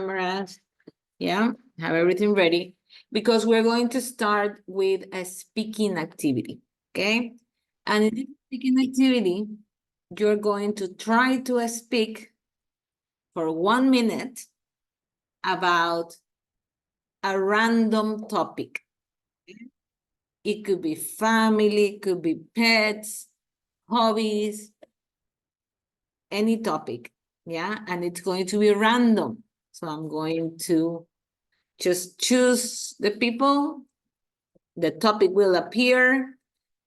cameras. Yeah, have everything ready because we're going to start with a speaking activity, okay? And in this speaking activity, you're going to try to speak for 1 minute about a random topic. It could be family, it could be pets, hobbies, any topic, yeah? And it's going to be random. So I'm going to just choose the people, the topic will appear,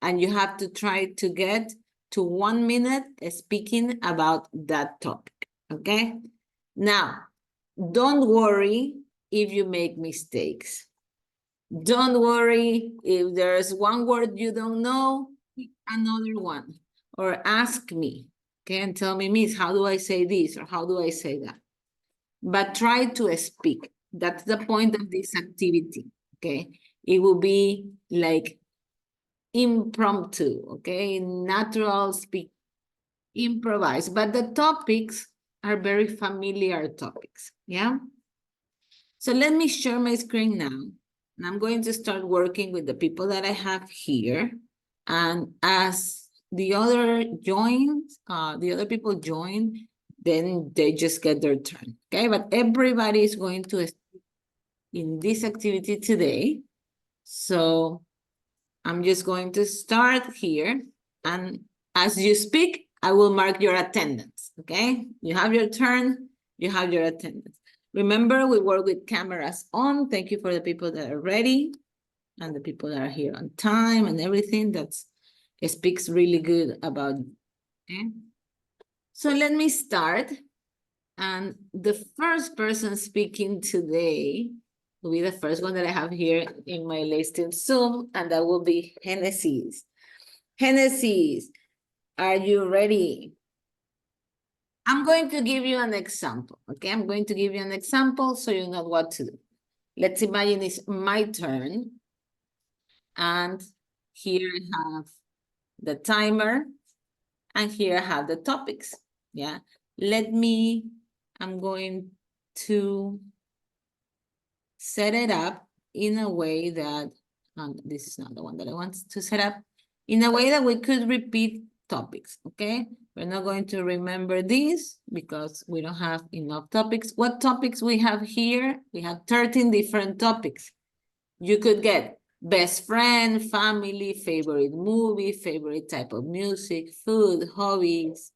and you have to try to get to 1 minute speaking about that topic, okay? Now, don't worry if you make mistakes. Don't worry if there's one word you don't know, pick another one, or ask me, okay, and tell me, Miss, how do I say this, or how do I say that? But try to speak. That's the point of this activity, okay? It will be like impromptu, okay? Natural speak, improvise, but the topics are very familiar topics, yeah? So let me share my screen now. And I'm going to start working with the people that I have here. And as the other people join, then they just get their turn, okay? But everybody is going to speak in this activity today. So I'm just going to start here. And as you speak, I will mark your attendance, okay? You have your turn, you have your attendance. Remember, we work with cameras on. Thank you for the people that are ready and the people that are here on time and everything. It speaks really good about you, okay? So let me start. And the first person speaking today will be the first one that I have here in my list in Zoom, and that will be Genesis. Genesis, are you ready? I'm going to give you an example, okay? I'm going to give you an example so you know what to do. Let's imagine it's my turn. And here I have the timer. And here I have the topics, yeah? I'm going to set it up in a way that, this is not the one that I want to set up, in a way that we could repeat topics, okay? We're not going to remember these because we don't have enough topics. What topics we have here? We have 13 different topics. You could get best friend, family, favorite movie, favorite type of music, food, hobbies,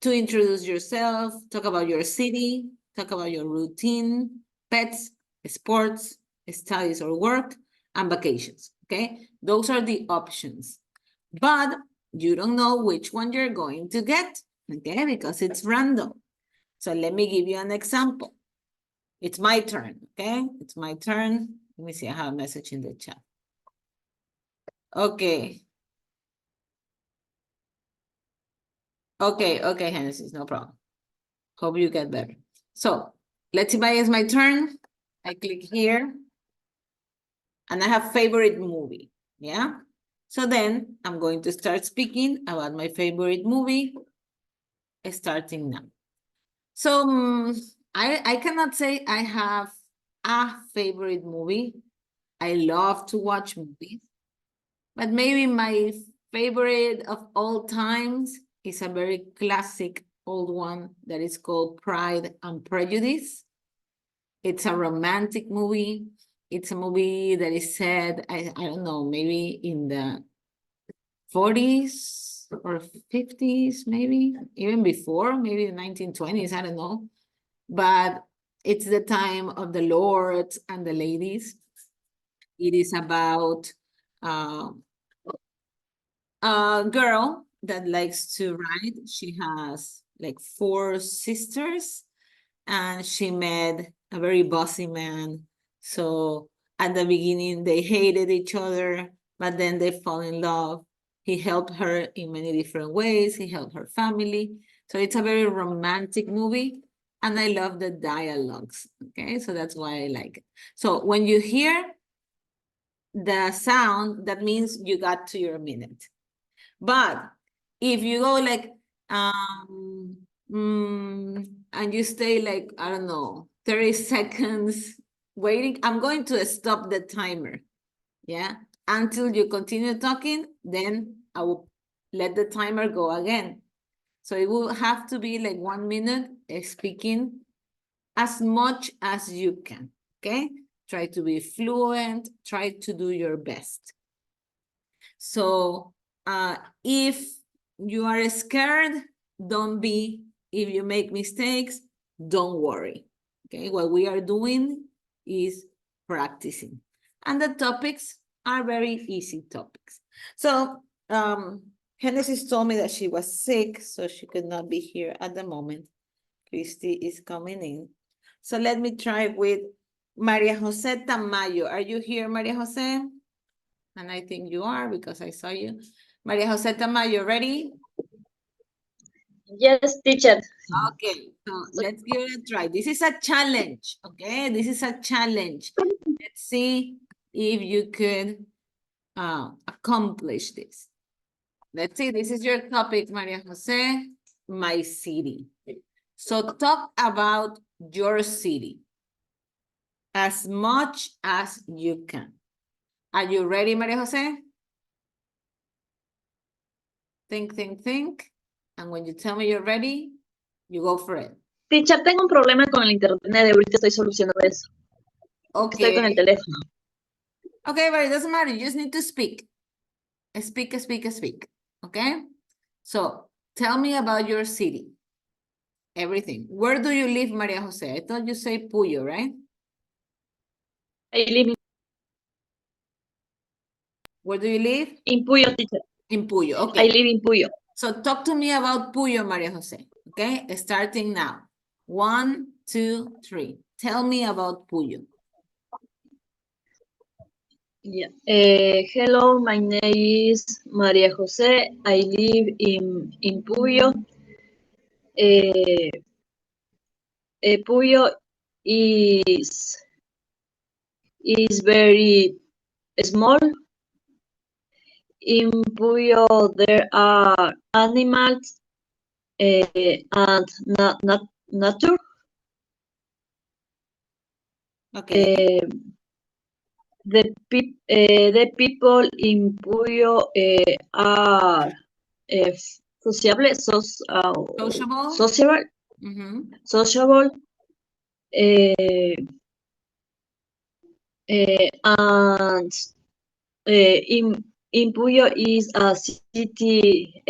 to introduce yourself, talk about your city, talk about your routine, pets, sports, studies or work, and vacations, okay? Those are the options. But you don't know which one you're going to get, okay? Because it's random. So let me give you an example. It's my turn, okay? It's my turn. Let me see, I have a message in the chat. Okay. Okay, Genesis, no problem. Hope you get better. So let's see, it's my turn. I click here. And I have favorite movie, yeah? So then I'm going to start speaking about my favorite movie, starting now. So I cannot say I have a favorite movie. I love to watch movies, but maybe my favorite of all times is a very classic old one that is called Pride and Prejudice. It's a romantic movie. It's a movie that is set, I don't know, maybe in the 40s or 50s, maybe even before, maybe the 1920s, I don't know. But it's the time of the lords and the ladies. It is about a girl that likes to ride. She has like 4 sisters, and she met a very bossy man. So at the beginning, they hated each other, but then they fall in love. He helped her in many different ways. He helped her family. So it's a very romantic movie, and I love the dialogues, okay? So that's why I like it. So when you hear the sound, that means you got to your minute. But if you go like, and you stay like, I don't know, 30 seconds waiting. I'm going to stop the timer. Yeah, until you continue talking, then I will let the timer go again. So it will have to be like 1 minute speaking as much as you can, okay? Try to be fluent, try to do your best. So if you are scared, don't be. If you make mistakes, don't worry, okay? What we are doing is practicing. And the topics are very easy topics. So Genesis told me that she was sick, so she could not be here at the moment. Christy is coming in. So let me try with Maria Jose Tamayo. Are you here, Maria Jose? And I think you are because I saw you. Maria Jose Tamayo, ready? Yes, teacher. Okay, so let's give it a try. This is a challenge, okay? This is a challenge. Let's see if you could accomplish this. Let's see, this is your topic, Maria Jose, my city. So talk about your city as much as you can. Are you ready, Maria Jose? Think, think, think. And when you tell me you're ready, you go for it. Teacher, tengo un problema con el internet, ahorita estoy solucionando eso. Estoy con el Okay. teléfono. Okay, but it doesn't matter. You just need to speak. Speak, speak, speak. Okay? So tell me about your city. Everything. Where do you live, Maria Jose? I thought you say Puyo, right? I live Where do you live? in Puyo, teacher. In Puyo. I Okay. live in Puyo. So talk to me about Puyo, Maria Jose. Okay? Starting now. 1, 2, 3. Tell me about Puyo. Yeah. Hello, my name is Maria Jose. I live in Puyo. Puyo is very small. In Puyo, there are animals and nature. Okay. The people in Puyo are sociable, Sociable? sociable, sociable, and in Puyo is a city,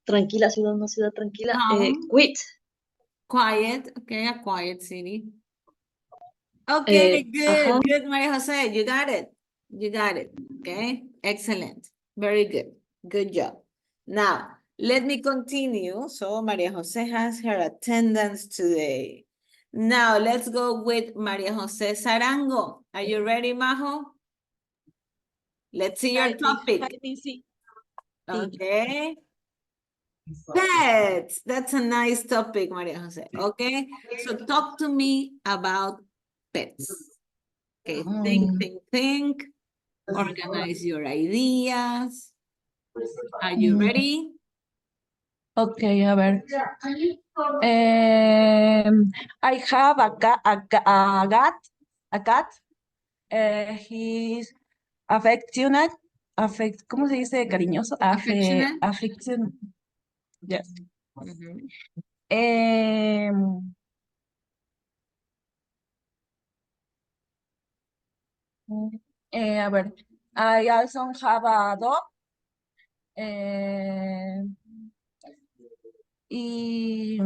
tranquila ciudad, una ciudad tranquila, Quiet, okay, a quiet city. Okay, good, good, Maria Jose, you got it. You got it, okay? Excellent, very good, good job. Now, let me continue. So Maria Jose has her attendance today. Now, let's go with Maria Jose Sarango. Are you ready, Majo? Let's see your topic. Okay. Pets, that's a nice topic, Maria Jose. Okay, so talk to me about pets. Okay, think. Organize your ideas. Are you ready? Okay, a ver. I have a cat. He's affectionate. ¿Cómo se dice cariñoso? Affectionate? Affection. Yes. Mhm. A ver, I also have a dog. Y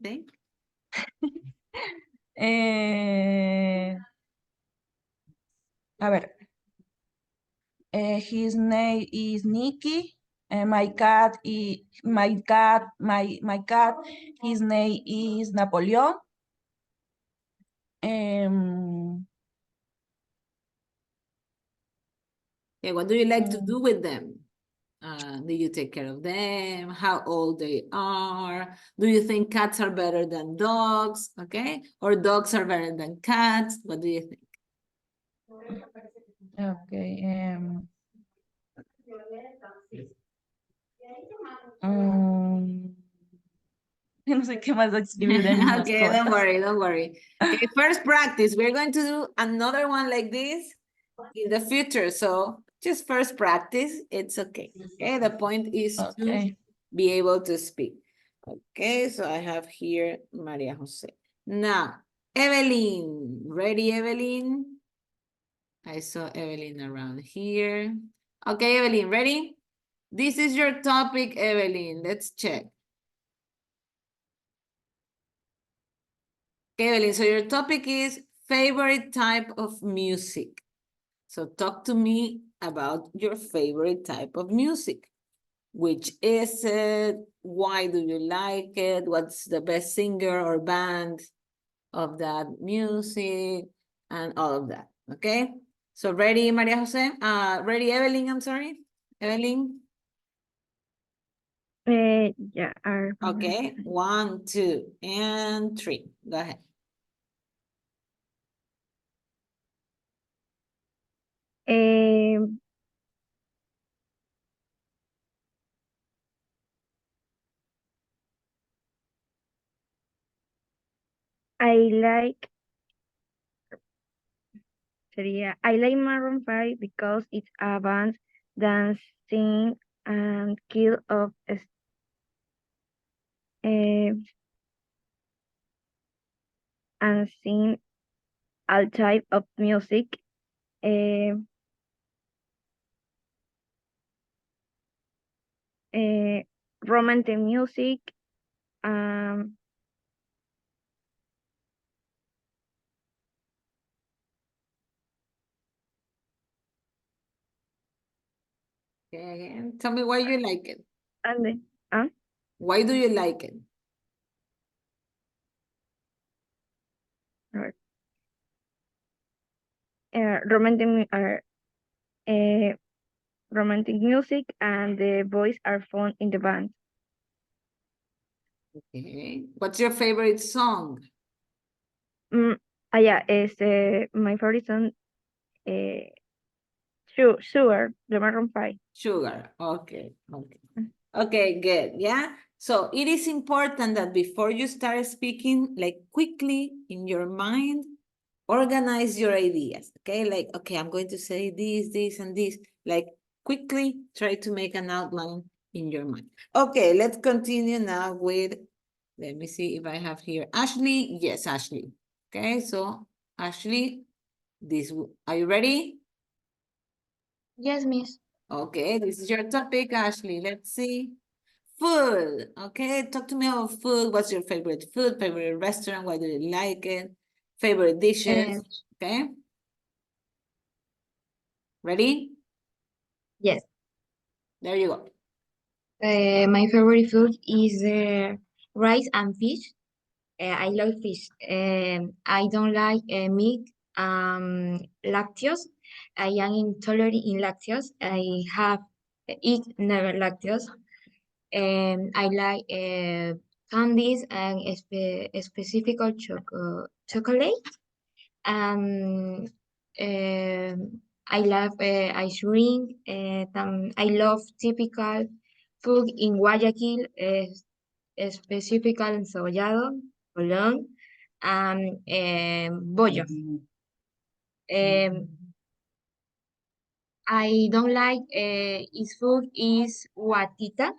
Think. A ver, his name is Nikki. My cat, his name is Napoleon. Okay, what do you like to do with them? Do you take care of them? How old they are? Do you think cats are better than dogs? Okay, or dogs are better than cats? What do you think? Okay. No sé qué más escribir en unas Okay, don't cosas. worry, don't worry. Okay, first practice. We're going to do another one like this in the future. So just first practice. It's okay. Okay, the point is to Okay. be able to speak. Okay, so I have here Maria Jose. Now, Evelyn. Ready, Evelyn? I saw Evelyn around here. Okay, Evelyn, ready? This is your topic, Evelyn. Let's check. Okay, Evelyn, so your topic is favorite type of music. So talk to me about your favorite type of music. Which is it? Why do you like it? What's the best singer or band of that music? And all of that, okay? So ready, Maria Jose? Ready, Evelyn, I'm sorry. Evelyn? Yeah. Okay, 1, 2, and 3. Go ahead. Um, I like I like Maroon 5 because it's a band that sing and kill of and sing all type of music. Uh, Romantic music. Um, Okay, again. Tell me why you like it. and uh, Why do you like it? romantic romantic music and the voice are fun in the band. Okay. What's your favorite song? Yeah, is my favorite song, Sugar, the Maroon 5. Sugar. Okay. Okay. Okay, good. Yeah. So it is important that before you start speaking, like quickly in your mind, organize your ideas. Okay. Like, okay, I'm going to say this, and this. Like, quickly try to make an outline in your mind. Okay, let's continue now with, let me see if I have here Ashley. Yes, Ashley. Okay, so Ashley, are you ready? Yes, miss. Okay, this is your topic, Ashley. Let's see. Food. Okay, talk to me about food. What's your favorite food? Favorite restaurant? Why do you like it? Favorite dishes? Okay. Ready? Yes. There you go. My favorite food is rice and fish. I love fish. I don't like meat, lactose. I am intolerant in lactose. I have eat never lactose. I like candies and specific chocolate. Um, I love ice cream. I love typical food in Guayaquil, specifically encebollado, bolón, and bollo. I don't like his food is guatita.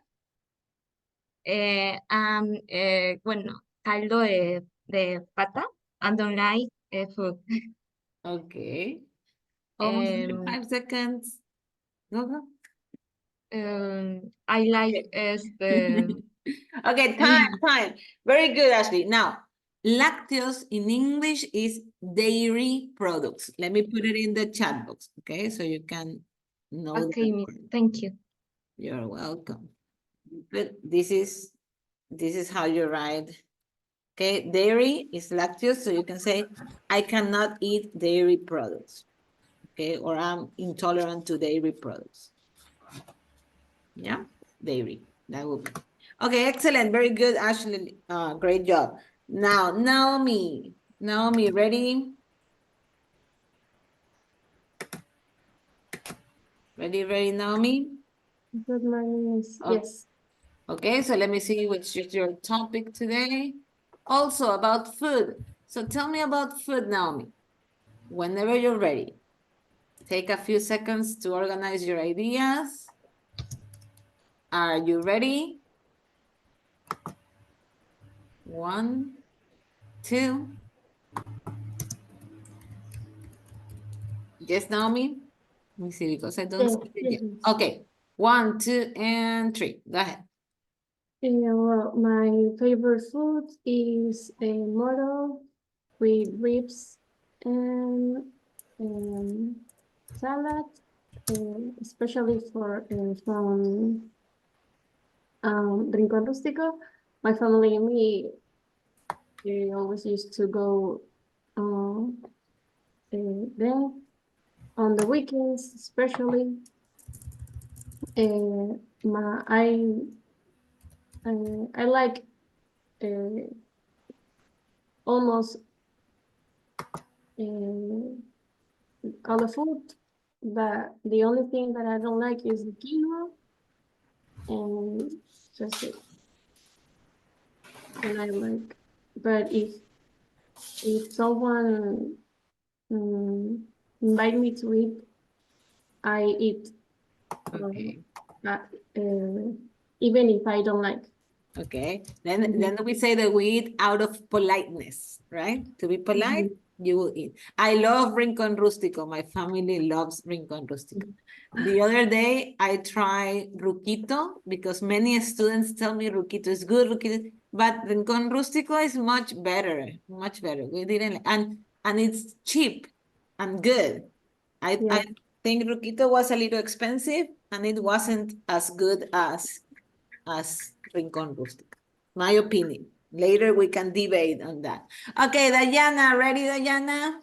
Bueno, caldo de pata. I don't like food. Okay. Almost Um, 5 seconds. Go, go. I like Okay, time. Very good, Ashley. Now, lactose in English is dairy products. Let me put it in the chat box, okay? So you can know okay, that miss. word. Thank you. You're welcome. But this is how you write. Okay, dairy is lactose, so you can say, I cannot eat dairy products. Okay, or I'm intolerant to dairy products. Yeah, dairy. That will be. Okay, excellent. Very good, Ashley. Great job. Now, Naomi. Naomi, ready? Ready, Naomi? Good morning, miss. Oh. Yes. Okay, so let me see which is your topic today. Also about food. So tell me about food, Naomi. Whenever you're ready. Take a few seconds to organize your ideas. Are you ready? 1, 2. Yes, Naomi? Let me see because I don't Yes, see it yes, yet. yes. Okay, 1, 2, and 3. Go ahead. Well, my favorite food is a moro with ribs and salad, especially from Rincón Rústico. My family and me, we always used to go there on the weekends, especially. My I like almost all the food, but the only thing that I don't like is the quinoa, and just it. And I like, but if someone invite me to eat, I eat, Okay. uh, even if I don't like. Okay, then Mhm. then we say that we eat out of politeness, right? To be polite, you will eat. I love Rincon Rustico. My family loves Rincon Rustico. The other day, I tried Ruquito because many students tell me Ruquito is good, Ruquito, but Rincon Rustico is much better, much better. We didn't, and it's cheap and good. I Yeah. think Ruquito was a little expensive and it wasn't as good as Rincon Rústico. My opinion. Later we can debate on that. Okay, Diana, ready, Diana?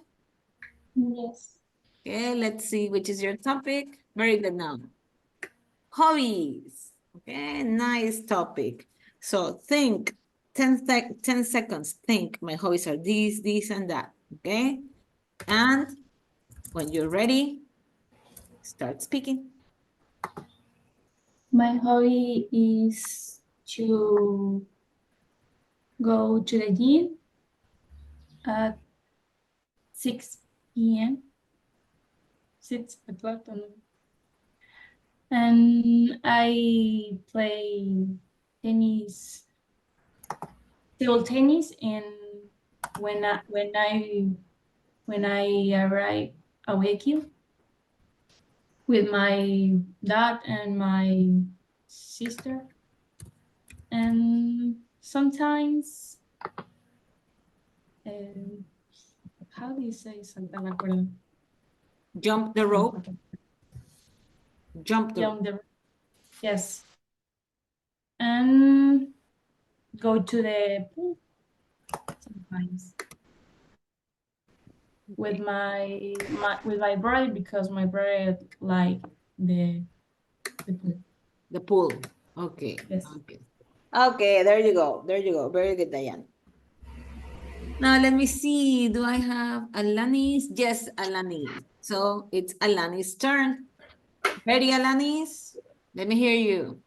Yes. Okay, let's see which is your topic. Very good now. Hobbies. Okay, nice topic. So think, 10 seconds, think my hobbies are this, and that. Okay, and when you're ready, start speaking. My hobby is to go to the gym at 6 p.m. 6 o'clock. And I play tennis, table tennis, and when I arrive awake with my dad and my sister, and sometimes, how do you say saltar la cuerda? Jump the rope. Jump the rope. Jump the, yes, and go to the pool sometimes with my brother, because my brother like the pool. The pool. Okay. Yes. Okay. Okay, there you go. There you go. Very good, Diane. Now let me see. Do I have Alanis? Yes, Alanis. So it's Alanis' turn. Ready, Alanis? Let me hear you.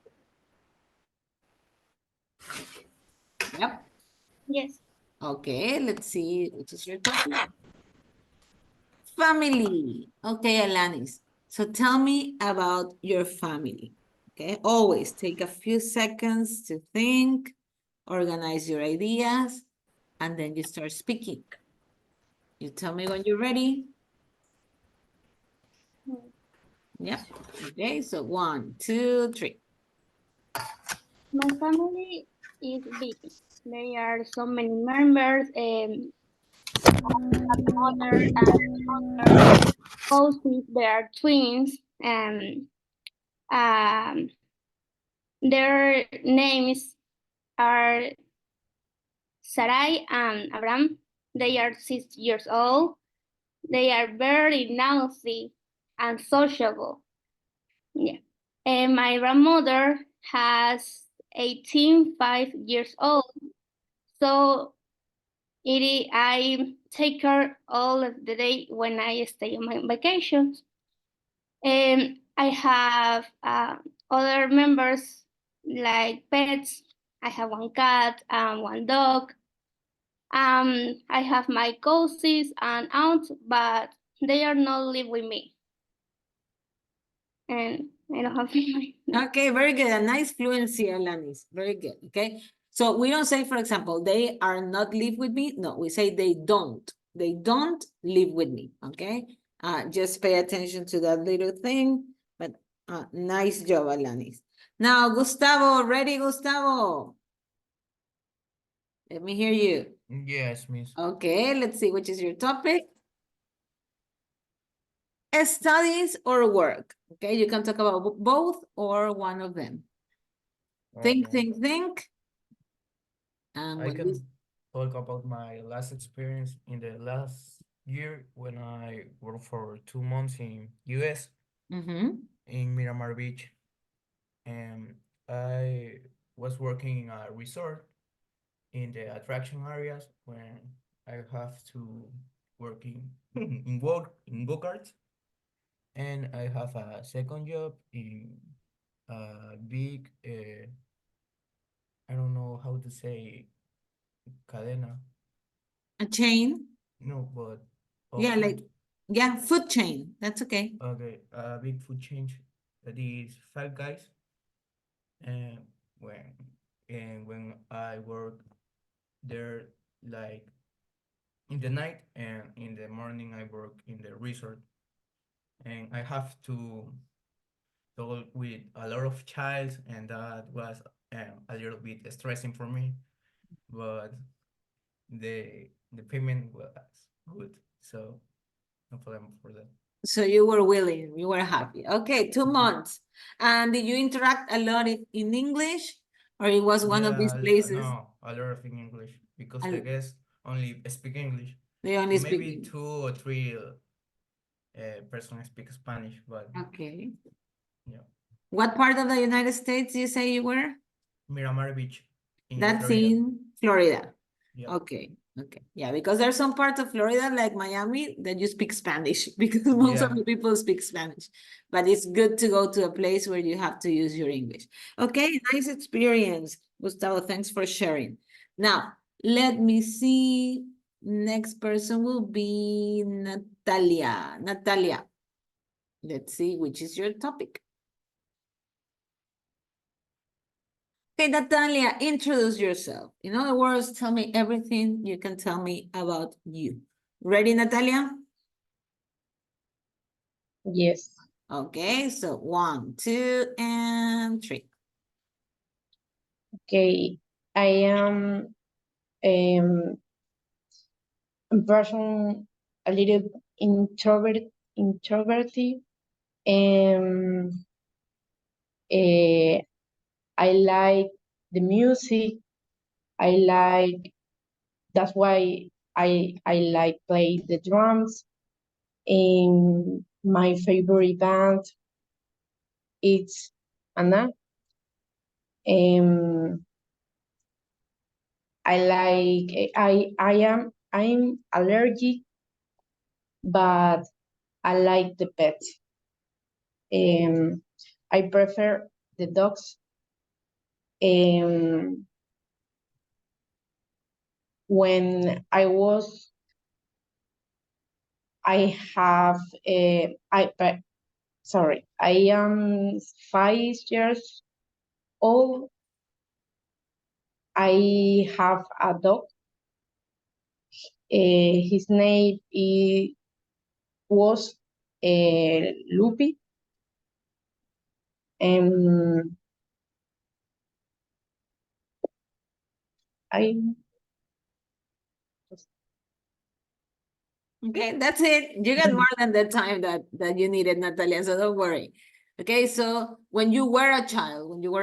Yep. Yes. Okay, let's see. Which is your topic? Family. Okay, Alanis. So tell me about your family. Okay, always take a few seconds to think, organize your ideas, and then you start speaking. You tell me when you're ready. Yep. Okay, so 1, 2, 3. My family is big. There are so many members, mother and father, cousins, there are twins, and their names are Sarai and Abraham. They are 6 years old. They are very noisy and sociable. Yeah. And my grandmother has 5 years old. So I take her all of the day when I stay on my vacations. And I have other members like pets. I have one cat and one dog. I have my cousins and aunts, but they are not live with me. And I don't have family. Okay, very good. A nice fluency, Alanis. Very good. Okay. So we don't say, for example, they are not live with me. No, we say they don't. They don't live with me. Okay. Just pay attention to that little thing. But nice job, Alanis. Now, Gustavo, ready, Gustavo? Let me hear you. Yes, miss. Okay, let's see, which is your topic? Studies or work. Okay, you can talk about both or one of them. Think, Okay. think. And I when can talk about my last experience in the last year when I worked for 2 months in US in Miramar Beach. And I was working in a resort in the attraction areas when I have to work in in go-karts. And I have a second job in a big I don't know how to say cadena. a chain. No, but Yeah, food. like, yeah, food chain. That's okay. Okay, a big food change. That is Five Guys. And when when I work there, like in the night and in the morning, I work in the resort, and I have to talk with a lot of child, and that was a little bit stressing for me. But the payment was good, so no problem for that. So you were willing, you were happy. Okay, 2 months. And did you interact a lot in English? Or it was one of these Yeah, places? no, a lot of in English because the And guests only speak English. they only speak Maybe English. 2 or 3 persons speak Spanish, but Okay. yeah. What part of the United States you say you were? Miramar Beach in That's Florida. in Florida. Yeah. Okay, okay. Yeah, because there's some parts of Florida, like Miami, that you speak Spanish because most of Yeah. the people speak Spanish. But it's good to go to a place where you have to use your English. Okay, nice experience, Gustavo. Thanks for sharing. Now, let me see. Next person will be Natalia. Natalia, let's see which is your topic. Okay, Natalia, introduce yourself. In other words, tell me everything you can tell me about you. Ready, Natalia? Yes. Okay, so 1, 2, and 3. Okay. I am a person a little introverted. I like the music. That's why I like play the drums. And my favorite band is Anna. I'm allergic, but I like the pets. I prefer the dogs. When I am 5 years old. I have a dog. His name was Lupi. And Okay, that's it. You got more than the time that you needed, Natalia, so don't worry. Okay, so when you were a child, you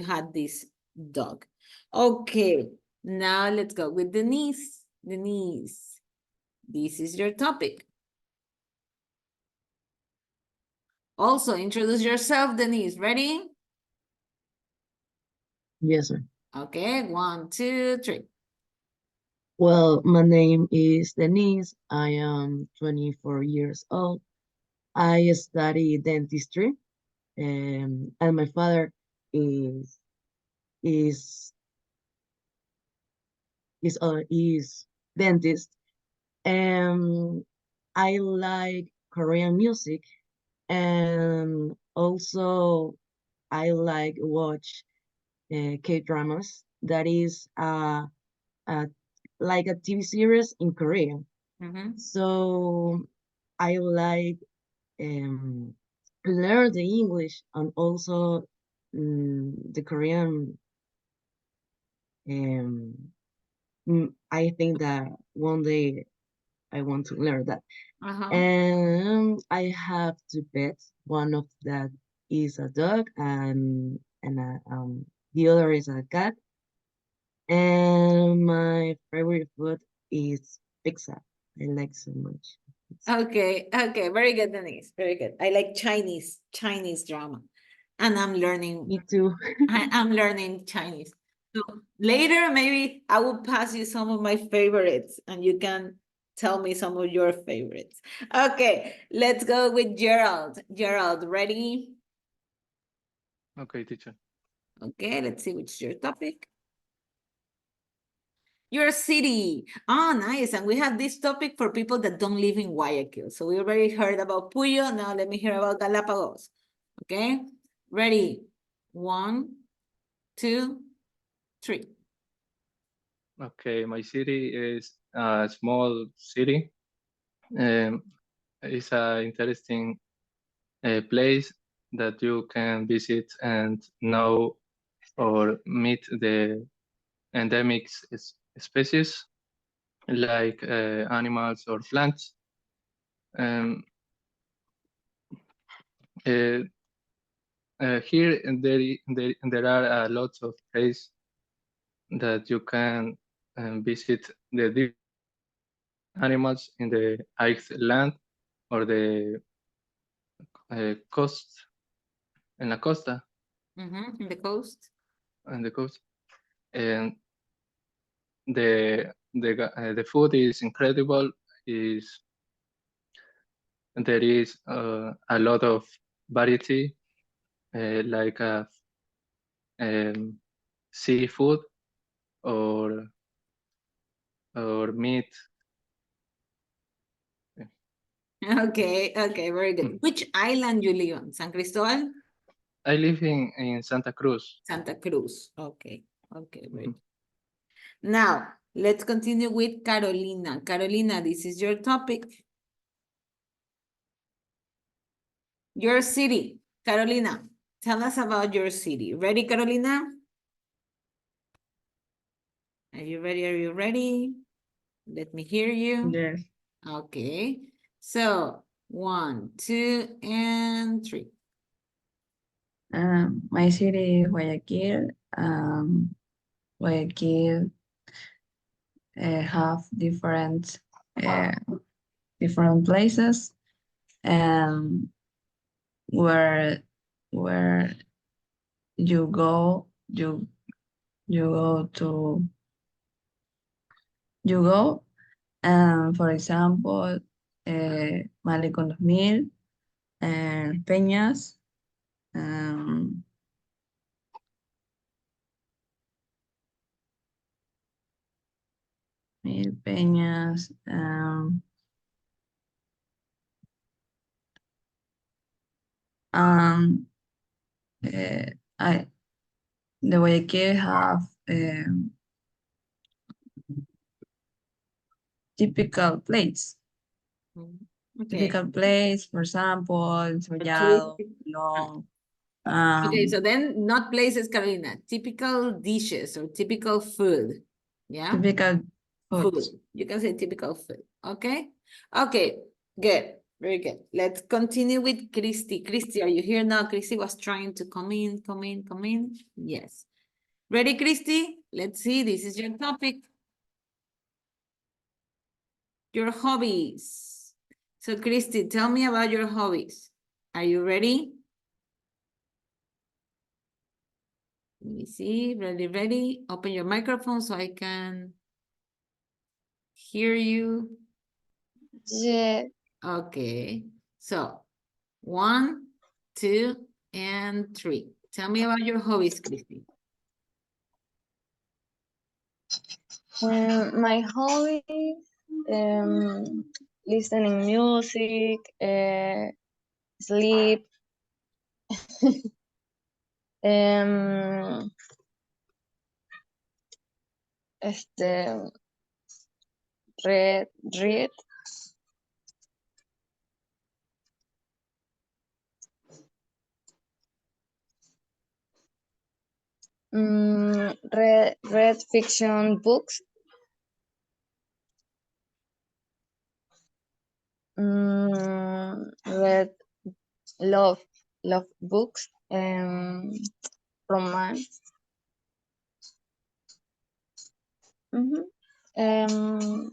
had this dog. Okay, now let's go with Denise. Denise, this is your topic. Also, introduce yourself, Denise. Ready? Yes, sir. Okay, 1, 2, 3. Well, my name is Denise. I am 24 years old. I study dentistry, and my father is is is dentist. And I like Korean music, and also I like watch K-dramas. That is a like a TV series in Korean. Mhm. So I like learn the English and also the Korean. I think that one day I want to learn that. Uh-huh. And I have two pets. One of that is a dog, and the other is a cat. And my favorite food is pizza. I like so much. Okay, okay, very good, Denise. Very good. I like Chinese drama. And I'm learning, Me too. I'm learning Chinese. So later, maybe I will pass you some of my favorites and you can tell me some of your favorites. Okay, let's go with Gerald. Gerald, ready? Okay, teacher. Okay, let's see which is your topic. Your city. Oh, nice. And we have this topic for people that don't live in Guayaquil. So we already heard about Puyo. Now let me hear about Galapagos. Okay, ready? 1, 2, 3. Okay, my city is a small city. It's an interesting place that you can visit and know or meet the endemic species like animals or plants. Um, uh, Here there are lots of places that you can visit the different animals in the ice land or the coast, en la costa, In the coast. on the coast, and the food is incredible. Is There is a lot of variety, like seafood or meat. Okay, okay, very good. Which island you live on? San Cristobal? I live in Santa Cruz. Santa Cruz. Okay, okay, great. Now, let's continue with Carolina. Carolina, this is your topic. Your city. Carolina, tell us about your city. Ready, Carolina? Are you ready? Are you ready? Let me hear you. Yes. Okay. So 1, 2, and 3. My city is Guayaquil. Guayaquil have different places, where you go for example, Malecón 2000 and Peñas. Mil Peñas. The Guayaquil have typical plates. Okay. Typical plates, for example, Sollado, Long. Okay, so then not places, Carolina. Typical dishes or typical food. Yeah? Typical Food. foods. You can say typical food. Okay? Okay, good. Very good. Let's continue with Christy. Christy, are you here now? Christy was trying to come in. Yes. Ready, Christy? Let's see. This is your topic. Your hobbies. So, Christy, tell me about your hobbies. Are you ready? Let me see. Ready? Open your microphone so I can hear you. Yeah. Okay. So 1, 2, and 3. Tell me about your hobbies, Christy. My hobby, listening music, sleep, este, read, read fiction books, read love books, romance. Um,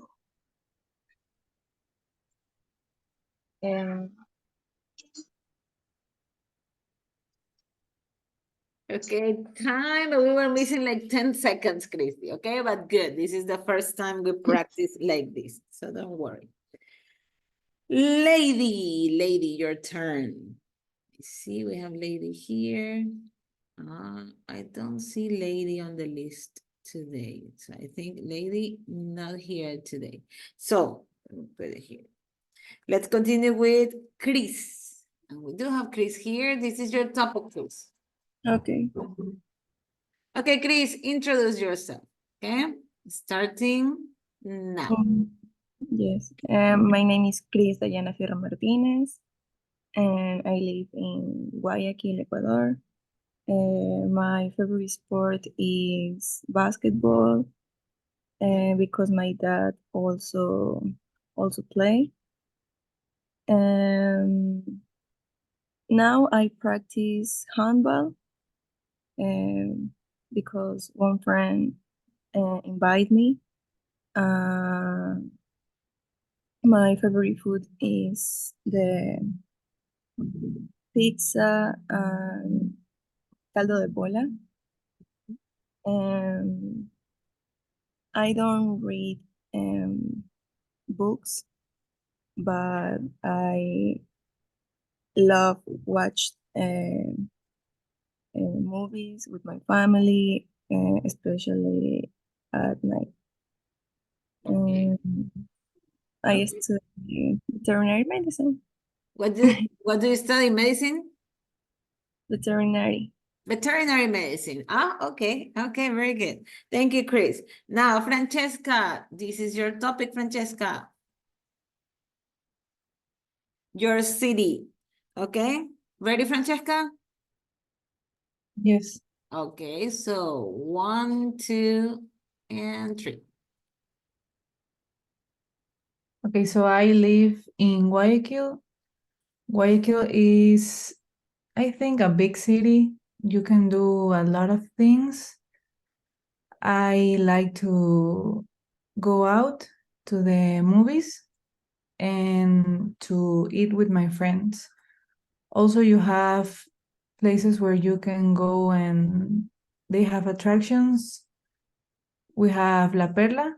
Okay, kind of, we were missing like 10 seconds, Christy, okay? But good, this is the first time we practice like this, so don't worry. Lady, your turn. See, we have lady here. I don't see lady on the list today. So I think lady not here today. So put it here. Let's continue with Chris. And we do have Chris here. This is your topic, Chris. Okay. Okay, Chris, introduce yourself. Okay, starting now. Yes. My name is Cris Dayana Fierro Martinez, and I live in Guayaquil, Ecuador. My favorite sport is basketball, because my dad also play. Now I practice handball, because one friend invited me. My favorite food is the pizza and caldo de bola. I don't read books, but I love watch movies with my family, especially at night. I study veterinary medicine. What do you study? Medicine? Veterinary. Veterinary medicine. Ah, okay. Okay, very good. Thank you, Chris. Now, Francesca, this is your topic, Francesca. Your city. Okay. Ready, Francesca? Yes. Okay, so 1, 2, and 3. Okay, so I live in Guayaquil. Guayaquil is, I think, a big city. You can do a lot of things. I like to go out to the movies and to eat with my friends. Also, you have places where you can go and they have attractions. We have La Perla,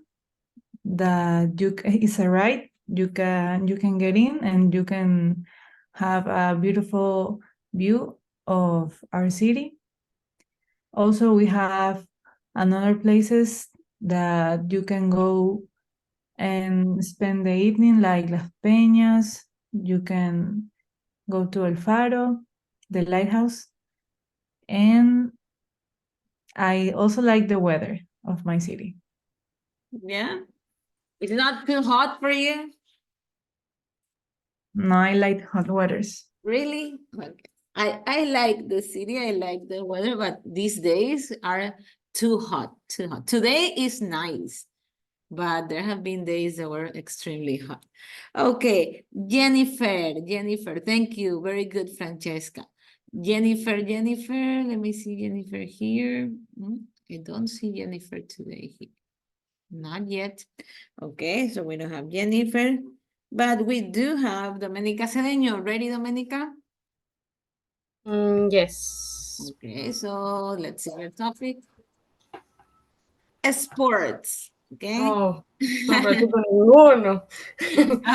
that it's a ride. You can get in and you can have a beautiful view of our city. Also, we have another places that you can go and spend the evening, like Las Peñas. You can go to El Faro, the lighthouse. And I also like the weather of my city. Yeah? It's not too hot for you? No, I like hot weathers. Really? Okay. I like the city, I like the weather, but these days are too hot, too hot. Today is nice, but there have been days that were extremely hot. Okay, Jennifer, thank you. Very good, Francesca. Jennifer, let me see Jennifer here. I don't see Jennifer today here. Not yet. Okay, so we don't have Jennifer, but we do have Domenica Cedeño. Ready, Domenica? Yes. Okay, so let's see your topic. Sports, okay? Oh, no practico ninguno.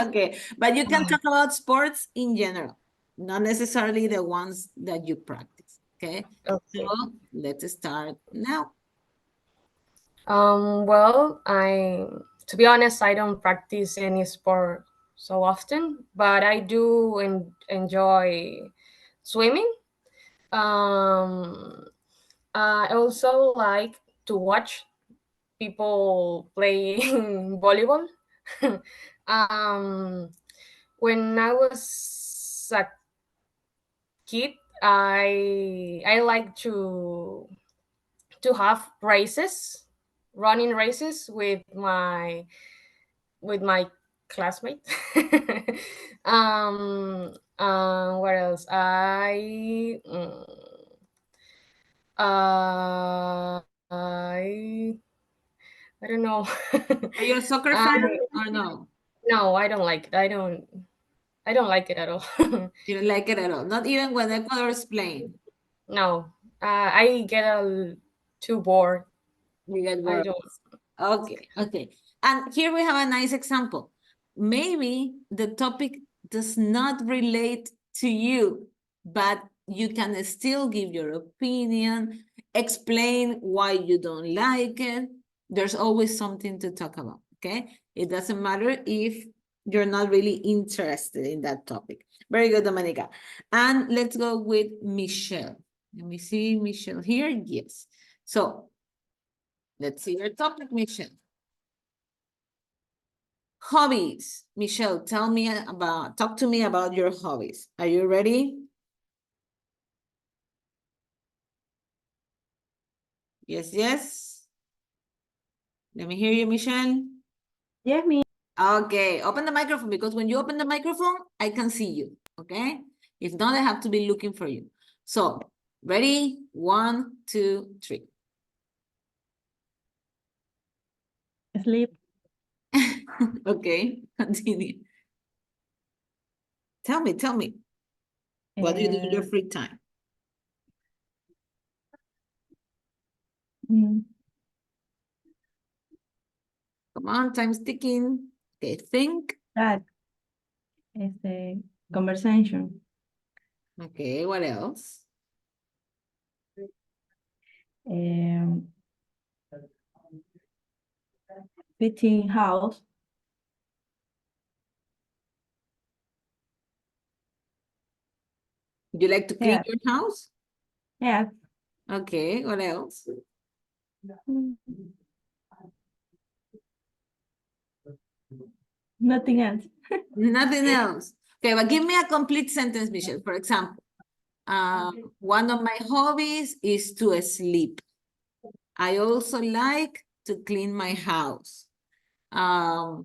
Okay, but you can talk about sports in general, not necessarily the ones that you practice. Okay, Okay. so let's start now. Well, to be honest, I don't practice any sport so often, but I do enjoy swimming. Um, I also like to watch people playing volleyball. um, when I was a kid, I like to have races, running races with my classmate. What else? I don't know. Are you a soccer fan or no? No, I don't like it. I don't like it at all. You don't like it at all? Not even when Ecuador is playing? No, I get too bored. You get I bored. don't. Okay, okay. And here we have a nice example. Maybe the topic does not relate to you, but you can still give your opinion, explain why you don't like it. There's always something to talk about, okay? It doesn't matter if you're not really interested in that topic. Very good, Dominica. And let's go with Michelle. Let me see Michelle here. Yes. So let's see your topic, Michelle. Hobbies. Michelle, talk to me about your hobbies. Are you ready? Yes, yes. Let me hear you, Michelle. Yes, me. Okay, open the microphone because when you open the microphone, I can see you, okay? If not, I have to be looking for you. So, ready? 1, 2, 3. Sleep. Okay, continue. Tell me. What do you do in your free time? Come on, time's ticking. Okay, think. That. Conversation. Okay, what else? Fitting house. Do you like to clean Yeah. your house? Yeah. Okay, what else? Nothing else. Nothing else. Okay, but give me a complete sentence, Michelle. For example, one of my hobbies is to sleep. I also like to clean my house. I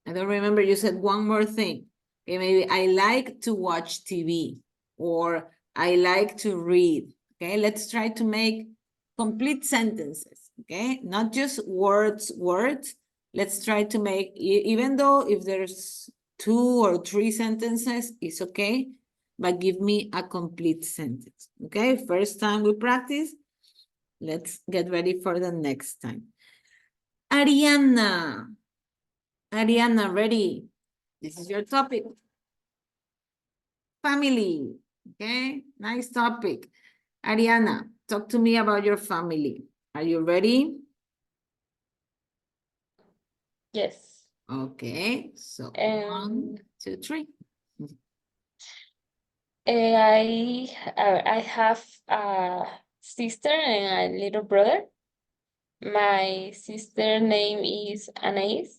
don't remember, you said one more thing. Okay, maybe I like to watch TV or I like to read. Okay, let's try to make complete sentences. Okay, not just words. Let's try to make, even though if there's 2 or 3 sentences, it's okay, but give me a complete sentence. Okay, first time we practice. Let's get ready for the next time. Ariana, ready? This is your topic. Family, okay? Nice topic. Ariana, talk to me about your family. Are you ready? Yes. Okay, so 1, 2, 3. I have a sister and a little brother. My sister name is Anais,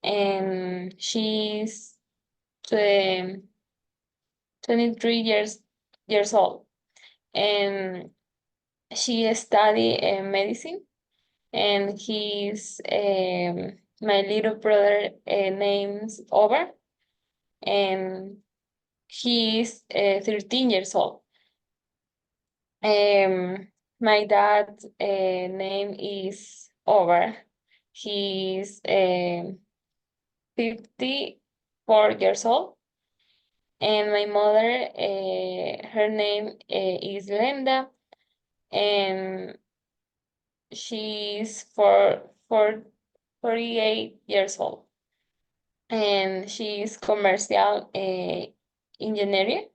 and she's 23 years old, and she study medicine. And he's my little brother name's Over, and he is 13 years old. My dad name is Over. He's 54 years old. And my mother, her name is Linda, and she's 48 years old. And she's commercial engineering.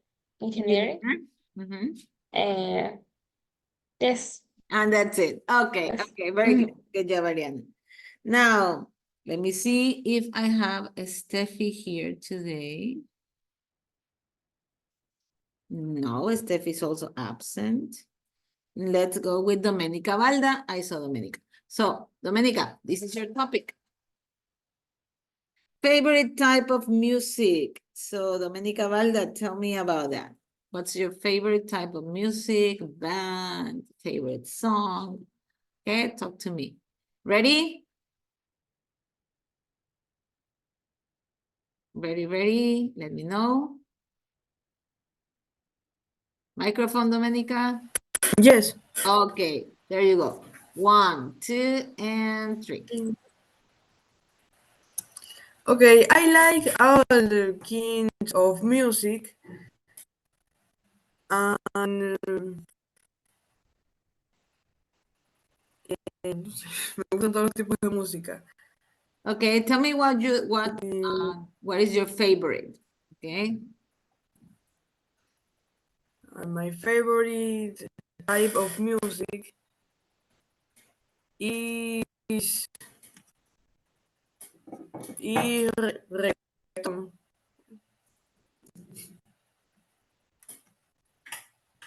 Mhm. Uh, Yes. And that's it. Okay, Yes. okay, very good. Good job, Ariana. Now, let me see if I have a Steffi here today. No, Steffi is also absent. Let's go with Domenica Valda. I saw Domenica. So, Domenica, this is your topic. Favorite type of music. So, Domenica Valda, tell me about that. What's your favorite type of music, band, favorite song? Okay, talk to me. Ready? Ready? Let me know. Microphone, Domenica. Yes. Okay, there you go. 1, 2, and 3. Okay, I like all the kinds of music and no sé, me gustan todos los tipos de música. Okay, tell me what is your favorite? Okay. My favorite type of music is reggaeton.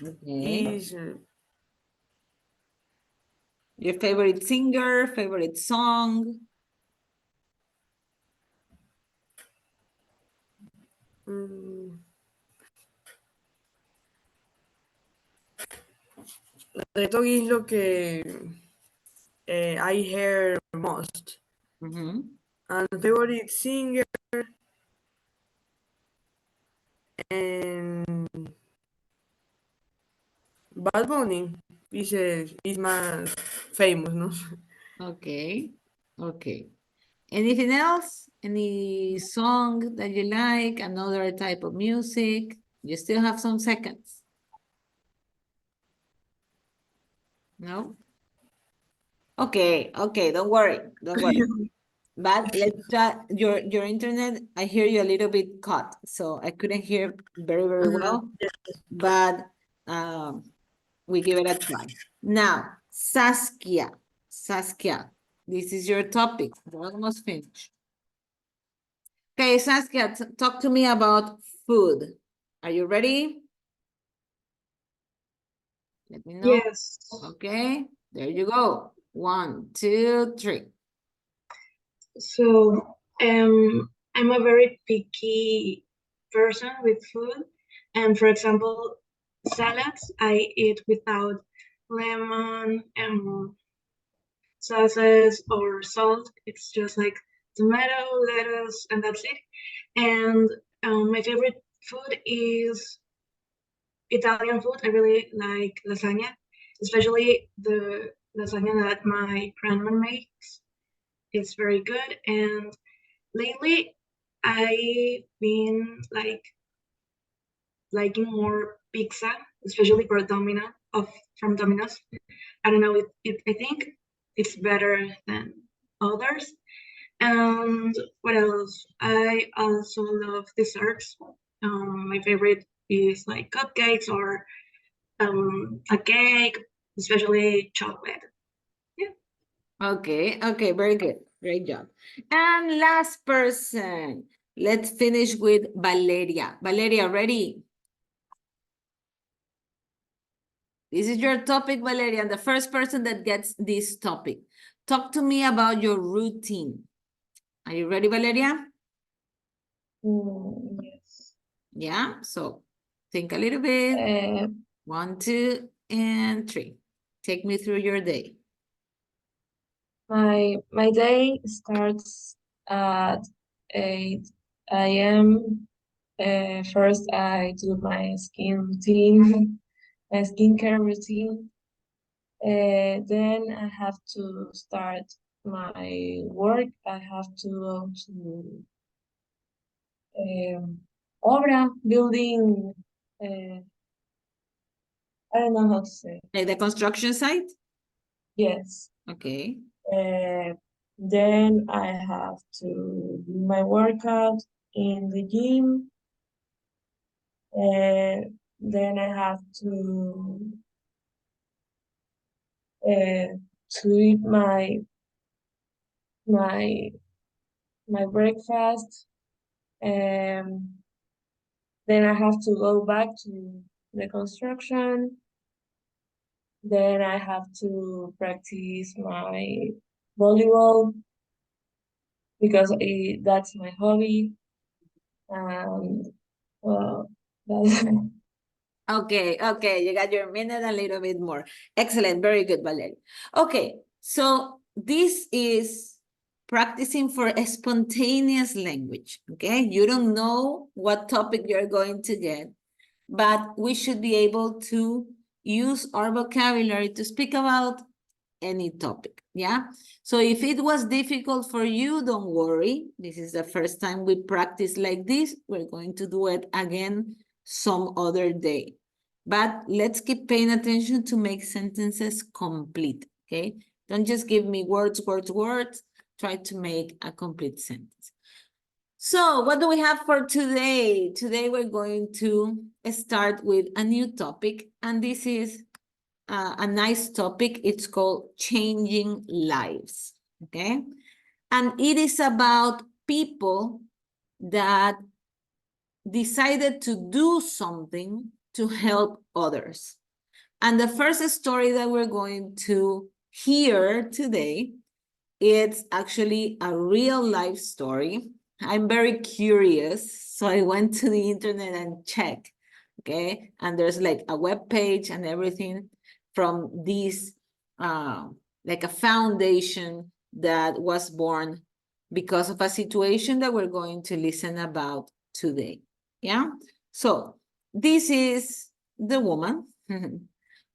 Okay. Is Your favorite singer, favorite song? reggaeton is lo que I hear most. And favorite singer and Bad Bunny is más famous, no? Okay. Okay. Anything else? Any song that you like? Another type of music? You still have some seconds. No? Okay, don't worry. But let's try your internet. I hear you a little bit cut, so I couldn't hear very well. But we give it a try. Now, Saskia, this is your topic. We're almost finished. Okay, Saskia, talk to me about food. Are you ready? Let me know. Yes. Okay, there you go. 1, 2, 3. So, I'm a very picky person with food. And for example, salads, I eat without lemon and sauces or salt. It's just like tomato, lettuce, and that's it. And my favorite food is Italian food. I really like lasagna, especially the lasagna that my grandma makes. It's very good. And lately, I've been liking more pizza, especially from Domino's. I don't know. I think it's better than others. And what else? I also love desserts. My favorite is like cupcakes or a cake, especially chocolate. Okay, very good. Great job. And last person. Let's finish with Valeria. Valeria, ready? This is your topic, Valeria, and the first person that gets this topic. Talk to me about your routine. Are you ready, Valeria? Yes. Yeah, so think a little bit. 1, 2, and 3. Take me through your day. My day starts at 8 a.m. First, I do my skincare routine. Then I have to start my work. I have to go to obra, building. I don't know how to say. Like the construction site? Yes. Okay. Then I have to do my workout in the gym. Then I have to to eat my breakfast. Then I have to go back to the construction. Then I have to practice my volleyball because that's my hobby. And well, that's Okay, okay, you got your minute and a little bit more. Excellent, very good, Valeria. Okay, so this is practicing for a spontaneous language, okay? You don't know what topic you're going to get, but we should be able to use our vocabulary to speak about any topic, yeah? So if it was difficult for you, don't worry. This is the first time we practice like this. We're going to do it again some other day. But let's keep paying attention to make sentences complete, okay? Don't just give me words. Try to make a complete sentence. So what do we have for today? Today we're going to start with a new topic, and this is a nice topic. It's called changing lives, okay? And it is about people that decided to do something to help others. And the first story that we're going to hear today, it's actually a real life story. I'm very curious, so I went to the internet and checked, okay? And there's like a web page and everything from this, like a foundation that was born because of a situation that we're going to listen about today, yeah? So this is the woman,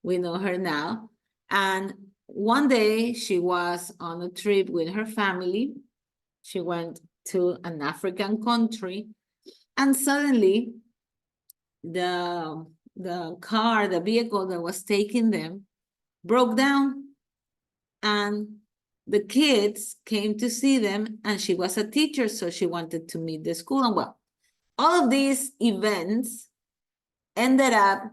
we know her now, and one day she was on a trip with her family. She went to an African country, and suddenly the vehicle that was taking them broke down, and the kids came to see them, and she was a teacher, so she wanted to meet the school. And well, all of these events ended up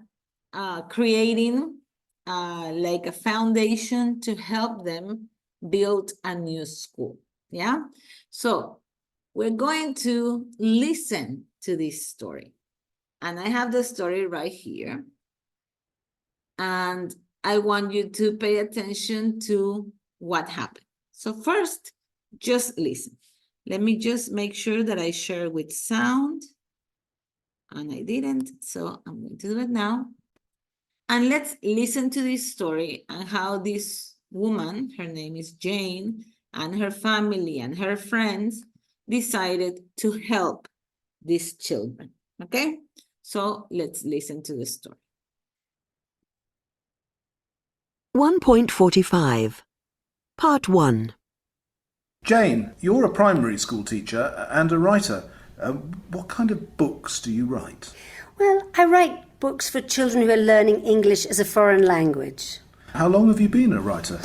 creating like a foundation to help them build a new school, yeah? So we're going to listen to this story. And I have the story right here. And I want you to pay attention to what happened. So first, just listen. Let me just make sure that I share with sound. And I didn't, so I'm going to do it now. And let's listen to this story and how this woman, her name is Jane, and her family and her friends decided to help these children, okay? So let's listen to the story. 1.45 Part 1. Jane, you're a primary school teacher and a writer. What kind of books do you write? Well, I write books for children who are learning English as a foreign language. How long have you been a writer?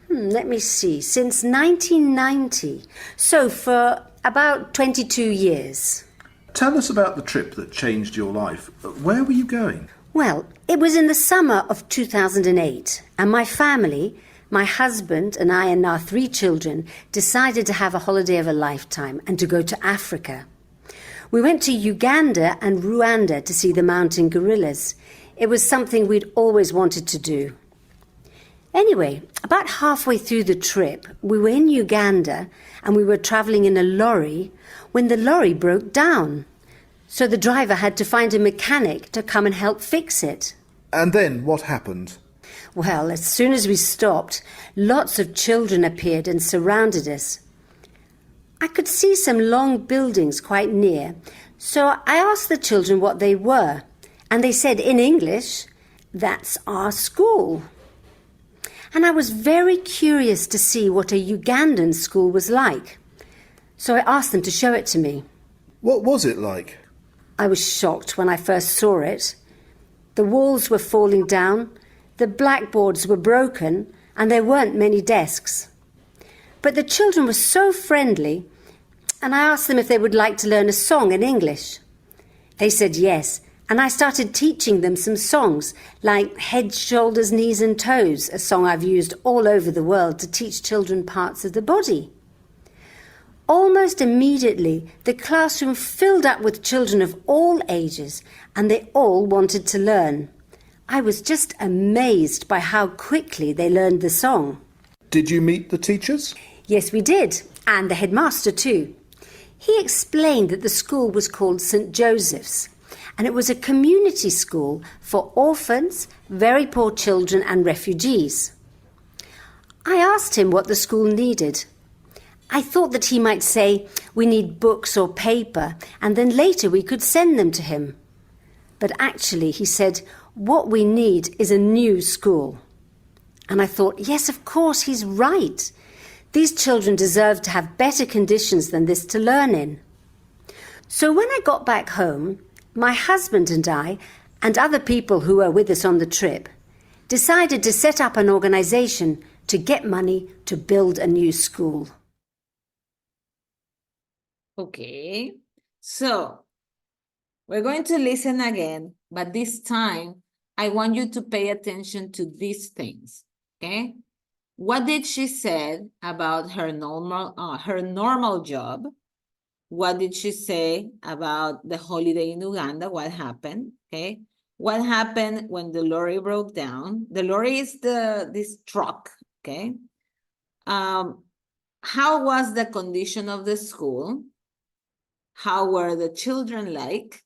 Let me see, since 1990. So for about 22 years. Tell us about the trip that changed your life. Where were you going? Well, it was in the summer of 2008, and my family, my husband and I and our 3 children, decided to have a holiday of a lifetime and to go to Africa. We went to Uganda and Rwanda to see the mountain gorillas. It was something we'd always wanted to do. Anyway, about halfway through the trip, we were in Uganda and we were traveling in a lorry when the lorry broke down. So the driver had to find a mechanic to come and help fix it. And then what happened? Well, as soon as we stopped, lots of children appeared and surrounded us. I could see some long buildings quite near, so I asked the children what they were, and they said in English, "That's our school." And I was very curious to see what a Ugandan school was like, so I asked them to show it to me. What was it like? I was shocked when I first saw it. The walls were falling down, the blackboards were broken, and there weren't many desks. But the children were so friendly, and I asked them if they would like to learn a song in English. They said yes, And I started teaching them some songs like Head, Shoulders, Knees and Toes, a song I've used all over the world to teach children parts of the body. Almost immediately, the classroom filled up with children of all ages, and they all wanted to learn. I was just amazed by how quickly they learned the song. Did you meet the teachers? Yes, we did, and the headmaster too. He explained that the school was called St. Joseph's, and it was a community school for orphans, very poor children and refugees. I asked him what the school needed. I thought that he might say, we need books or paper, and then later we could send them to him. But actually, he said, what we need is a new school. And I thought, yes, of course, he's right. These children deserve to have better conditions than this to learn in. So when I got back home, my husband and I, and other people who were with us on the trip, decided to set up an organization to get money to build a new school. Okay, so we're going to listen again, but this time I want you to pay attention to these things, okay? What did she say about her normal job? What did she say about the holiday in Uganda? What happened, okay? What happened when the lorry broke down? The lorry is this truck, okay? How was the condition of the school? How were the children like?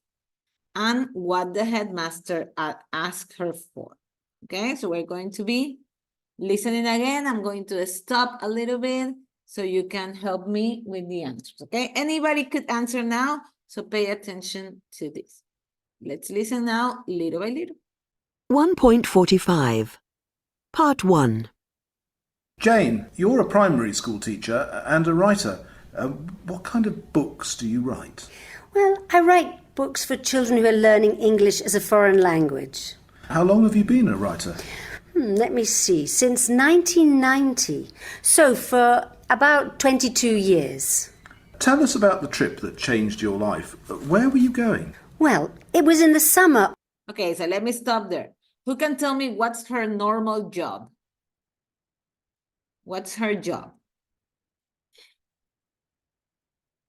And what the headmaster asked her for. Okay, so we're going to be listening again. I'm going to stop a little bit so you can help me with the answers. Okay, anybody could answer now, so pay attention to this. Let's listen now, little by little. 1.45. Part 1. Jane, you're a primary school teacher and a writer. What kind of books do you write? Well, I write books for children who are learning English as a foreign language. How long have you been a writer? Let me see, since 1990. So for about 22 years. Tell us about the trip that changed your life. Where were you going? Well, it was in the summer. Okay, so let me stop there. Who can tell me what's her normal job? What's her job?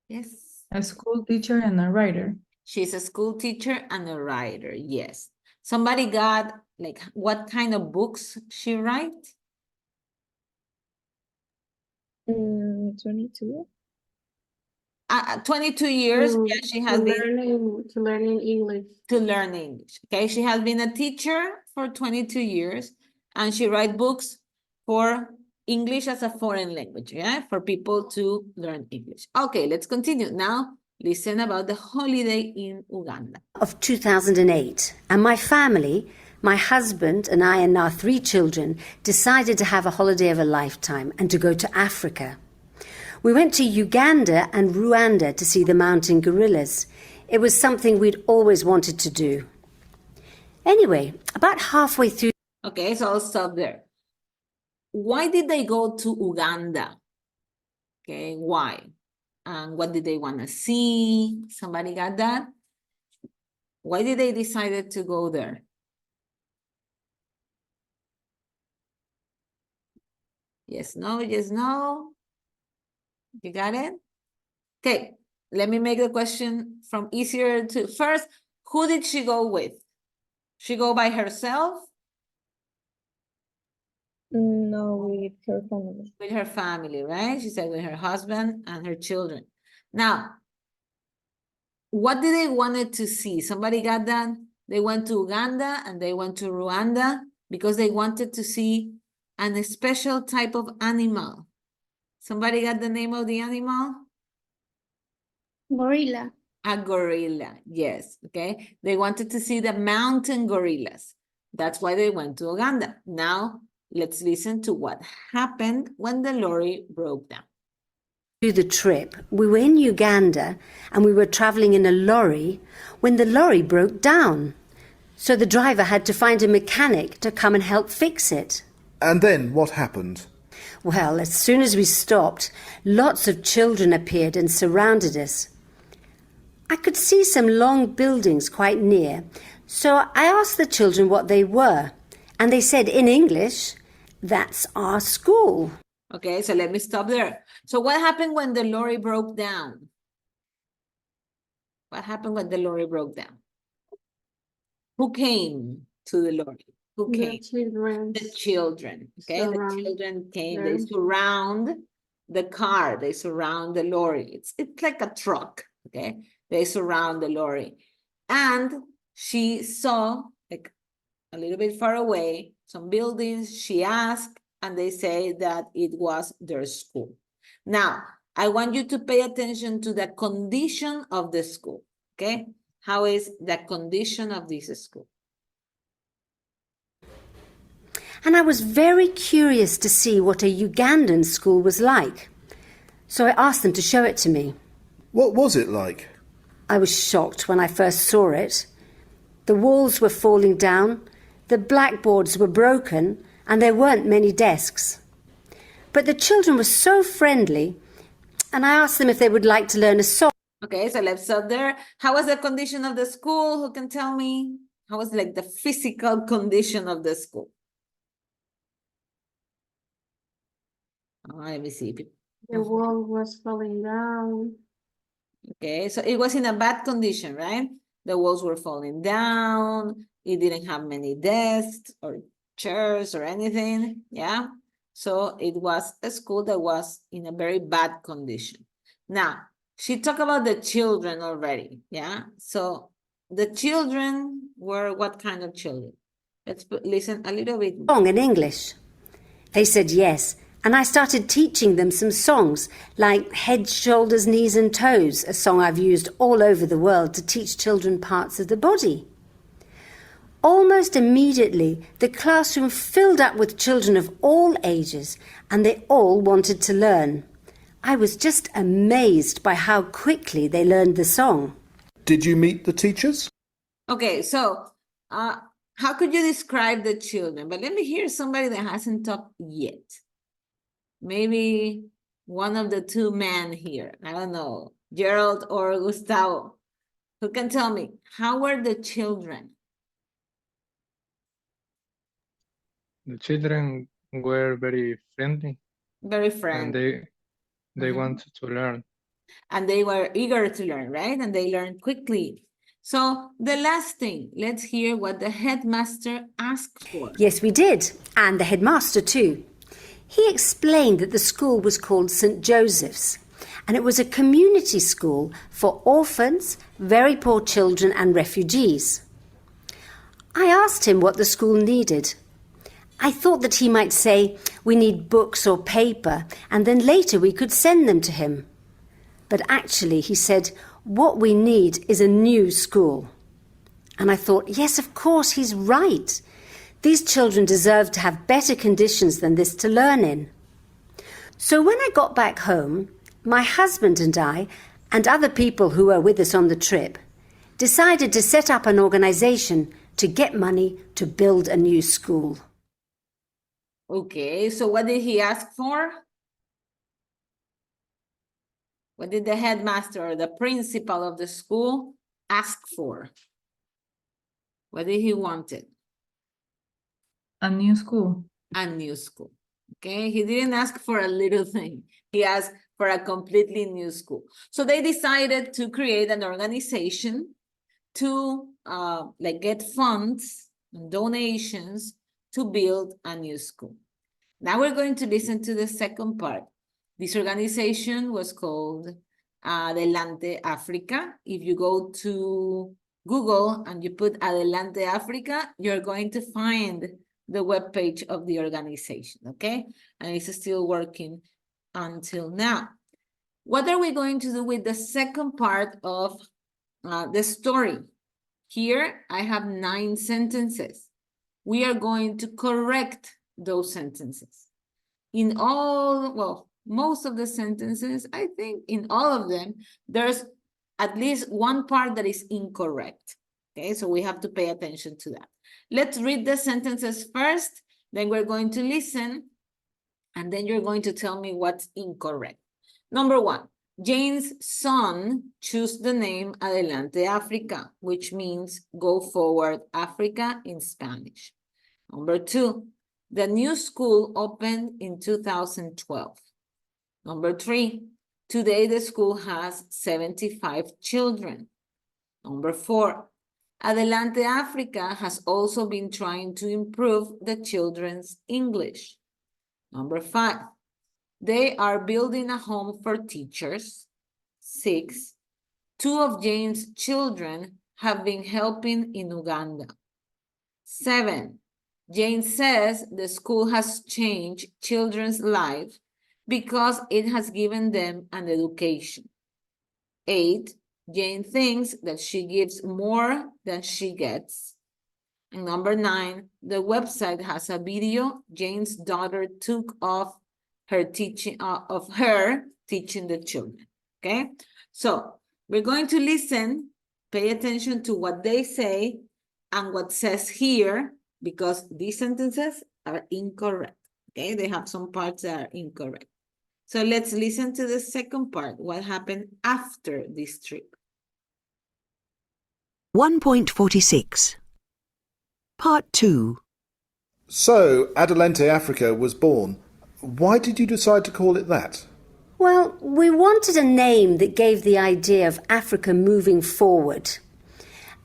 Yes. A school teacher and a writer. She's a school teacher and a writer, yes. Somebody got, like, what kind of books she write? 22. 22 years, yeah, she has been To learning English. to learn English. Okay, she has been a teacher for 22 years, and she writes books for English as a foreign language, yeah, for people to learn English. Okay, let's continue. Now, listen about the holiday in Uganda. Of 2008, and my family, my husband and I and our 3 children decided to have a holiday of a lifetime and to go to Africa. We went to Uganda and Rwanda to see the mountain gorillas. It was something we'd always wanted to do. Anyway, about halfway through... Okay, so I'll stop there. Why did they go to Uganda? Okay, why? And what did they want to see? Somebody got that? Why did they decide to go there? Yes, no, yes, no. You got it? Okay, let me make the question from easier to first. Who did she go with? She go by herself? No, with her family. With her family, right? She said with her husband and her children. Now, what did they wanted to see? Somebody got that? They went to Uganda and they went to Rwanda because they wanted to see a special type of animal. Somebody got the name of the animal? Gorilla. A gorilla, yes, okay. They wanted to see the mountain gorillas. That's why they went to Uganda. Now, let's listen to what happened when the lorry broke down. Through the trip, we were in Uganda and we were traveling in a lorry when the lorry broke down. So the driver had to find a mechanic to come and help fix it. And then what happened? Well, as soon as we stopped, lots of children appeared and surrounded us. I could see some long buildings quite near, so I asked the children what they were, and they said in English, "That's our school." Okay, so let me stop there. So what happened when the lorry broke down? What happened when the lorry broke down? Who came to the lorry? Who The came? children. The children. Okay, the Surround children came. They them. surround the car. They surround the lorry. It's like a truck. Okay, they surround the lorry, and she saw like a little bit far away some buildings. She asked, and they say that it was their school. Now, I want you to pay attention to the condition of the school. Okay, how is the condition of this school? And I was very curious to see what a Ugandan school was like. So I asked them to show it to me. What was it like? I was shocked when I first saw it. The walls were falling down, the blackboards were broken, and there weren't many desks. But the children were so friendly, and I asked them if they would like to learn a song. Okay, so let's stop there. How was the condition of the school? Who can tell me? How was like the physical condition of the school? Let me see. The wall was falling down. Okay, so it was in a bad condition, right? The walls were falling down. It didn't have many desks or chairs or anything. Yeah. So it was a school that was in a very bad condition. Now, she talked about the children already. Yeah. So the children were what kind of children? Let's listen a little bit. Song in English. They said yes, and I started teaching them some songs like Head, Shoulders, Knees and Toes, a song I've used all over the world to teach children parts of the body. Almost immediately, the classroom filled up with children of all ages, and they all wanted to learn. I was just amazed by how quickly they learned the song. Did you meet the teachers? Okay, so how could you describe the children? But let me hear somebody that hasn't talked yet. Maybe one of the two men here. I don't know, Gerald or Gustavo. Who can tell me, how were the children? The children were very friendly. Very And friendly. they wanted to learn. And they were eager to learn, right? And they learned quickly. So the last thing, let's hear what the headmaster asked for. Yes, we did, and the headmaster too. He explained that the school was called St. Joseph's, and it was a community school for orphans, very poor children and refugees. I asked him what the school needed. I thought that he might say, we need books or paper, and then later we could send them to him. But actually, he said, what we need is a new school. And I thought, yes, of course, he's right. These children deserve to have better conditions than this to learn in. So when I got back home, my husband and I, and other people who were with us on the trip, decided to set up an organization to get money to build a new school. Okay, so what did he ask for? What did the headmaster or the principal of the school ask for? What did he wanted? A new school. A new school. Okay, he didn't ask for a little thing. He asked for a completely new school. So they decided to create an organization to get funds and donations to build a new school. Now we're going to listen to the second part. This organization was called Adelante Africa. If you go to Google and you put Adelante Africa, you're going to find the webpage of the organization, okay? And it's still working until now. What are we going to do with the second part of the story? Here, I have 9 sentences. We are going to correct those sentences. In all, well, most of the sentences, I think in all of them, there's at least one part that is incorrect. Okay, so we have to pay attention to that. Let's read the sentences first, then we're going to listen, and then you're going to tell me what's incorrect. Number 1, Jane's son chose the name Adelante Africa, which means go forward Africa in Spanish. Number 2, the new school opened in 2012. Number 3, today the school has 75 children. Number 4, Adelante Africa has also been trying to improve the children's English. Number 5, they are building a home for teachers. 6, 2 of Jane's children have been helping in Uganda. 7, Jane says the school has changed children's lives because it has given them an education. 8, Jane thinks that she gives more than she gets. And number 9, the website has a video Jane's daughter took of her teaching the children. Okay, so we're going to listen, pay attention to what they say and what says here, because these sentences are incorrect. Okay, they have some parts that are incorrect. So let's listen to the second part, what happened after this trip. 1.46. Part 2. So, Adelante Africa was born. Why did you decide to call it that? Well, we wanted a name that gave the idea of Africa moving forward.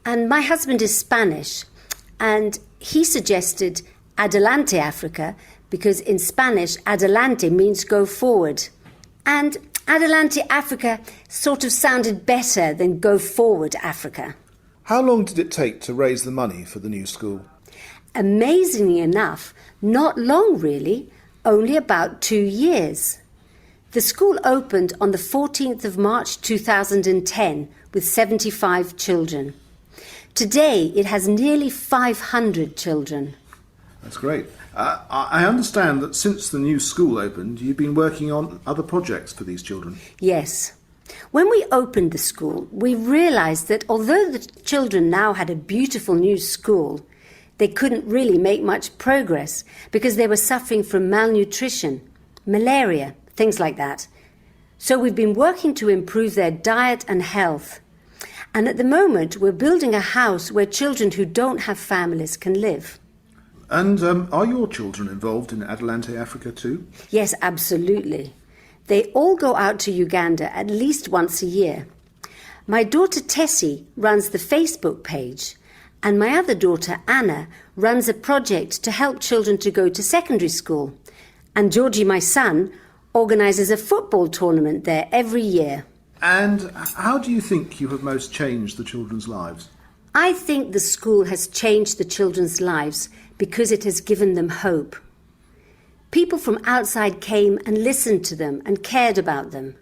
And my husband is Spanish, and he suggested Adelante Africa because in Spanish, adelante means go forward. And Adelante Africa sort of sounded better than go forward Africa. How long did it take to raise the money for the new school? Amazingly enough, not long really, only about 2 years. The school opened on the 14th of March 2010 with 75 children. Today it has nearly 500 children. That's great. I understand that since the new school opened, you've been working on other projects for these children. Yes. When we opened the school, we realised that although the children now had a beautiful new school, they couldn't really make much progress because they were suffering from malnutrition, malaria, things like that. So we've been working to improve their diet and health. And at the moment, we're building a house where children who don't have families can live. And are your children involved in Adelante Africa too? Yes, absolutely. They all go out to Uganda at least once a year. My daughter Tessie runs the Facebook page, and my other daughter Anna runs a project to help children to go to secondary school. And Georgie, my son, organises a football tournament there every year. And how do you think you have most changed the children's lives? I think the school has changed the children's lives because it has given them hope. People from outside came and listened to them and cared about them.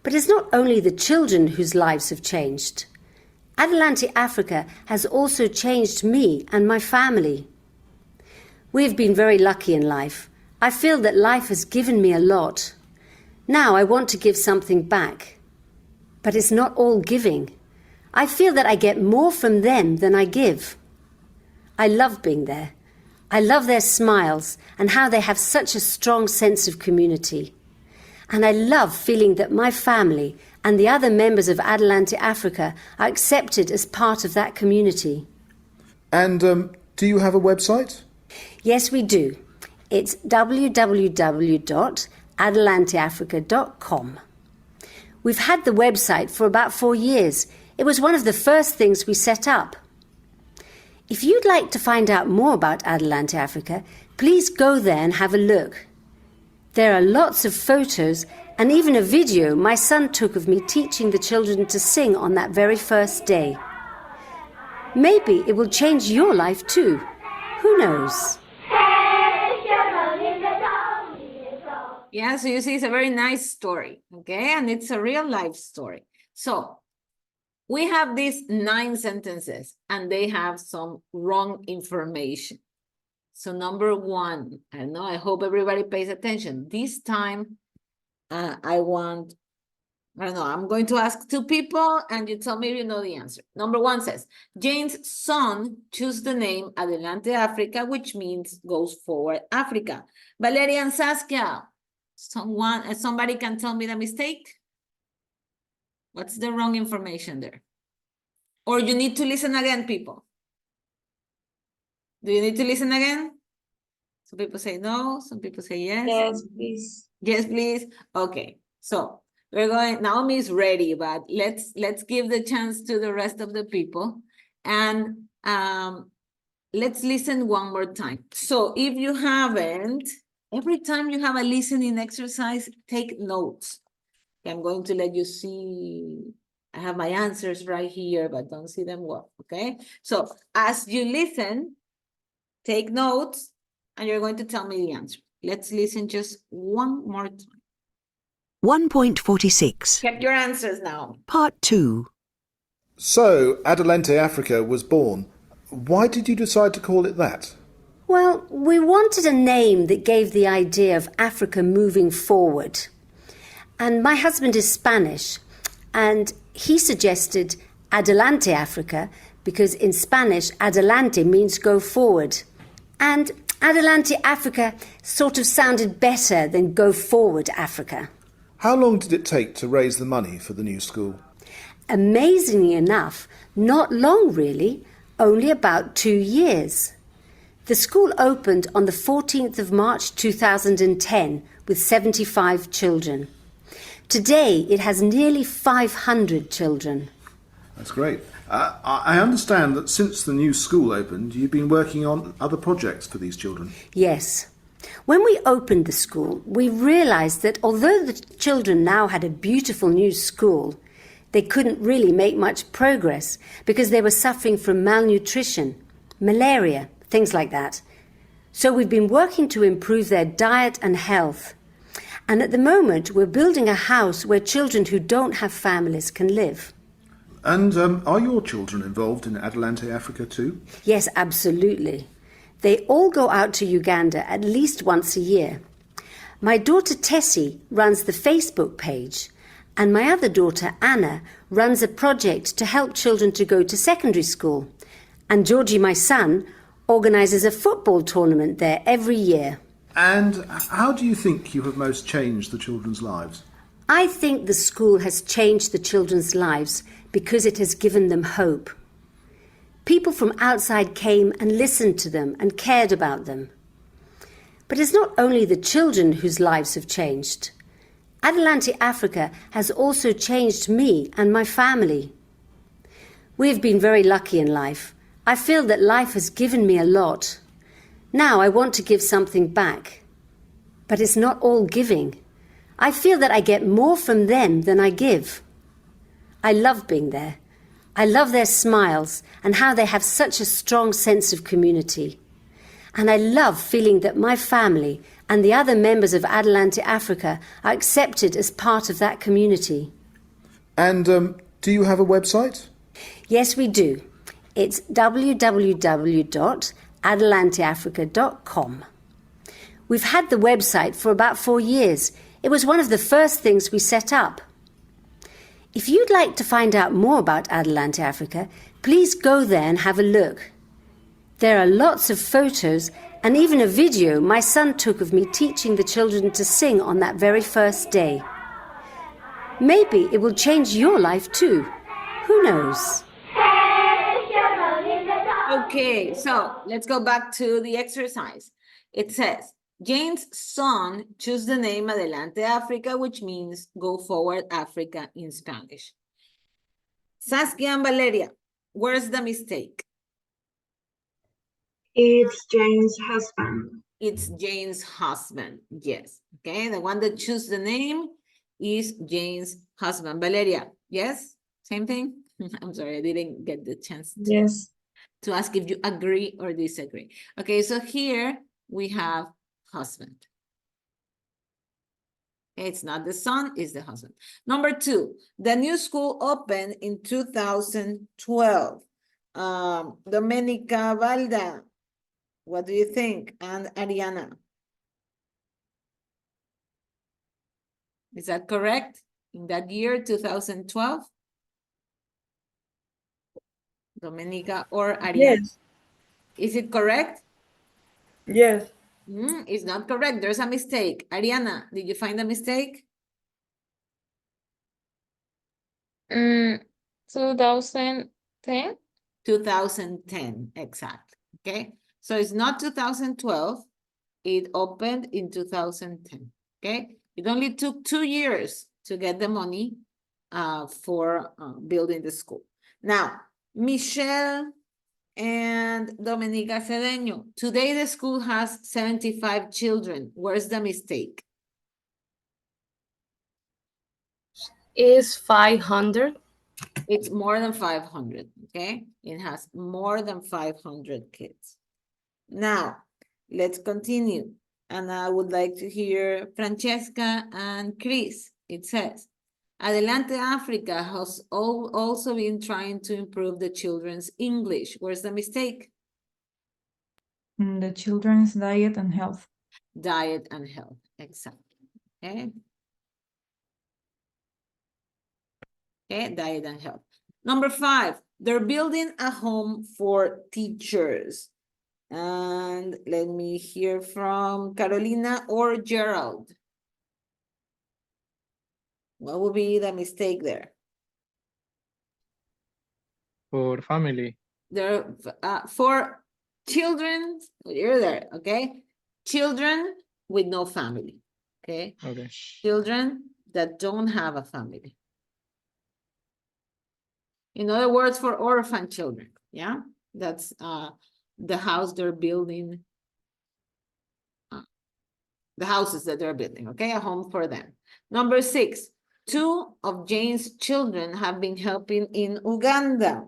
But it's not only the children whose lives have changed. Adelante Africa has also changed me and my family. We've been very lucky in life. I feel that life has given me a lot. Now I want to give something back. But it's not all giving. I feel that I get more from them than I give. I love being there. I love their smiles and how they have such a strong sense of community. And I love feeling that my family and the other members of Adelante Africa are accepted as part of that community. And do you have a website? Yes, we do. It's www.adelanteafrica.com. We've had the website for about 4 years. It was one of the first things we set up. If you'd like to find out more about Adelante Africa, please go there and have a look. There are lots of photos and even a video my son took of me teaching the children to sing on that very first day. Maybe it will change your life too. Who knows? Yeah, so you see, it's a very nice story, okay? And it's a real life story. So we have these 9 sentences and they have some wrong information. So number 1, I hope everybody pays attention. This time, I'm going to ask 2 people and you tell me if you know the answer. Number 1 says, Jane's son chose the name Adelante Africa, which means goes forward Africa. Valeria and Saskia, somebody can tell me the mistake? What's the wrong information there? Or you need to listen again, people? Do you need to listen again? Some people say no, some people say yes. Yes, please. Yes, please. Okay, so we're going, Naomi is ready, but let's give the chance to the rest of the people. And let's listen one more time. So if you haven't, every time you have a listening exercise, take notes. I'm going to let you see, I have my answers right here, but don't see them well, okay? So as you listen, take notes, and you're going to tell me the answer. Let's listen just one more time. 1.46. Check your answers now. Part 2. So, Adelante Africa was born. Why did you decide to call it that? Well, we wanted a name that gave the idea of Africa moving forward. And my husband is Spanish, and he suggested Adelante Africa because in Spanish, adelante means go forward. And Adelante Africa sort of sounded better than go forward Africa. How long did it take to raise the money for the new school? Amazingly enough, not long really, only about 2 years. The school opened on the 14th of March 2010 with 75 children. Today it has nearly 500 children. That's great. I understand that since the new school opened, you've been working on other projects for these children. Yes. When we opened the school, we realised that although the children now had a beautiful new school, they couldn't really make much progress because they were suffering from malnutrition, malaria, things like that. So we've been working to improve their diet and health. And at the moment, we're building a house where children who don't have families can live. And are your children involved in Adelante Africa too? Yes, absolutely. They all go out to Uganda at least once a year. My daughter Tessie runs the Facebook page, and my other daughter Anna runs a project to help children to go to secondary school. And Georgie, my son, organises a football tournament there every year. And how do you think you have most changed the children's lives? I think the school has changed the children's lives because it has given them hope. People from outside came and listened to them and cared about them. But it's not only the children whose lives have changed. Adelante Africa has also changed me and my family. We have been very lucky in life. I feel that life has given me a lot. Now I want to give something back. But it's not all giving. I feel that I get more from them than I give. I love being there. I love their smiles and how they have such a strong sense of community. And I love feeling that my family and the other members of Adelante Africa are accepted as part of that community. And do you have a website? Yes, we do. It's www.adelanteafrica.com. We've had the website for about 4 years. It was one of the first things we set up. If you'd like to find out more about Adelante Africa, please go there and have a look. There are lots of photos and even a video my son took of me teaching the children to sing on that very first day. Maybe it will change your life too. Who knows? Okay, so let's go back to the exercise. It says, Jane's son chose the name Adelante Africa, which means go forward Africa in Spanish. Saskia and Valeria, where's the mistake? It's Jane's husband. It's Jane's husband, yes. Okay, the one that chose the name is Jane's husband. Valeria, yes? Same thing? I'm sorry, I didn't get the chance to ask if you agree or disagree. Okay, so here we have husband. It's not the son, it's the husband. Number 2, the new school opened in 2012. Domenica Valda, what do you think? And Ariana? Is that correct? In that year, 2012? Domenica or Ariana? Yes. Is it correct? Yes. It's not correct. There's a mistake. Ariana, did you find a mistake? 2010. 2010, exactly. Okay, so it's not 2012. It opened in 2010. Okay, it only took 2 years to get the money for building the school. Now, Michelle and Dominica Cedeño. Today the school has 75 children. Where's the mistake? Is 500? It's more than 500, okay? It has more than 500 kids. Now, let's continue. And I would like to hear Francesca and Chris. It says, Adelante Africa has also been trying to improve the children's English. Where's the mistake? The children's diet and health. Diet and health, exactly. Okay. Okay, diet and health. Number 5, they're building a home for teachers. And let me hear from Carolina or Gerald. What would be the mistake there? For family. They're for children, you're there, okay? Children with no family, okay? Okay. Children that don't have a family. In other words, for orphan children, yeah? That's the house they're building, the houses that they're building, okay? A home for them. Number 6, 2 of Jane's children have been helping in Uganda.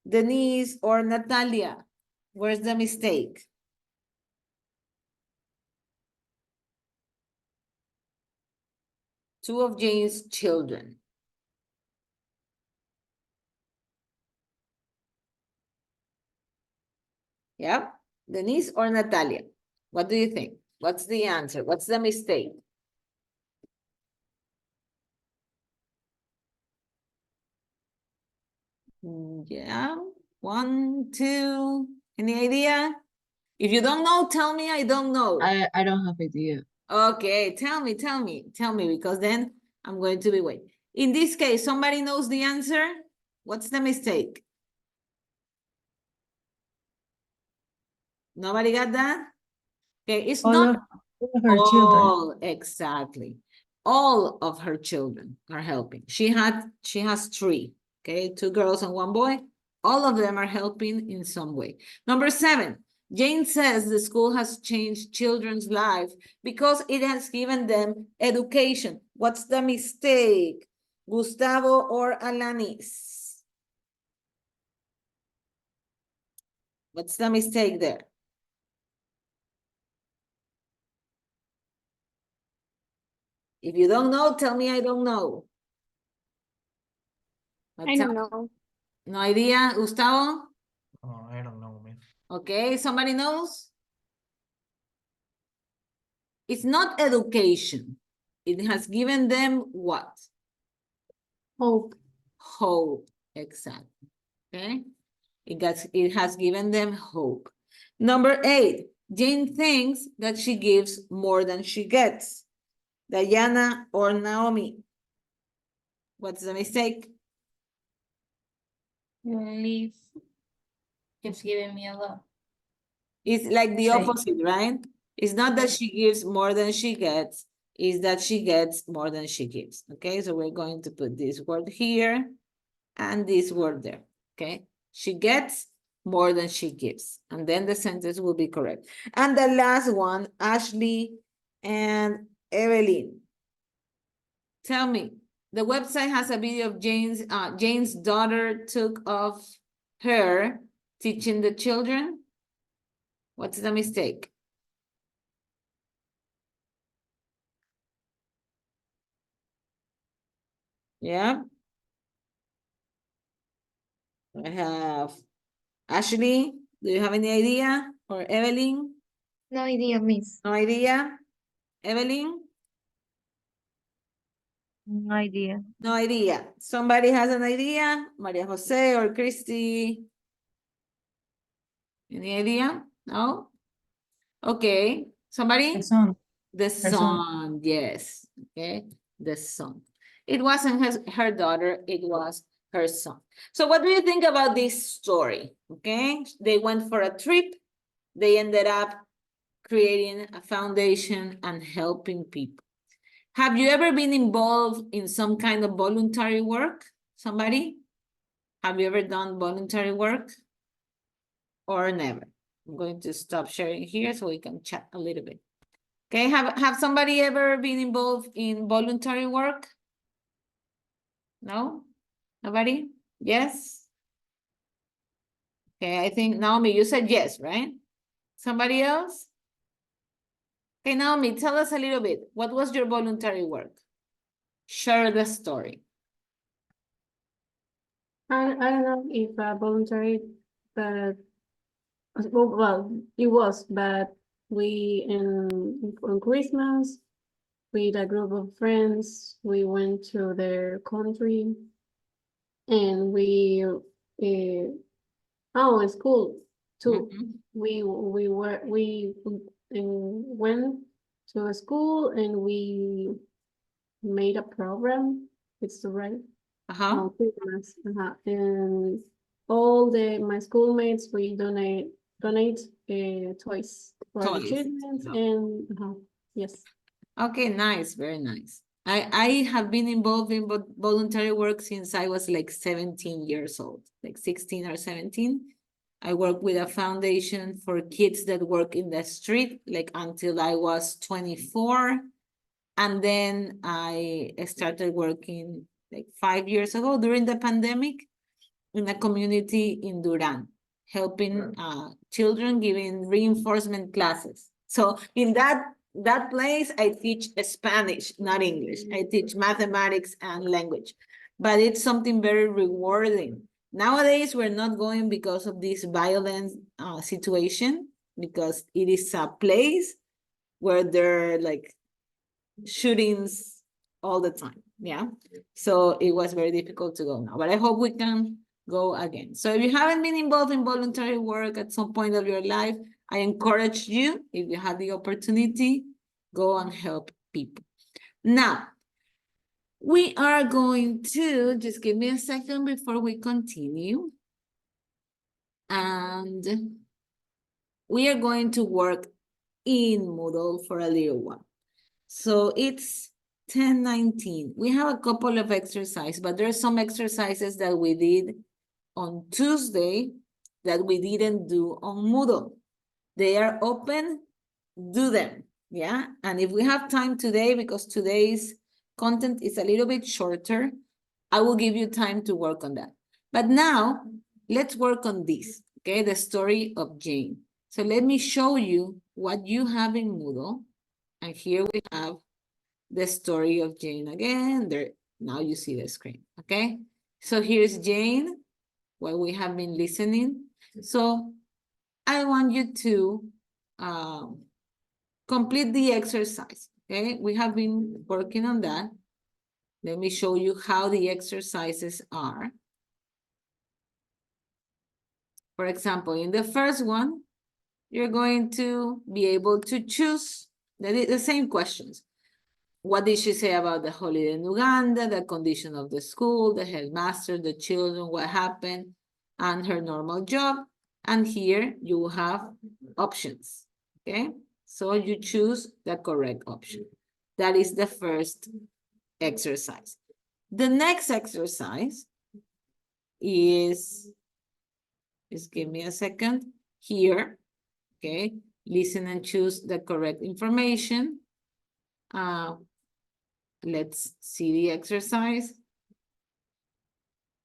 Denise or Natalia, where's the mistake? Two of Jane's children. Yeah, Denise or Natalia? What do you think? What's the answer? What's the mistake? Yeah, 1, 2, any idea? If you don't know, tell me I don't know. I don't have idea. Okay, tell me, because then I'm going to be waiting. In this case, somebody knows the answer? What's the mistake? Nobody got that? Okay, it's All not of her children. all, exactly. All of her children are helping. She has 3, okay? 2 girls and 1 boy. All of them are helping in some way. Number 7, Jane says the school has changed children's lives because it has given them education. What's the mistake? Gustavo or Alanis? What's the mistake there? If you don't know, tell me I don't know. I don't know. No idea, Gustavo? Oh, I don't know, man. Okay, somebody knows? It's not education. It has given them what? Hope. Hope, exactly. Okay? It has given them hope. Number 8, Jane thinks that she gives more than she gets. Diana or Naomi? What's the mistake? Liv keeps giving me a lot. It's like the Sí. opposite, right? It's not that she gives more than she gets, it's that she gets more than she gives. Okay, so we're going to put this word here and this word there. Okay, she gets more than she gives, and then the sentence will be correct. And the last one, Ashley and Evelyn. Tell me, the website has a video of Jane's daughter took of her teaching the children. What's the mistake? Yeah. I have Ashley. Do you have any idea? Or Evelyn? No idea, miss. No idea? Evelyn? No idea. No idea. Somebody has an idea? Maria Jose or Christy? Any idea? No? Okay. Somebody? The son. The Her son. sun, yes. Okay. The sun. It wasn't her daughter, it was her son. So what do you think about this story? Okay, they went for a trip. They ended up creating a foundation and helping people. Have you ever been involved in some kind of voluntary work? Somebody? Have you ever done voluntary work? Or never? I'm going to stop sharing here so we can chat a little bit. Okay, have somebody ever been involved in voluntary work? No? Nobody? Yes? Okay, I think Naomi, you said yes, right? Somebody else? Okay, Naomi, tell us a little bit. What was your voluntary work? Share the story. I don't know if voluntary, but well, it was, but we on Christmas with a group of friends, we went to their country, and we in school too. We went to a school and we made a program. It's the right. On Christmas. And all my schoolmates, we donate toys for the Toys. children, and yes. Okay, nice, very nice. I have been involved in voluntary work since I was like 17 years old, like 16 or 17. I worked with a foundation for kids that work in the street, like until I was 24. And then I started working like 5 years ago during the pandemic in a community in Duran, helping children, giving reinforcement classes. So in that place, I teach Spanish, not English. I teach mathematics and language, but it's something very rewarding. Nowadays, we're not going because of this violent situation, because it is a place where there are like shootings all the time. Yeah. So it was very difficult to go now, but I hope we can go again. So if you haven't been involved in voluntary work at some point of your life, I encourage you, if you have the opportunity, go and help people. Now, we are going to, just give me a second before we continue. And we are going to work in Moodle for a little while. So it's 10:19. We have a couple of exercises, but there are some exercises that we did on Tuesday that we didn't do on Moodle. They are open, do them, yeah? And if we have time today, because today's content is a little bit shorter, I will give you time to work on that. But now, let's work on this, okay? The story of Jane. So let me show you what you have in Moodle. And here we have the story of Jane again. There, now you see the screen, okay? So here's Jane, what we have been listening. So I want you to complete the exercise, okay? We have been working on that. Let me show you how the exercises are. For example, in the first one, you're going to be able to choose the same questions. What did she say about the holiday in Uganda, the condition of the school, the headmaster, the children, what happened, and her normal job? And here you will have options, okay? So you choose the correct option. That is the first exercise. The next exercise is, just give me a second, here, okay? Listen and choose the correct information. Let's see the exercise.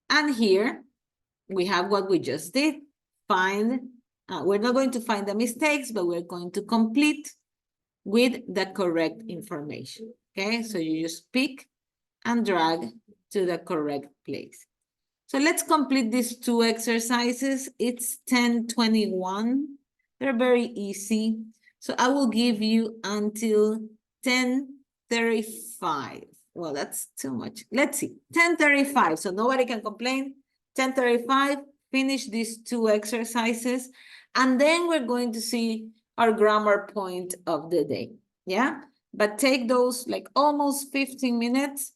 And here we have what we just did. Find, we're not going to find the mistakes, but we're going to complete with the correct information. Okay, so you just pick and drag to the correct place. So let's complete these two exercises. It's 10:21. They're very easy. So I will give you until 10:35. Well, that's too much. Let's see, 10:35. So nobody can complain. 10:35, finish these two exercises. And then we're going to see our grammar point of the day. Yeah, but take those like almost 15 minutes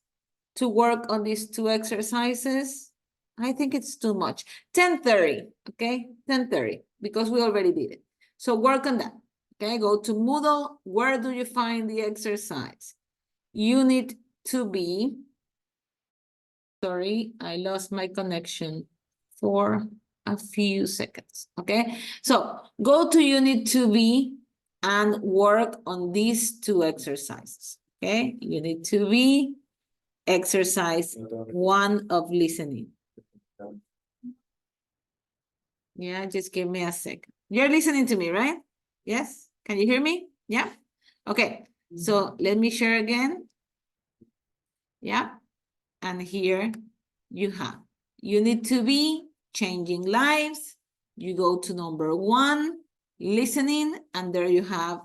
to work on these two exercises? I think it's too much. 10:30, okay? 10:30, because we already did it. So work on that, okay? Go to Moodle. Where do you find the exercise? Unit 2B. Sorry, I lost my connection for a few seconds, okay? So go to Unit 2B and work on these two exercises, okay? Unit 2B, exercise 1 of listening. Yeah, just give me a second. You're listening to me, right? Yes? Can you hear me? Yeah? Okay, so let me share again. Yeah? And here you have Unit 2B, changing lives. You go to number 1, listening, and there you have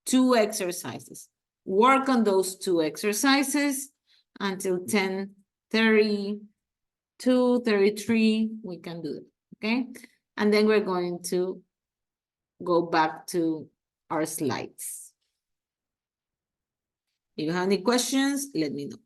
2 exercises. Work on those 2 exercises until 10:30, 2:33, we can do it, okay? And then we're going to go back to our slides. If you have any questions, let me know.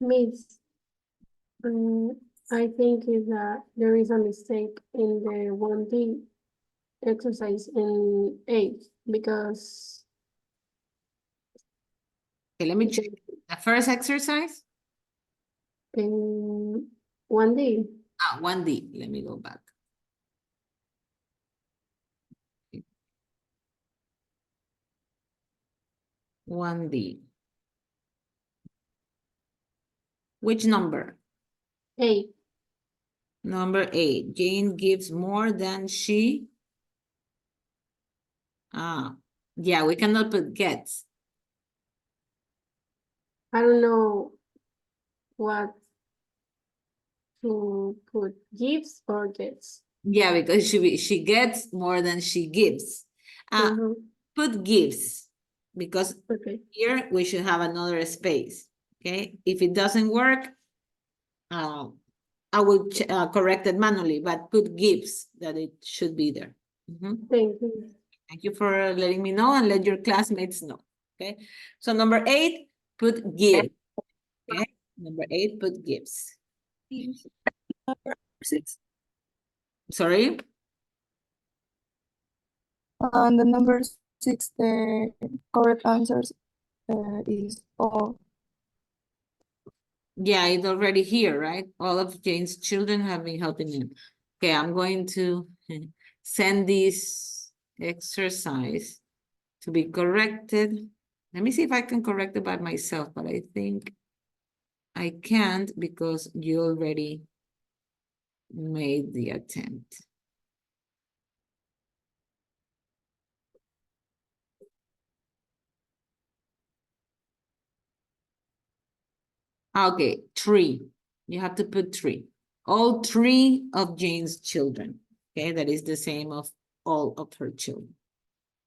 Miss, I think is that there is a mistake in the 1D exercise in 8 because Okay, let me check. The first exercise? in 1D. 1D. Let me go back. 1D. Which number? 8. Number 8. Jane gives more than she. Yeah, we cannot put gets. I don't know what to put, gives or gets. Yeah, because she gets more than she gives. Put gives, because Okay. here we should have another space. Okay, if it doesn't work, I will correct it manually, but put gives, that it should be there. Thank you. Thank you for letting me know, and let your classmates know. Okay, so number 8, put give. Okay, number 8, put gives. Number 6. Sorry? On the number 6, the correct answer is all. Yeah, it's already here, right? All of Jane's children have been helping him. Okay, I'm going to send this exercise to be corrected. Let me see if I can correct it by myself, but I think I can't because you already made the attempt. Okay, 3. You have to put 3. All 3 of Jane's children. Okay, that is the same of all of her children.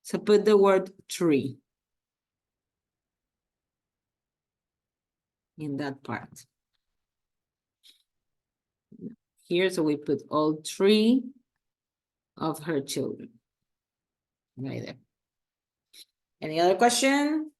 So put the word 3 in that part. Here, so we put all 3 of her children. Right there. Any other question?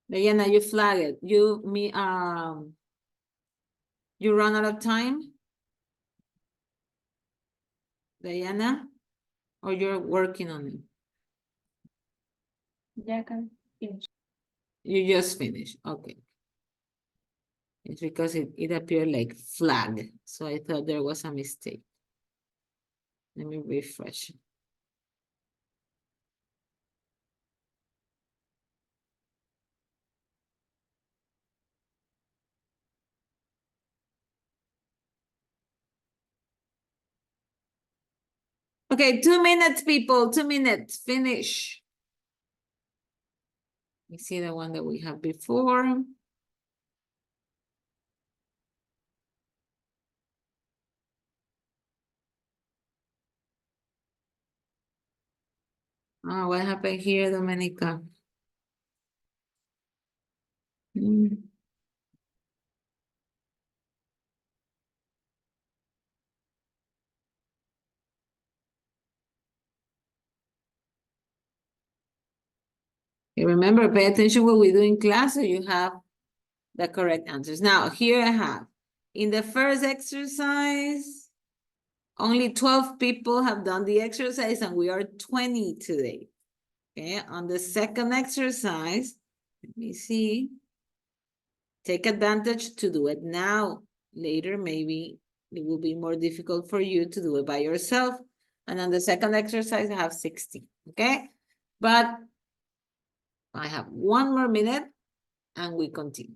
Diana, you flag it. You run out of time? Diana? Or you're working on it? Yeah, I can finish. You just finished. Okay. It's because it appeared like flag. So I thought there was a mistake. Let me refresh. Okay, 2 minutes, people. 2 minutes. Finish. You see the one that we had before. Oh, what happened here, Domenica? Okay, remember, pay attention what we do in class so you have the correct answers. Now, here I have, in the first exercise, only 12 people have done the exercise and we are 20 today. Okay, on the second exercise, let me see. Take advantage to do it now. Later, maybe it will be more difficult for you to do it by yourself. And on the second exercise, I have 60, okay? But I have 1 more minute and we continue.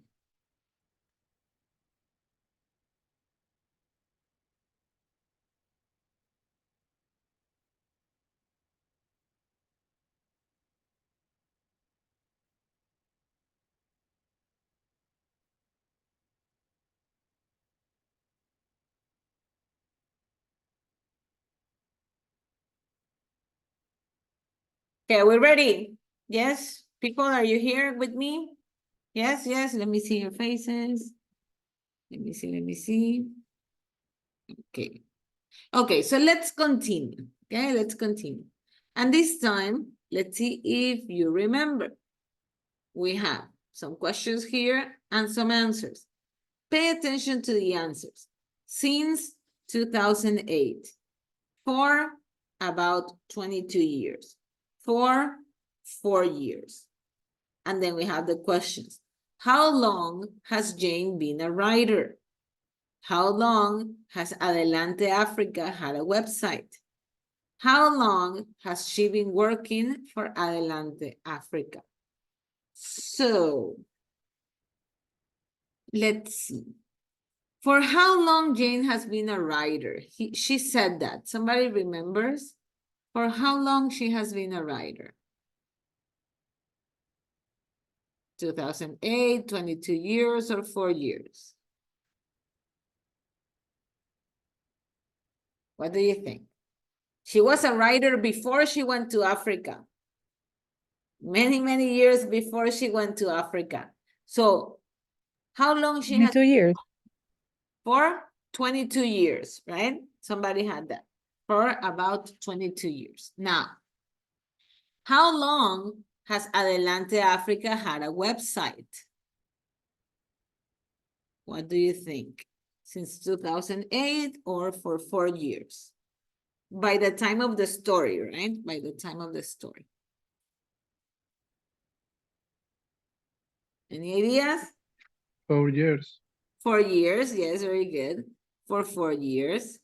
Okay, we're ready. Yes, people, are you here with me? Yes, yes, let me see your faces. Let me see. Okay. Okay, so let's continue. Okay, let's continue. And this time, let's see if you remember. We have some questions here and some answers. Pay attention to the answers. Since 2008, for about 22 years, for 4 years. And then we have the questions. How long has Jane been a writer? How long has Adelante Africa had a website? How long has she been working for Adelante Africa? So, let's see. For how long Jane has been a writer? She said that. Somebody remembers? For how long she has been a writer? 2008, 22 years, or 4 years? What do you think? She was a writer before she went to Africa. Many, many years before she went to Africa. So, how long she has? 22 years. For 22 years, right? Somebody had that. For about 22 years. Now, how long has Adelante Africa had a website? What do you think? Since 2008 or for 4 years? By the time of the story, right? By the time of the story. Any ideas? 4 years. 4 years, yes, very good. For 4 years.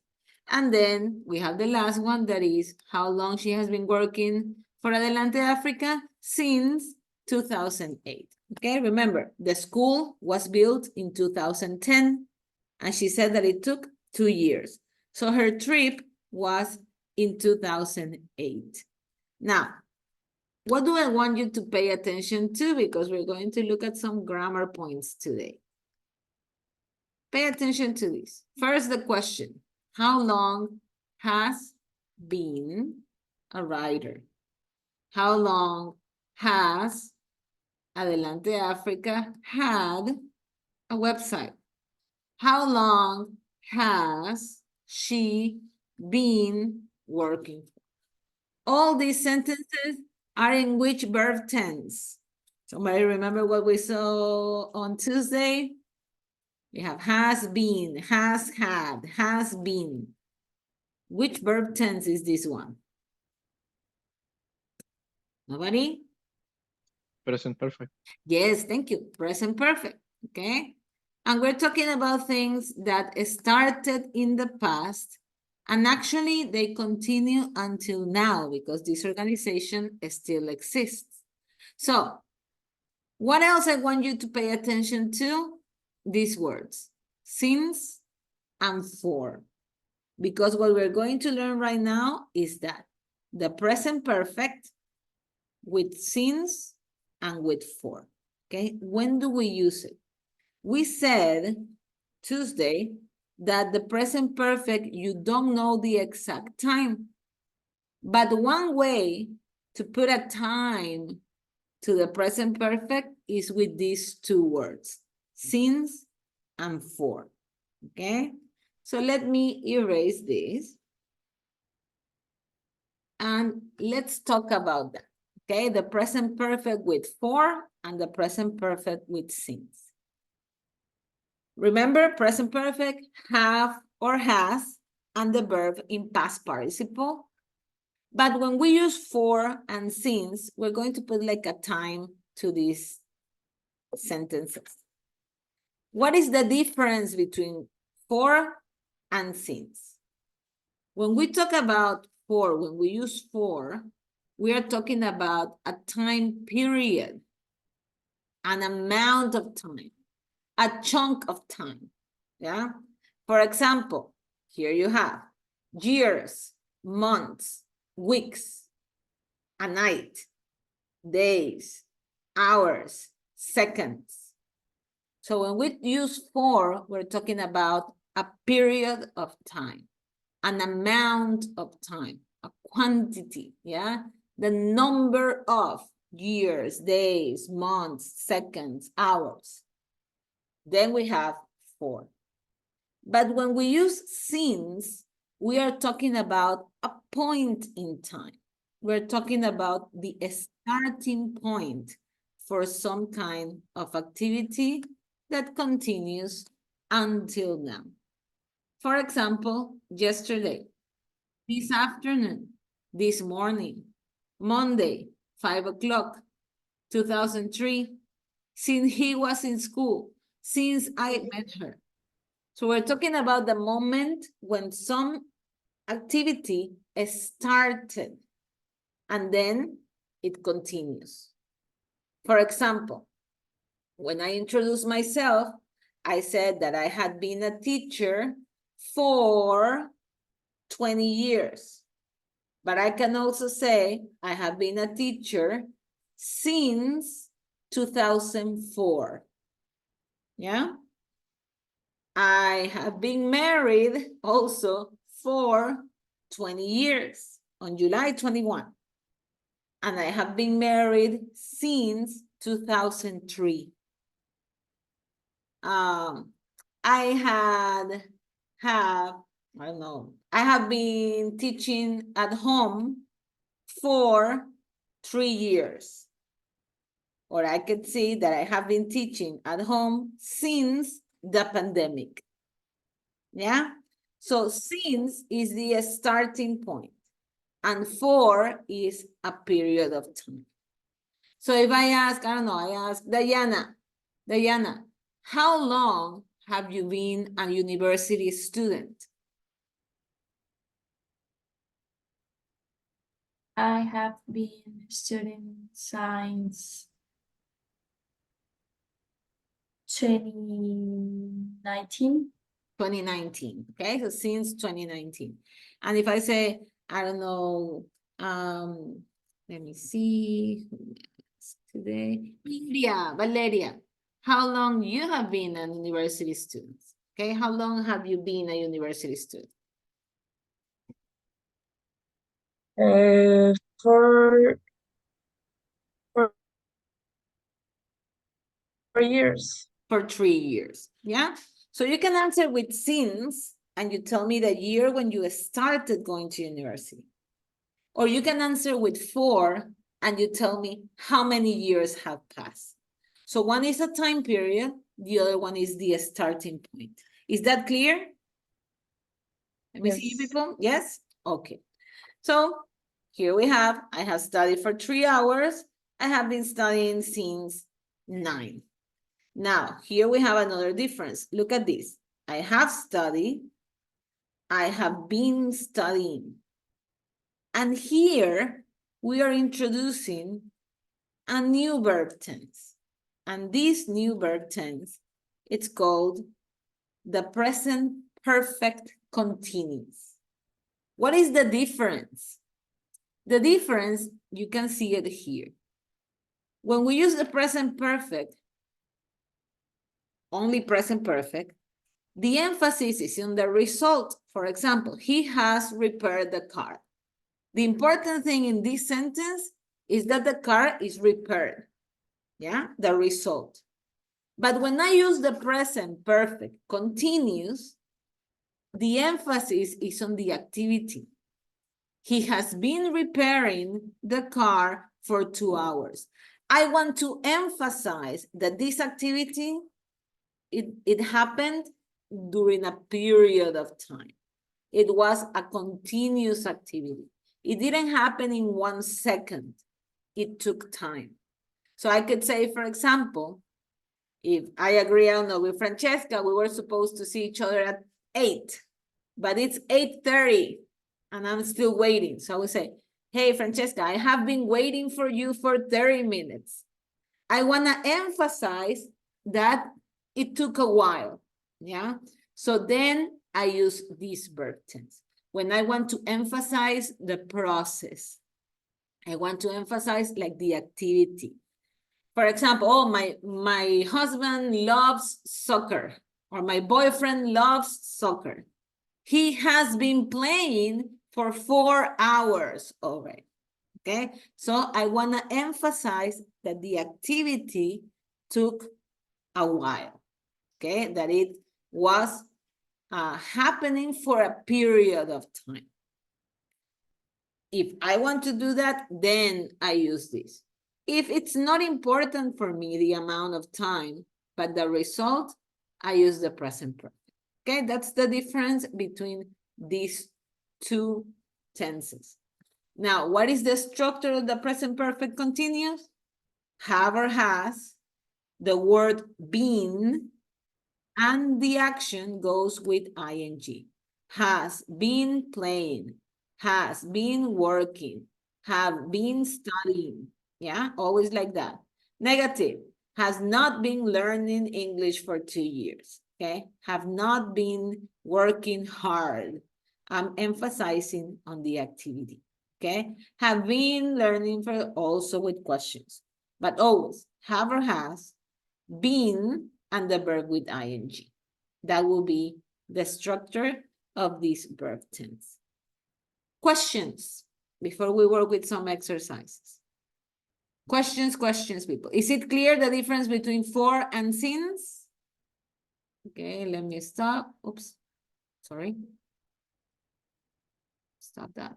And then we have the last one, that is how long she has been working for Adelante Africa since 2008. Okay, remember, the school was built in 2010, and she said that it took 2 years. So her trip was in 2008. Now, what do I want you to pay attention to? Because we're going to look at some grammar points today. Pay attention to this. First, the question. How long has been a writer? How long has Adelante Africa had a website? How long has she been working? All these sentences are in which verb tense? Somebody remember what we saw on Tuesday? We have has been, has had, has been. Which verb tense is this one? Nobody? Present perfect. Yes, thank you. Present perfect, okay? And we're talking about things that started in the past, and actually they continue until now because this organization still exists. So, what else I want you to pay attention to? These words, since and for. Because what we're going to learn right now is that the present perfect with since and with for. Okay, when do we use it? We said Tuesday that the present perfect, you don't know the exact time. But one way to put a time to the present perfect is with these two words, since and for. Okay, so let me erase this. And let's talk about that. Okay, the present perfect with for and the present perfect with since. Remember, present perfect have or has and the verb in past participle. But when we use for and since, we're going to put like a time to these sentences. What is the difference between for and since? When we talk about for, when we use for, we are talking about a time period, an amount of time, a chunk of time, yeah? For example, here you have years, months, weeks, a night, days, hours, seconds. So when we use for, we're talking about a period of time, an amount of time, a quantity, yeah? the number of years, days, months, seconds, hours. Then we have 4. But when we use since, we are talking about a point in time. We're talking about the starting point for some kind of activity that continues until now. For example, yesterday, this afternoon, this morning, Monday, 5 o'clock, 2003, since he was in school, since I met her. So we're talking about the moment when some activity started and then it continues. For example, when I introduced myself, I said that I had been a teacher for 20 years. But I can also say I have been a teacher since 2004. Yeah? I have been married also for 20 years on July 21. And I have been married since 2003. I have been teaching at home for 3 years. Or I could say that I have been teaching at home since the pandemic. Yeah? So since is the starting point, and for is a period of time. So if I ask, I ask Diana, how long have you been a university student? I have been studying since 2019. 2019, okay, so since 2019. And if I say, let me see, today, Valeria, how long you have been a university student? Okay, how long have you been a university student? For 3 years. For 3 years, yeah? So you can answer with since, and you tell me the year when you started going to university. Or you can answer with for, and you tell me how many years have passed. So one is a time period, the other one is the starting point. Is that clear? Let me see, people. Yes? Okay. So here we have, I have studied for 3 hours. I have been studying since 9. Now, here we have another difference. Look at this. I have studied. I have been studying. And here we are introducing a new verb tense. And this new verb tense, it's called the present perfect continuous. What is the difference? The difference, you can see it here. When we use the present perfect, only present perfect, the emphasis is on the result. For example, he has repaired the car. The important thing in this sentence is that the car is repaired. Yeah, the result. But when I use the present perfect continuous, the emphasis is on the activity. He has been repairing the car for 2 hours. I want to emphasize that this activity, it happened during a period of time. It was a continuous activity. It didn't happen in 1 second. It took time. So I could say, for example, if I agree, with Francesca, we were supposed to see each other at 8, but it's 8:30 and I'm still waiting. So I would say, hey, Francesca, I have been waiting for you for 30 minutes. I want to emphasize that it took a while. Yeah. So then I use this verb tense. When I want to emphasize the process, I want to emphasize like the activity. For example, my husband loves soccer, or my boyfriend loves soccer. He has been playing for 4 hours already. Okay, so I want to emphasize that the activity took a while. Okay, that it was happening for a period of time. If I want to do that, then I use this. If it's not important for me, the amount of time, but the result, I use the present perfect. Okay, that's the difference between these two tenses. Now, what is the structure of the present perfect continuous? Have or has, the word been, and the action goes with ing. Has been playing, has been working, have been studying. Yeah, always like that. Negative, has not been learning English for 2 years. Okay, have not been working hard. I'm emphasizing on the activity. Okay, have been learning for also with questions, but always have or has, been, and the verb with ing. That will be the structure of this verb tense. Questions before we work with some exercises. Questions, people. Is it clear the difference between for and since? Okay, let me stop. Oops, sorry. Stop that.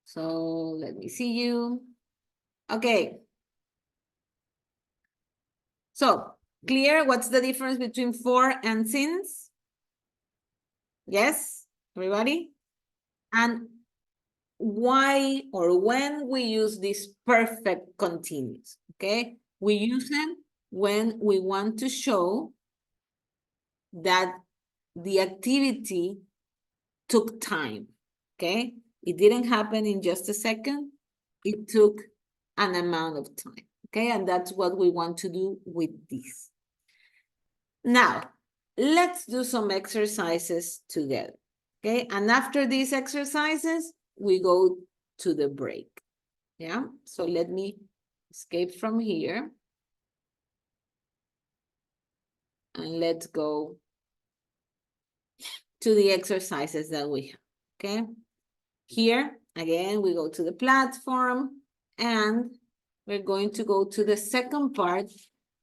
So let me see you. Okay. So, clear what's the difference between for and since? Yes, everybody? And why or when we use this perfect continuous, okay? We use it when we want to show that the activity took time, okay? It didn't happen in just a second. It took an amount of time, okay? And that's what we want to do with this. Now, let's do some exercises together, okay? And after these exercises, we go to the break, yeah? So let me escape from here. And let's go to the exercises that we have, okay? Here, again, we go to the platform and we're going to go to the second part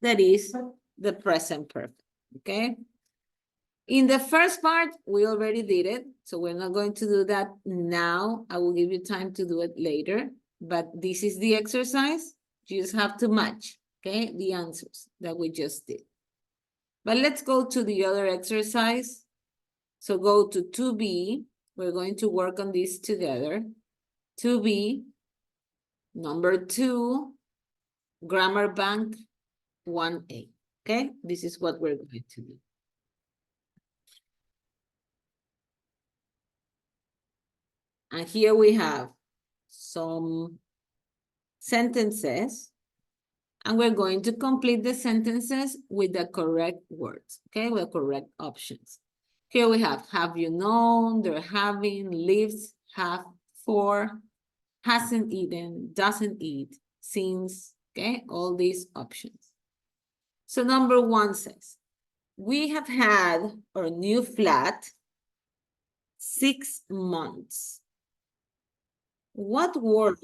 that is the present perfect, okay? In the first part, we already did it, so we're not going to do that now. I will give you time to do it later, but this is the exercise. You just have to match, okay, the answers that we just did. But let's go to the other exercise. So go to 2B. We're going to work on this together. 2B, number 2, Grammar Bank 1A, okay? This is what we're going to do. And here we have some sentences, and we're going to complete the sentences with the correct words, okay, with correct options. Here we have you known, they're having, lives, have, for, hasn't eaten, doesn't eat, since, okay, all these options. So number 1 says, we have had our new flat 6 months. What word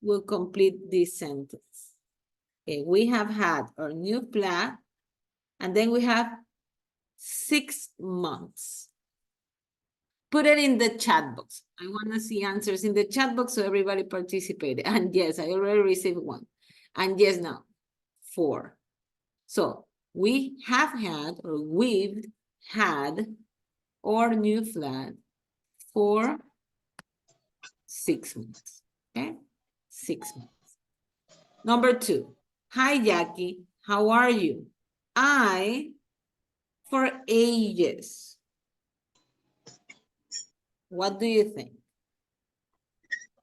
will complete this sentence? Okay, we have had our new flat, and then we have 6 months. Put it in the chat box. I want to see answers in the chat box so everybody participated. And yes, I already received 1. And yes, now 4. So we have had or we've had our new flat for 6 months. Okay, 6 months. Number 2. Hi, Jackie. How are you? I, for ages. What do you think?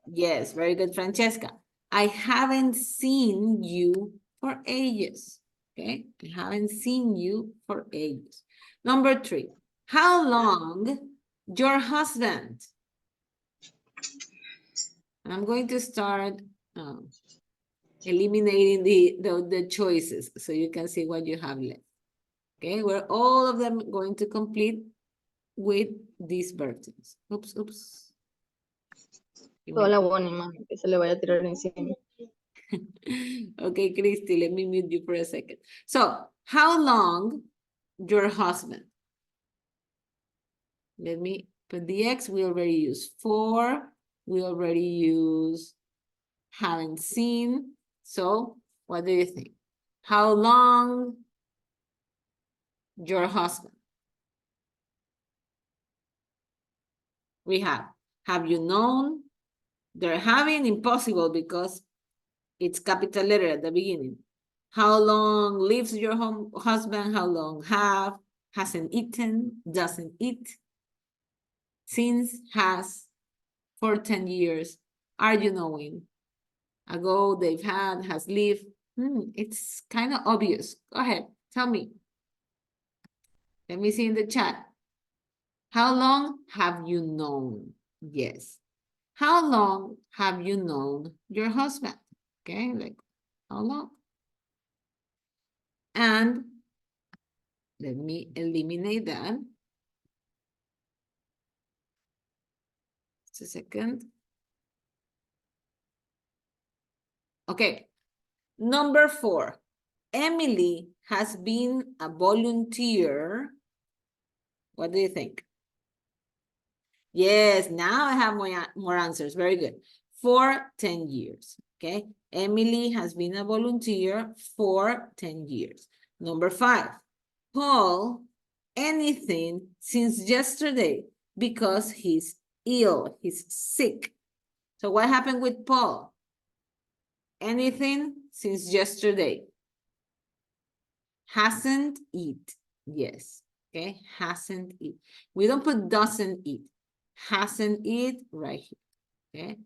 Yes, very good, Francesca. I haven't seen you for ages. Okay, I haven't seen you for ages. Number 3. How long your husband? And I'm going to start eliminating the choices so you can see what you have left. Okay, we're all of them going to complete with these verb tense. Oops. Toda la buena imagen que se le vaya a tirar encima. Okay, Christy, let me mute you for a second. So, how long your husband? Let me put the X. We already used 4. We already used haven't seen. So, what do you think? How long your husband? We have you known? They're having impossible because it's capital letter at the beginning. How long lives your husband? How long have? Hasn't eaten, doesn't eat. Since, has, for 10 years. Are you knowing? Ago, they've had, has lived. It's kind of obvious. Go ahead, tell me. Let me see in the chat. How long have you known? Yes. How long have you known your husband? Okay, like how long? And let me eliminate that. Just a second. Okay, number 4. Emily has been a volunteer. What do you think? Yes, now I have more answers. Very good. For 10 years. Okay. Emily has been a volunteer for 10 years. Number 5. Paul, anything since yesterday because he's ill. He's sick. So what happened with Paul? Anything since yesterday. Hasn't eat. Yes. Okay. Hasn't eat. We don't put doesn't eat. Hasn't eat right here. Okay.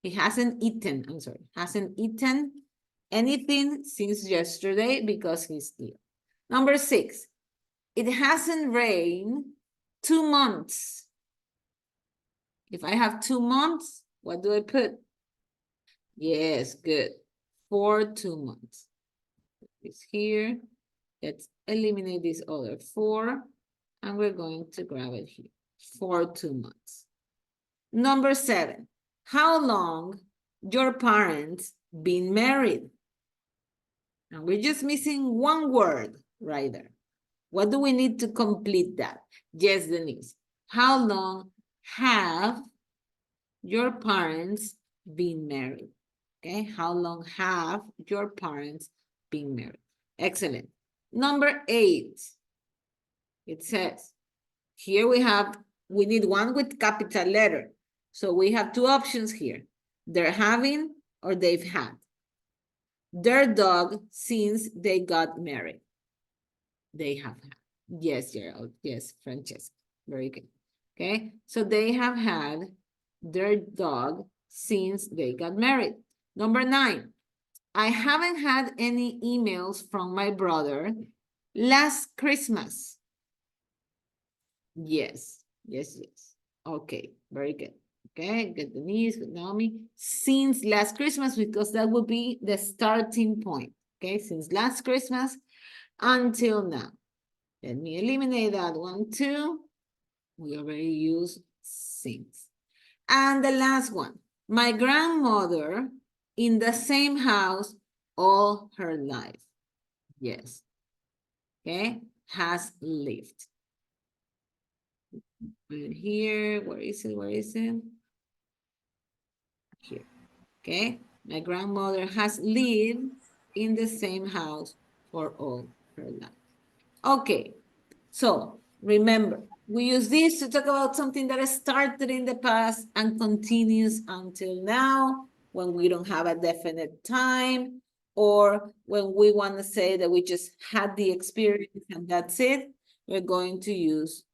He hasn't eaten. I'm sorry. Hasn't eaten anything since yesterday because he's ill. Number 6. It hasn't rained 2 months. If I have 2 months, what do I put? Yes, good. For 2 months. It's here. Let's eliminate this other 4. And we're going to grab it here. For 2 months. Number 7. How long your parents been married? And we're just missing one word right there. What do we need to complete that? Yes, Denise. How long have your parents been married? Okay, how long have your parents been married? Excellent. Number 8. It says, here we need one with capital letter. So we have 2 options here. They're having or they've had. Their dog since they got married. They have had. Yes, Gerald. Yes, Francesca. Very good. Okay, so they have had their dog since they got married. Number 9. I haven't had any emails from my brother last Christmas. Yes, yes, yes. Okay, very good. Okay, good Denise, good Naomi. Since last Christmas, because that would be the starting point. Okay, since last Christmas until now. Let me eliminate that one too. We already used since. And the last one. My grandmother in the same house all her life. Yes. Okay, has lived. Put it here. Where is it? Where is it? Here. Okay. My grandmother has lived in the same house for all her life. Okay. So remember, we use this to talk about something that started in the past and continues until now when we don't have a definite time or when we want to say that we just had the experience and that's it. We're going to use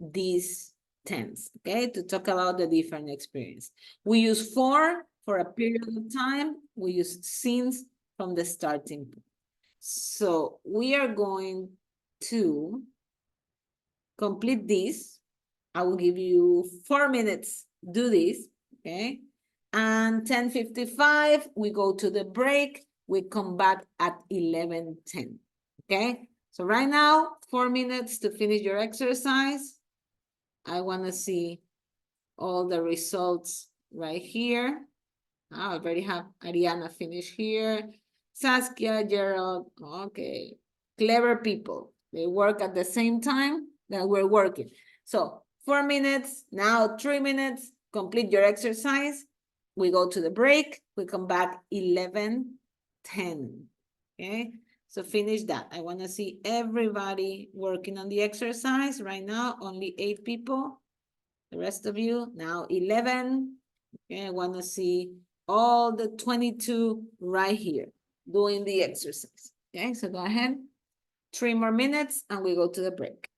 these tense, okay, to talk about the different experience. We use for a period of time. We use since from the starting point. So we are going to complete this. I will give you 4 minutes. Do this, okay? And 10:55, we go to the break. We come back at 11:10, okay? So right now, 4 minutes to finish your exercise. I want to see all the results right here. I already have Ariana finished here. Saskia, Gerald, okay. Clever people. They work at the same time that we're working. So 4 minutes, now 3 minutes, complete your exercise. We go to the break. We come back 11:10. Okay, so finish that. I want to see everybody working on the exercise right now. Only 8 people. The rest of you now 11. Okay, I want to see all the 22 right here doing the exercise. Okay, so go ahead. 3 more minutes and we go to the break.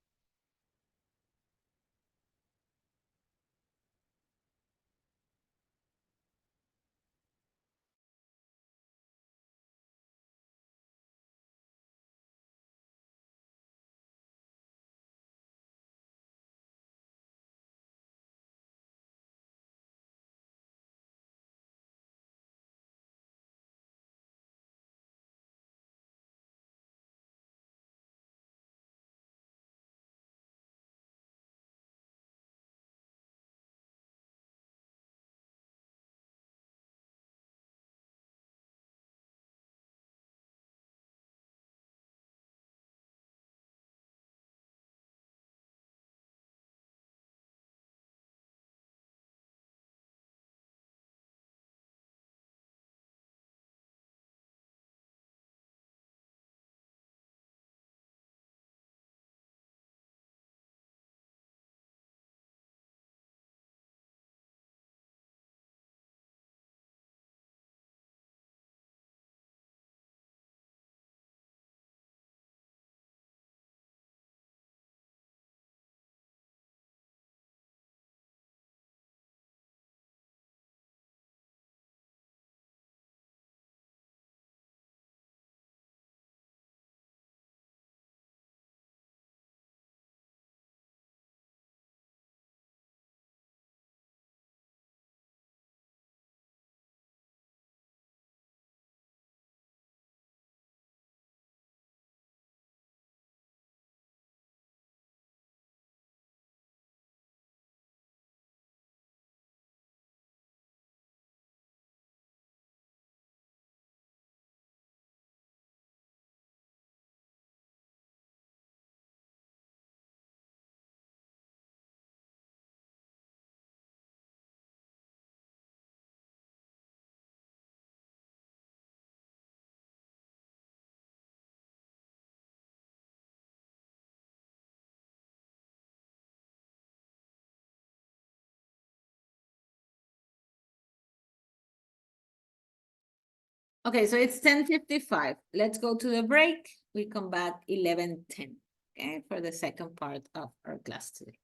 Okay, so it's 10:55. Let's go to the break. We come back 11:10, okay, for the second part of our class today.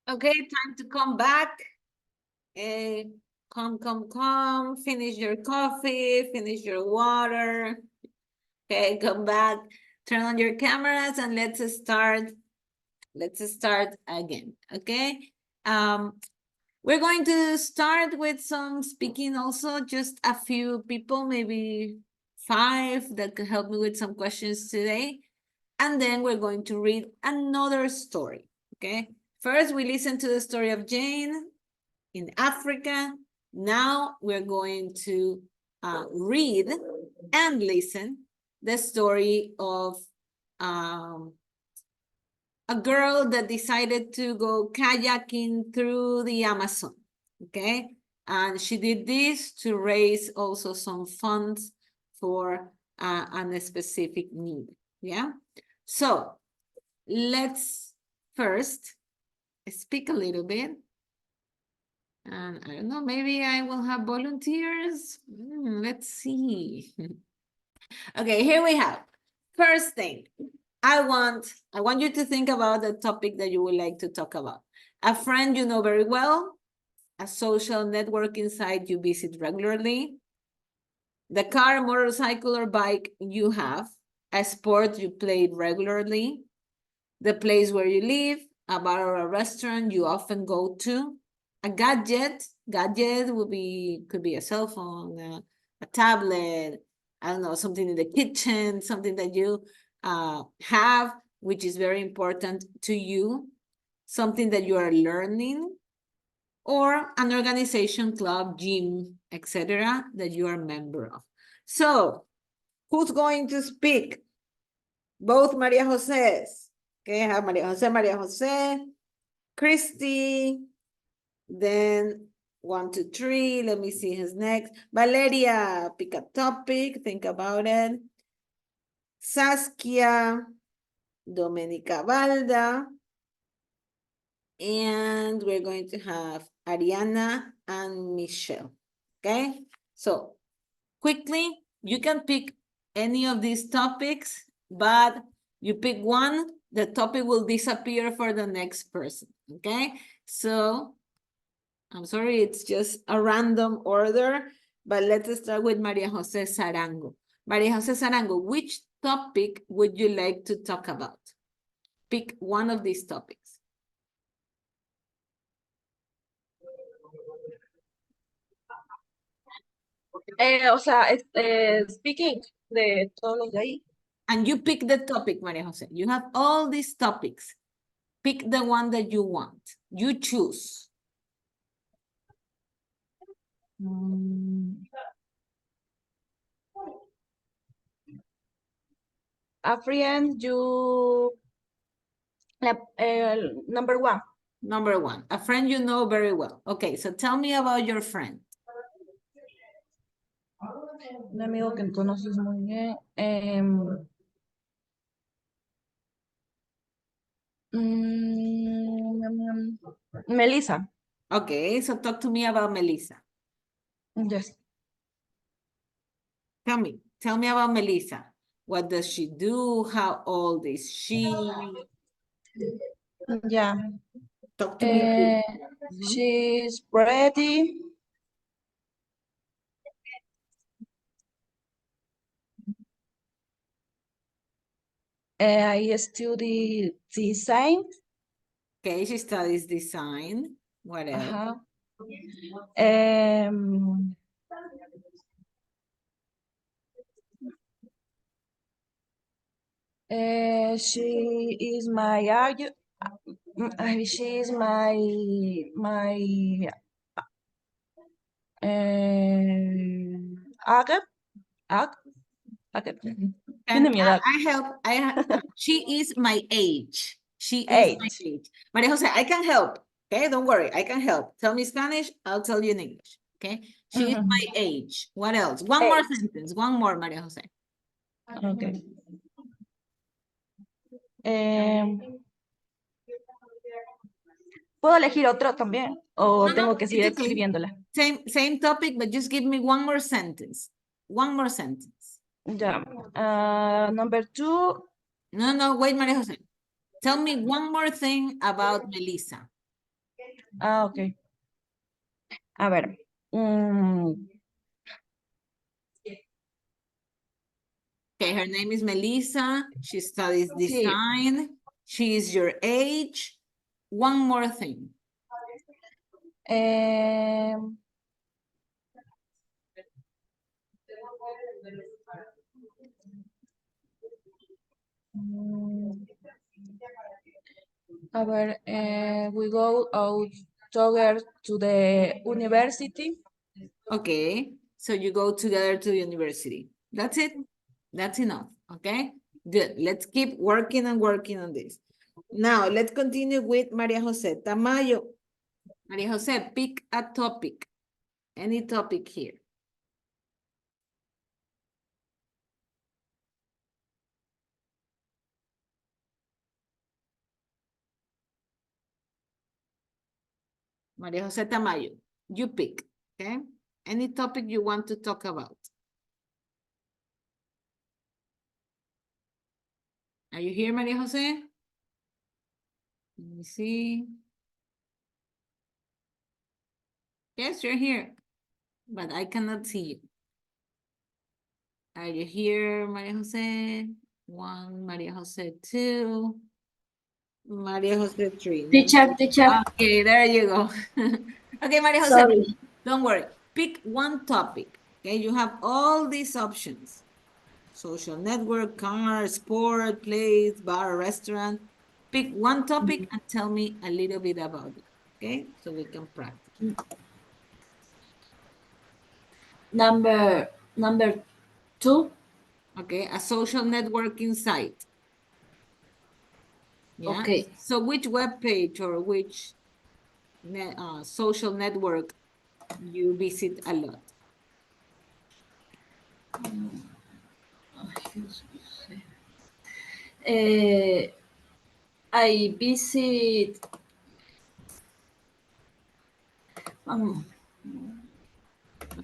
Okay, time to come back. Come. Finish your coffee, finish your water. Okay, come back. Turn on your cameras and let's start. Let's start again. Okay. We're going to start with some speaking also, just a few people, maybe 5 that could help me with some questions today. And then we're going to read another story, okay? First, we listen to the story of Jane in Africa. Now we're going to read and listen the story of a girl that decided to go kayaking through the Amazon, okay? And she did this to raise also some funds for a specific need, yeah? So let's first speak a little bit. And I don't know, maybe I will have volunteers. Let's see. Okay, here we have. First thing, I want you to think about the topic that you would like to talk about. A friend you know very well, a social networking site you visit regularly, the car, motorcycle, or bike you have, a sport you play regularly, the place where you live, a bar or a restaurant you often go to, a gadget could be a cell phone, a tablet, I don't know, something in the kitchen, something that you have, which is very important to you, something that you are learning, or an organization, club, gym, etc., that you are a member of. So, who's going to speak? Both Maria Jose's. Okay, I have Maria Jose, Christy, then 1, 2, 3. Let me see who's next. Valeria, pick a topic, think about it. Saskia, Domenica Valda, and we're going to have Ariana and Michelle. Okay, so quickly, you can pick any of these topics, but you pick one, the topic will disappear for the next person. Okay, so I'm sorry, it's just a random order, but let's start with Maria Jose Sarango. Maria Jose Sarango, which topic would you like to talk about? Pick one of these topics. Speaking de todos los de ahí. And you pick the topic, Maria Jose. You have all these topics. Pick the one that you want. You choose. A friend you number 1. Number 1, a friend you know very well. Okay, so tell me about your friend. Un amigo que conoces muy bien. Melissa. Okay, so talk to me about Melissa. Yes. Tell me about Melissa. What does she do? How old is she? Yeah. Talk to me. She's pretty. I study design. Okay, she studies design. What else? She is my She is my age. She is my age. Maria Jose, I can help. Okay, don't worry, I can help. Tell me Spanish, I'll tell you in English. Okay, she is my age. What else? One more sentence. One more, Maria Jose. Okay. ¿Puedo elegir otro también? ¿O tengo que seguir escribiéndola? Same topic, but just give me one more sentence. One more sentence. Yeah. Number 2. No, wait, Maria Jose. Tell me one more thing about Melissa. Ok. A ver. Okay, her name is Melissa. She studies Sí. design. She is your age. One more thing. em, mm, a ver, we go out together to the university. Okay, so you go together to the university. That's it. That's enough. Okay, good. Let's keep working and working on this. Now, let's continue with Maria Jose Tamayo. Maria Jose, pick a topic. Any topic here. Maria Jose Tamayo, you pick, okay? Any topic you want to talk about. Are you here, Maria Jose? Let me see. Yes, you're here, but I cannot see you. Are you here, Maria Jose? One, Maria Jose, two. Maria Jose, three. Let me Teacher, see. teacher. Okay, there you go. Okay, Maria Jose, Sorry. don't worry. Pick one topic, okay? You have all these options. Social network, car, sport, place, bar, restaurant. Pick one topic and tell me a little bit about it, okay? So we can practice. Number 2. Okay, a social networking site. Yeah. Okay. So which web page or which social network you visit a lot? I visit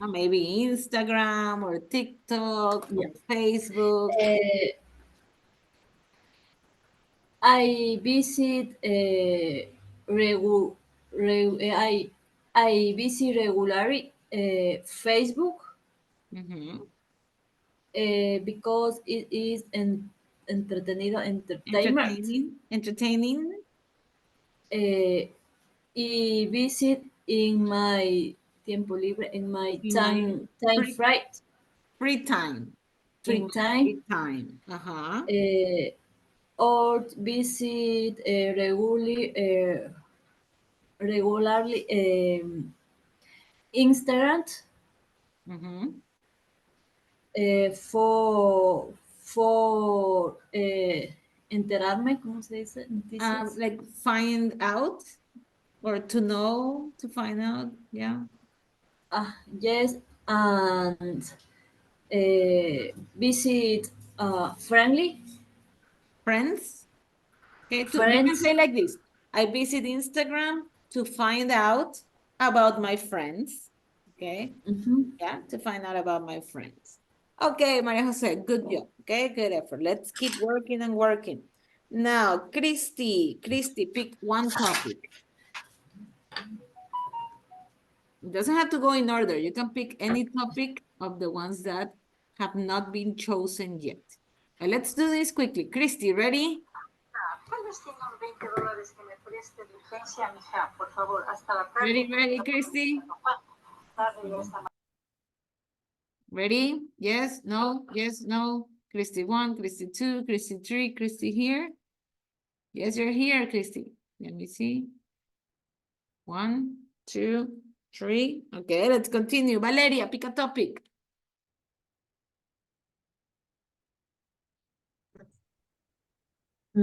Maybe Instagram or TikTok Yeah. or Facebook. I visit I visit regularly Facebook because it is entertainment. Entertaining. I visit in my tiempo libre, in my In my time free free time. free In my time. free time. Or visit regularly Instagram for enterarme, ¿cómo se dice? Noticias. Like find out or to know, to find out, yeah. Yes, and visit friendly Friends. Okay, you can friends. say like this. I visit Instagram to find out about my friends. Okay. Yeah, to find out about my friends. Okay, Maria Jose, good job. Okay, good effort. Let's keep working and working. Now, Christy, pick one topic. It doesn't have to go in order. You can pick any topic of the ones that have not been chosen yet. And let's do this quickly. Christy, ready? Ready, Christy? Ready? Yes, no, yes, no. Christy 1, Christy 2, Christy 3, Christy here. Yes, you're here, Christy. Let me see. 1, 2, 3. Okay, let's continue. Valeria, pick a topic. A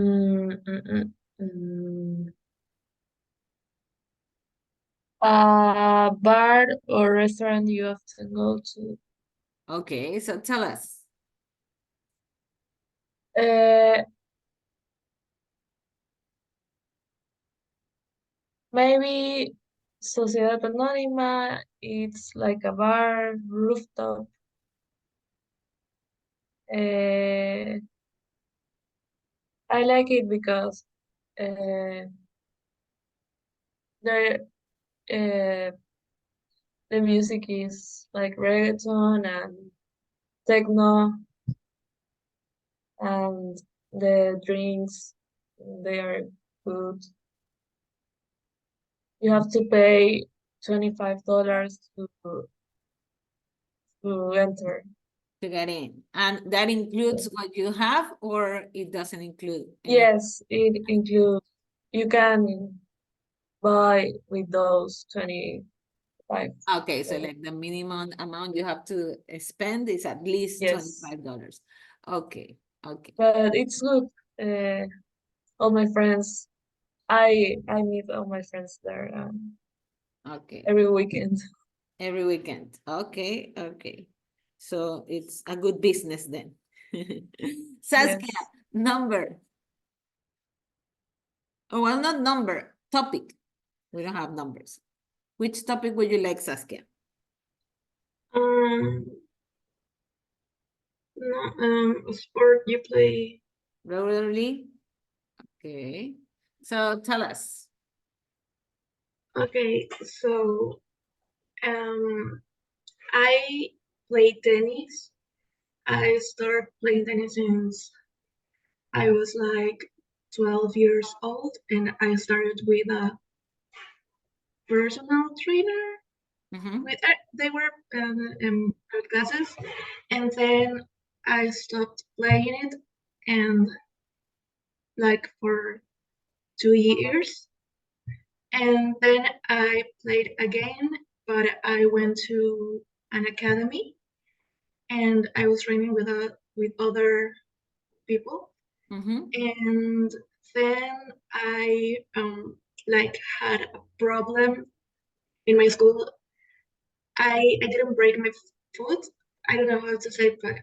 bar or restaurant you often go to. Okay, so tell us. Maybe Sociedad Anónima, it's like a bar, rooftop. I like it because the the music is like reggaeton and techno, and the drinks, they are good. You have to pay $25 to enter. To get in. And that includes what you have, or it doesn't include any? Yes, it includes, you can buy with those 25. Okay, so like the minimum amount you have to spend is at least Yes. $25. Okay, okay. But it's good. All my friends, I meet all my friends there Okay. every weekend. Every weekend. Okay, okay. So it's a good business then. Saskia, Yes. number. Oh, well, not number, topic. We don't have numbers. Which topic would you like, Saskia? Sport you play. Regularly? Okay. So tell us. Okay, so I play tennis. I started playing tennis since I was like 12 years old, and I started with a personal trainer. They were classes, and then I stopped playing it, and like for 2 years, and then I played again, but I went to an academy, and I was training with other people, and then I like had a problem in my school. I didn't break my foot. I don't know how to say, but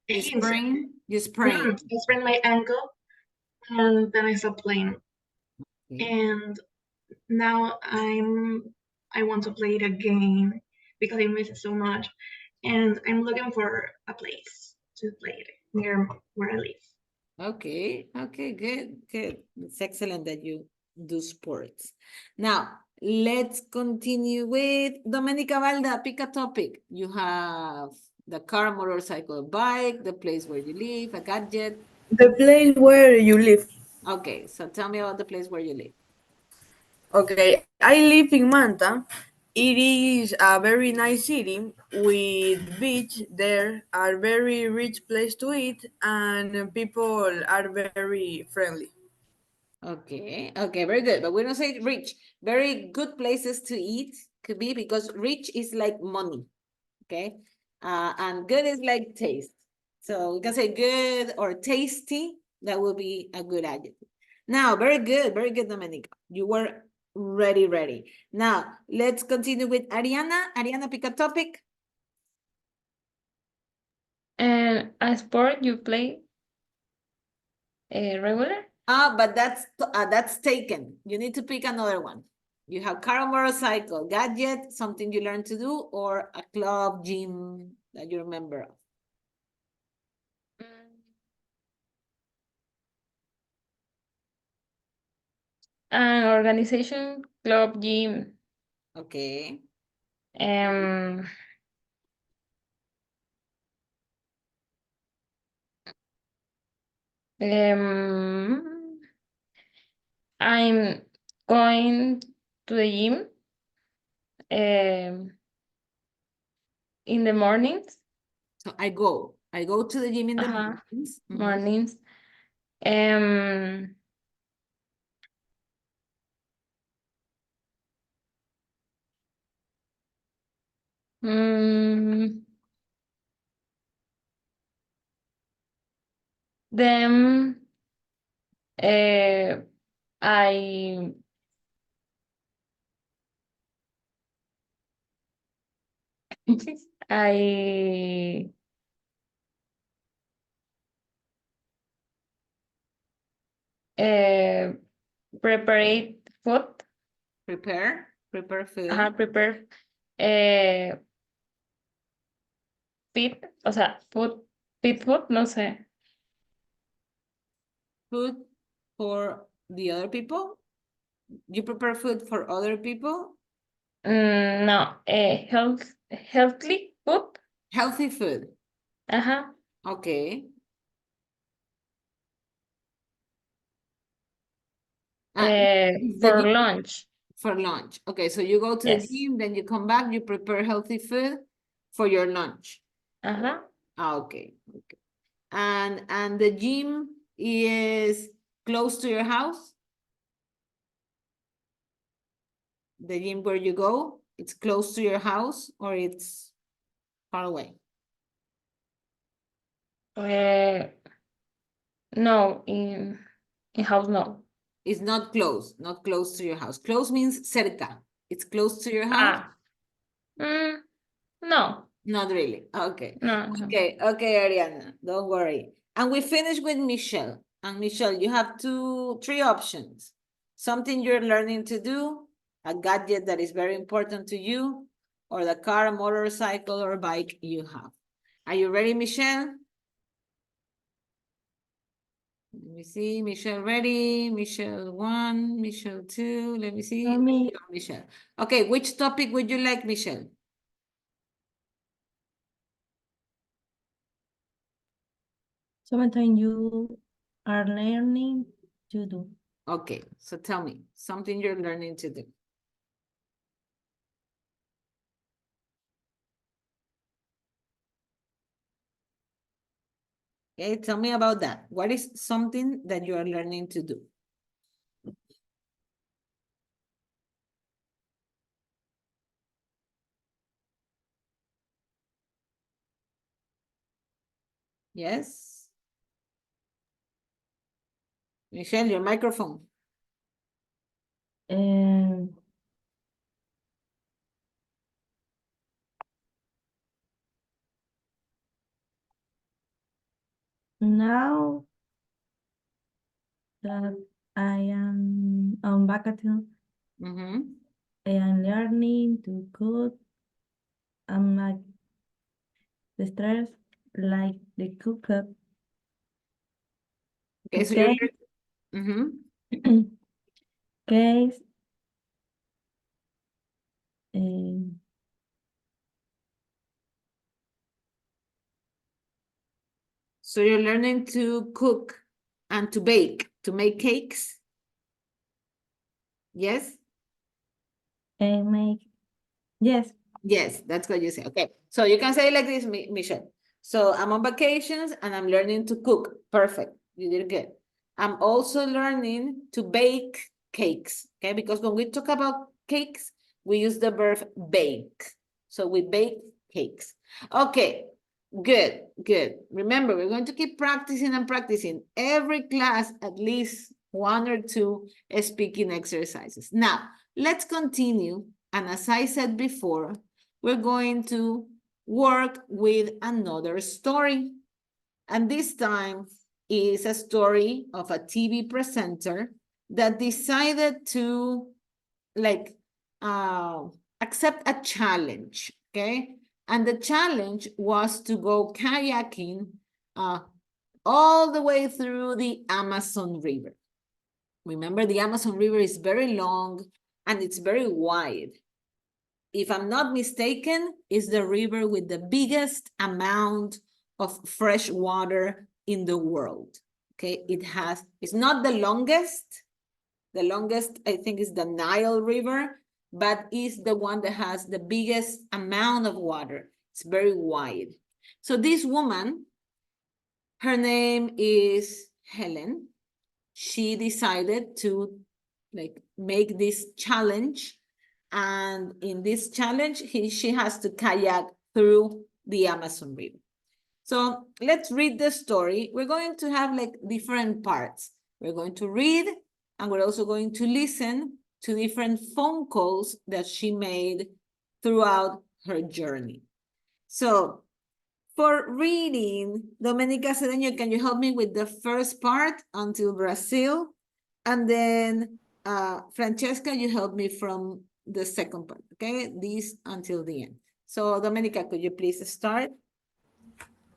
You sprain? You sprain. I sprained my ankle, and then I stopped playing. And now I want to play it again because I miss it so much, and I'm looking for a place to play it near where I live. Okay, okay, good, good. It's excellent that you do sports. Now, let's continue with Domenica Valda. Pick a topic. You have the car, motorcycle, bike, the place where you live, a gadget. The place where you live. Okay, so tell me about the place where you live. Okay, I live in Manta. It is a very nice city with beach. There are very rich place to eat, and people are very friendly. Okay, okay, very good. But we don't say rich. Very good places to eat could be, because rich is like money, okay? And good is like taste. So we can say good or tasty. That will be a good adjective. Now, very good, Domenica. You were ready. Now, let's continue with Ariana. Ariana, pick a topic. And a sport you play regular? But that's taken. You need to pick another one. You have car or motorcycle, gadget, something you learn to do, or a club, gym that you're a member of. An organization, club, gym. Okay. I'm going to the gym in the mornings. So I go to the gym in the mornings. Mornings. Then I prepare food. Prepare food. Prepare feed, o sea, feed food, no sé. Food for the other people? You prepare food for other people? No, healthy food. Healthy food. Okay. For lunch. For lunch. Okay, so you go to the Yes. gym, then you come back, you prepare healthy food for your lunch. Okay. Okay. And the gym is close to your house? The gym where you go, it's close to your house or it's far away? No, in house, no. It's not close to your house. Close means cerca. It's close to your house? No. Not really. Okay. No. Okay, Ariana, don't worry. And we finish with Michelle. And Michelle, you have three options. Something you're learning to do, a gadget that is very important to you, or the car, motorcycle, or bike you have. Are you ready, Michelle? Let me see, Michelle ready, Michelle 1, Michelle 2, let me see. Michelle. Okay, which topic would you like, Michelle? Something you are learning to do. Okay, so tell me, something you're learning to do. Okay, tell me about that. What is something that you are learning to do? Yes? Michelle, your microphone. Now that I am on vacation, I am learning to cook. I'm like the stress, like the cooker. Okay, so Okay. Case. So you're learning to cook and to bake, to make cakes? Yes? Yes. Yes, that's what you say. Okay, so you can say it like this, Michelle. So I'm on vacations and I'm learning to cook. Perfect, you did good. I'm also learning to bake cakes, okay? Because when we talk about cakes, we use the verb bake. So we bake cakes. Okay, good, good. Remember, we're going to keep practicing and practicing. Every class, at least 1 or 2 speaking exercises. Now, let's continue. And as I said before, we're going to work with another story. And this time is a story of a TV presenter that decided to accept a challenge, okay? And the challenge was to go kayaking all the way through the Amazon River. Remember, the Amazon River is very long and it's very wide. If I'm not mistaken, it's the river with the biggest amount of fresh water in the world. Okay, it's not the longest. The longest, I think, is the Nile River, but is the one that has the biggest amount of water. It's very wide. So this woman, her name is Helen. She decided to make this challenge. And in this challenge, she has to kayak through the Amazon River. So let's read the story. We're going to have different parts. We're going to read, and we're also going to listen to different phone calls that she made throughout her journey. So for reading, Domenica Cedeño, can you help me with the first part until Brazil? And then Francesca, you help me from the second part, okay? This until the end. So Domenica, could you please start?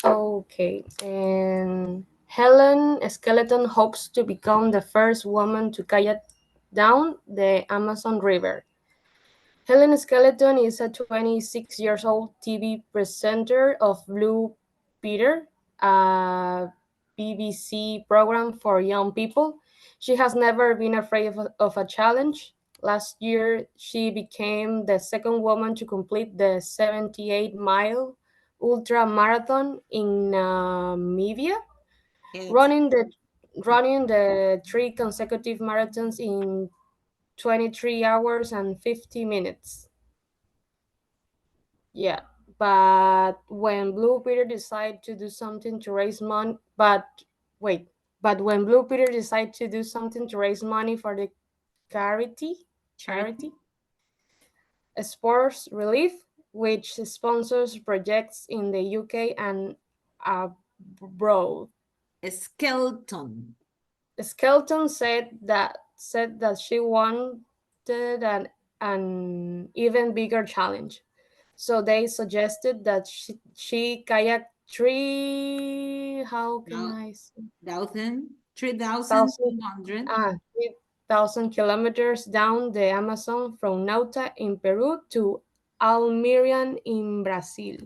Okay. And Helen Skeleton hopes to become the first woman to kayak down the Amazon River. Helen Skeleton is a 26 years old TV presenter of Blue Peter, a BBC program for young people. She has never been afraid of a challenge. Last year, she became the second woman to complete the 78-mile ultra marathon in Namibia, running the 3 consecutive marathons in 23 hours and 50 minutes. Yeah, but when Blue Peter decided to do something to raise money, but when Blue Peter decided to do something to raise money for the charity, Sports Relief, which sponsors projects in the UK and abroad. Skelton said that she wanted an even bigger challenge. So they suggested that she kayak 3,200 kilometers down the Amazon from Nauta in Peru to Almerian in Brazil.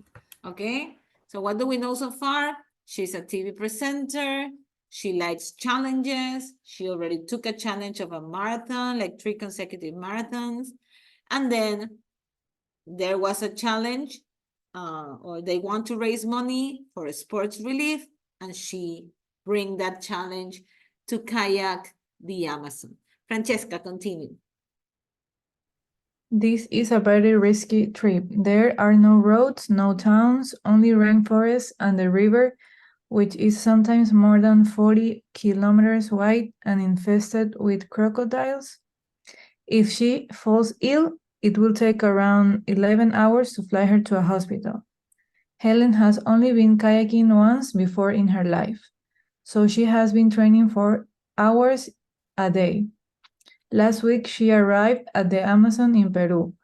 Okay, so what do we know so far? She's a TV presenter. She likes challenges. She already took a challenge of a marathon, like 3 consecutive marathons. And then there was a challenge, or they want to raise money for sports relief, and she bring that challenge to kayak the Amazon. Francesca, continue. This is a very risky trip. There are no roads, no towns, only rainforest and the river, which is sometimes more than 40 kilometers wide and infested with crocodiles. If she falls ill, it will take around 11 hours to fly her to a hospital. Helen has only been kayaking once before in her life, so she has been training for hours a day. Last week, she arrived at the Amazon in Peru.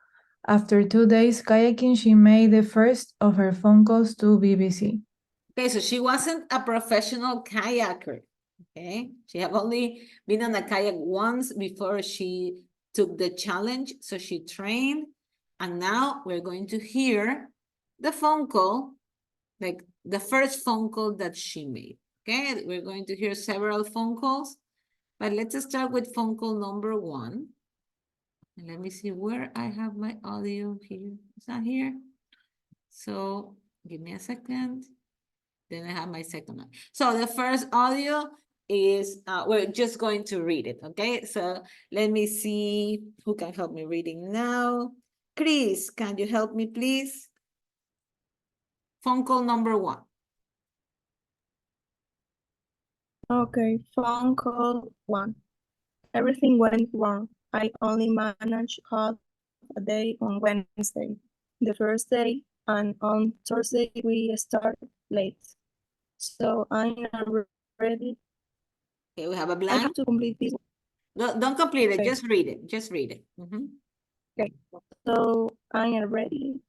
After 2 days kayaking, she made the first of her phone calls to BBC. Okay, so she wasn't a professional kayaker, okay? She had only been on a kayak once before she took the challenge, so she trained, and now we're going to hear the phone call, like the first phone call that she made, okay? We're going to hear several phone calls, but let's start with phone call number 1. And let me see where I have my audio here. It's not here. So give me a second. Then I have my second one. So the first audio is, we're just going to read it, okay? So let me see who can help me reading now. Chris, can you help me, please? Phone call number 1. Okay, phone call 1. Everything went wrong. I only managed half a day on Wednesday, the first day, and on Thursday we start late. So I'm not ready. Okay, we have a I blank. have to complete this. Don't complete it, Okay. just read it. Just read it. Okay, so I am ready.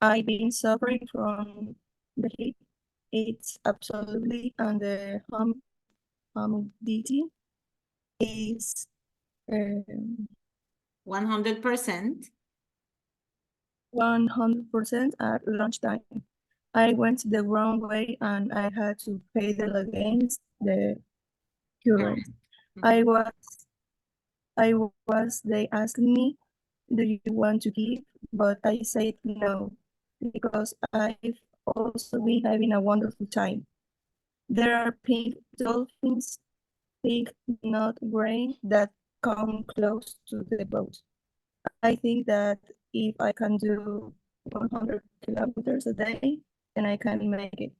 I've been suffering from the heat. It's absolutely, and the humidity is 100%. 100% at lunchtime. I went the wrong way and I had to pedal against the current. I was, they asked me, do you want to give? But I said no, because I've also been having a wonderful time. There are pink dolphins, pink not gray, that come close to the boat. I think that if I can do 100 kilometers a day, then I can make it.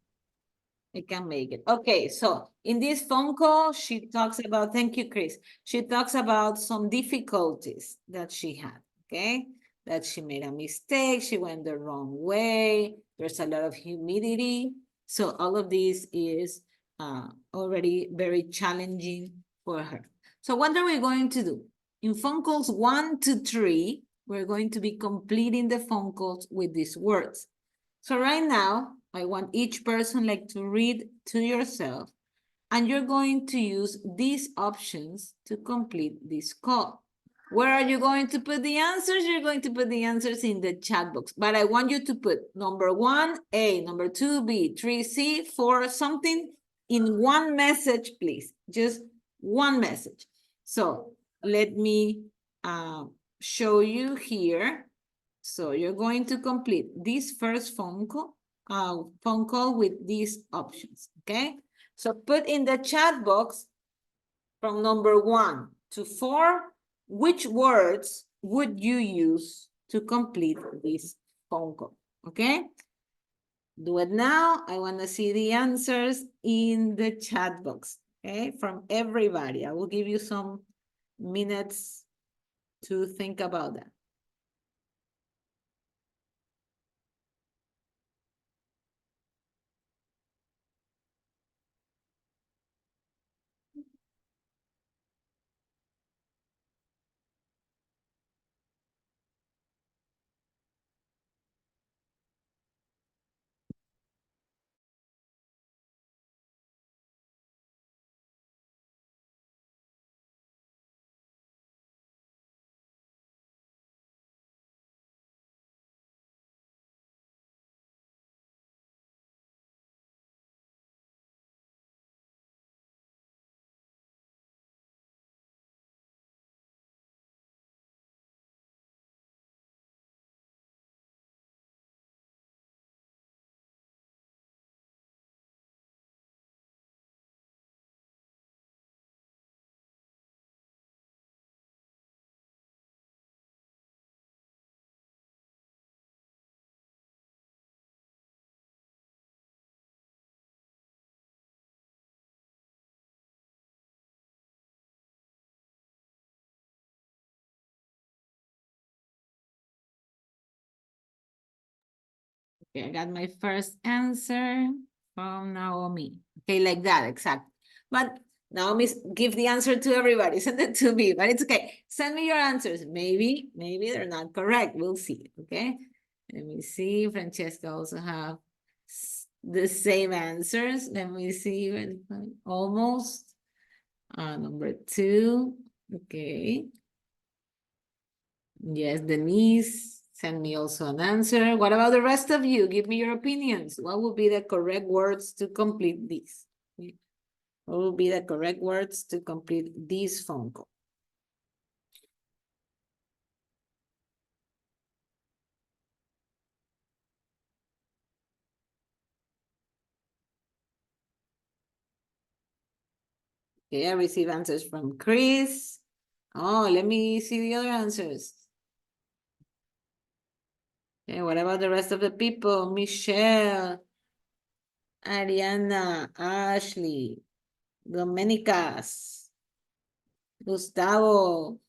I can make it. Okay, so in this phone call, she talks about, thank you, Chris. She talks about some difficulties that she had, okay? That she made a mistake, she went the wrong way, there's a lot of humidity. So all of this is already very challenging for her. So what are we going to do? In phone calls 1 to 3, we're going to be completing the phone calls with these words. So right now, I want each person like to read to yourself and you're going to use these options to complete this call. Where are you going to put the answers? You're going to put the answers in the chat box, but I want you to put number 1, A, number 2, B, 3, C, 4, something in one message, please. Just one message. So let me show you here. So you're going to complete this first phone call with these options, okay? So put in the chat box from number 1 to 4, which words would you use to complete this phone call, okay? Do it now. I want to see the answers in the chat box, okay? From everybody. I will give you some minutes to think about that. Okay, I got my first answer from Naomi. Okay, like that, exactly. But Naomi, give the answer to everybody. Send it to me, but it's okay. Send me your answers. Maybe they're not correct. We'll see, okay? Let me see. Francesca also have the same answers. Let me see. Almost. Number 2. Okay. Yes, Denise. Send me also an answer. What about the rest of you? Give me your opinions. What would be the correct words to complete this? What would be the correct words to complete this phone call? Okay, I receive answers from Chris. Oh, let me see the other answers. Okay, what about the rest of the people? Michelle, Ariana, Ashley, Domenicas, Gustavo.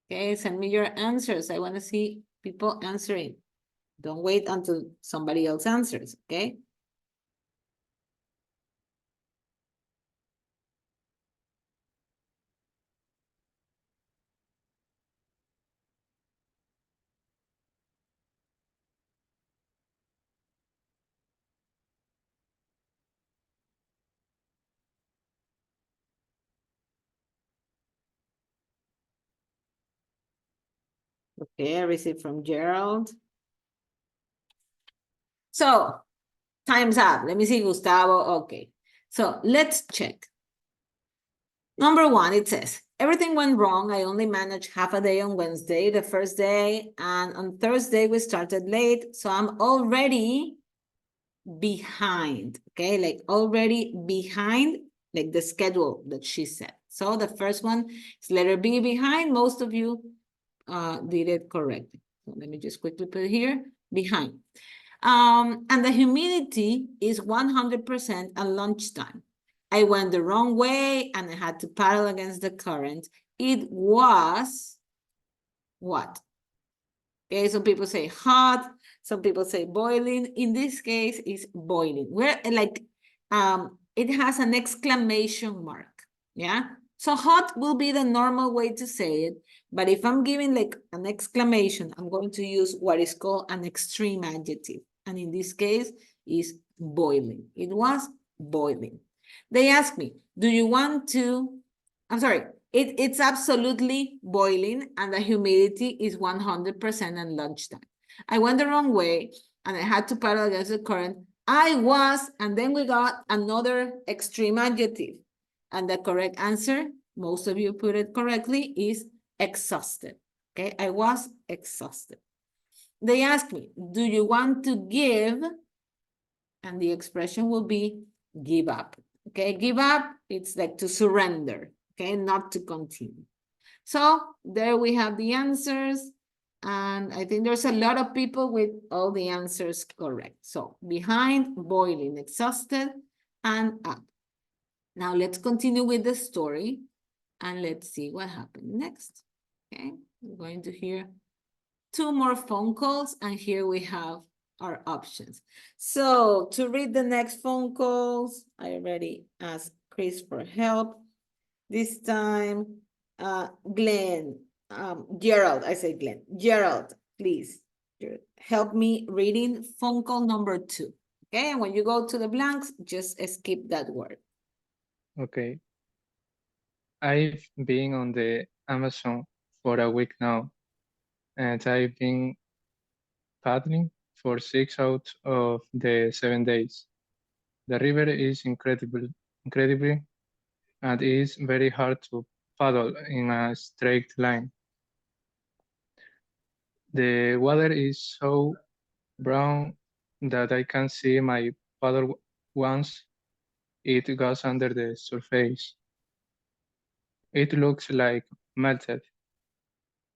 Okay, send me your answers. I want to see people answering. Don't wait until somebody else answers, okay? Okay, I received from Gerald. So, time's up. Let me see, Gustavo. Okay. So, let's check. Number 1, it says, everything went wrong. I only managed half a day on Wednesday, the first day, and on Thursday we started late. So, I'm already behind, okay? Like already behind, like the schedule that she said. So, the first one is letter B, behind. Most of you did it correctly. So let me just quickly put it here, behind. And the humidity is 100% at lunchtime. I went the wrong way and I had to paddle against the current. It was what? Okay, some people say hot, some people say boiling. In this case, it's boiling. We're like, it has an exclamation mark, yeah? So hot will be the normal way to say it, but if I'm giving like an exclamation, I'm going to use what is called an extreme adjective. And in this case, is boiling. It was boiling. They ask me, do you want to, I'm sorry, it's absolutely boiling and the humidity is 100% at lunchtime. I went the wrong way and I had to paddle against the current. I was, and then we got another extreme adjective. And the correct answer, most of you put it correctly, is exhausted. Okay, I was exhausted. They ask me, do you want to give? And the expression will be give up. Okay, give up, it's like to surrender, okay, not to continue. So there we have the answers. And I think there's a lot of people with all the answers correct. So behind, boiling, exhausted, and up. Now let's continue with the story and let's see what happened next. Okay, we're going to hear 2 more phone calls and here we have our options. So to read the next phone calls, I already asked Chris for help. This time, Glenn, Gerald, I say Glenn. Gerald, please help me reading phone call number 2. Okay, and when you go to the blanks, just skip that word. Okay. I've been on the Amazon for a week now, and I've been paddling for 6 out of the 7 days. The river is incredible, and it is very hard to paddle in a straight line. The water is so brown that I can see my paddle once it goes under the surface. It looks like melted.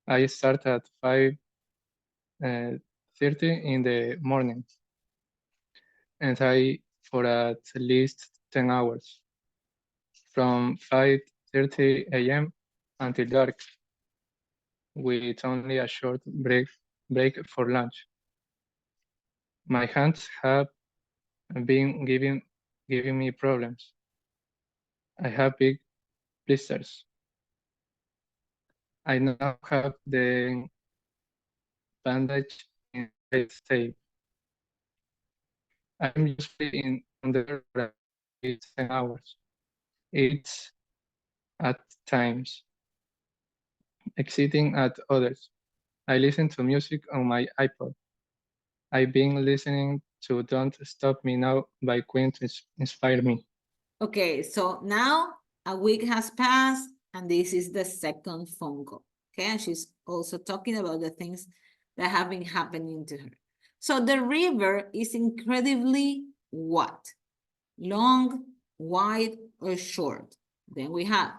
I start at 5:30 in the morning, and I for at least 10 hours, from 5:30 a.m. until dark, with only a short break for lunch. My hands have been giving me problems. I have big blisters. I now have the bandage in place tape. I'm usually in under for 10 hours. It's at times exciting at others. I listen to music on my iPod. I've been listening to Don't Stop Me Now by Queen to inspire me. Okay, so now a week has passed and this is the second phone call. Okay, and she's also talking about the things that have been happening to her. So the river is incredibly what? Long, wide, or short? Then we have,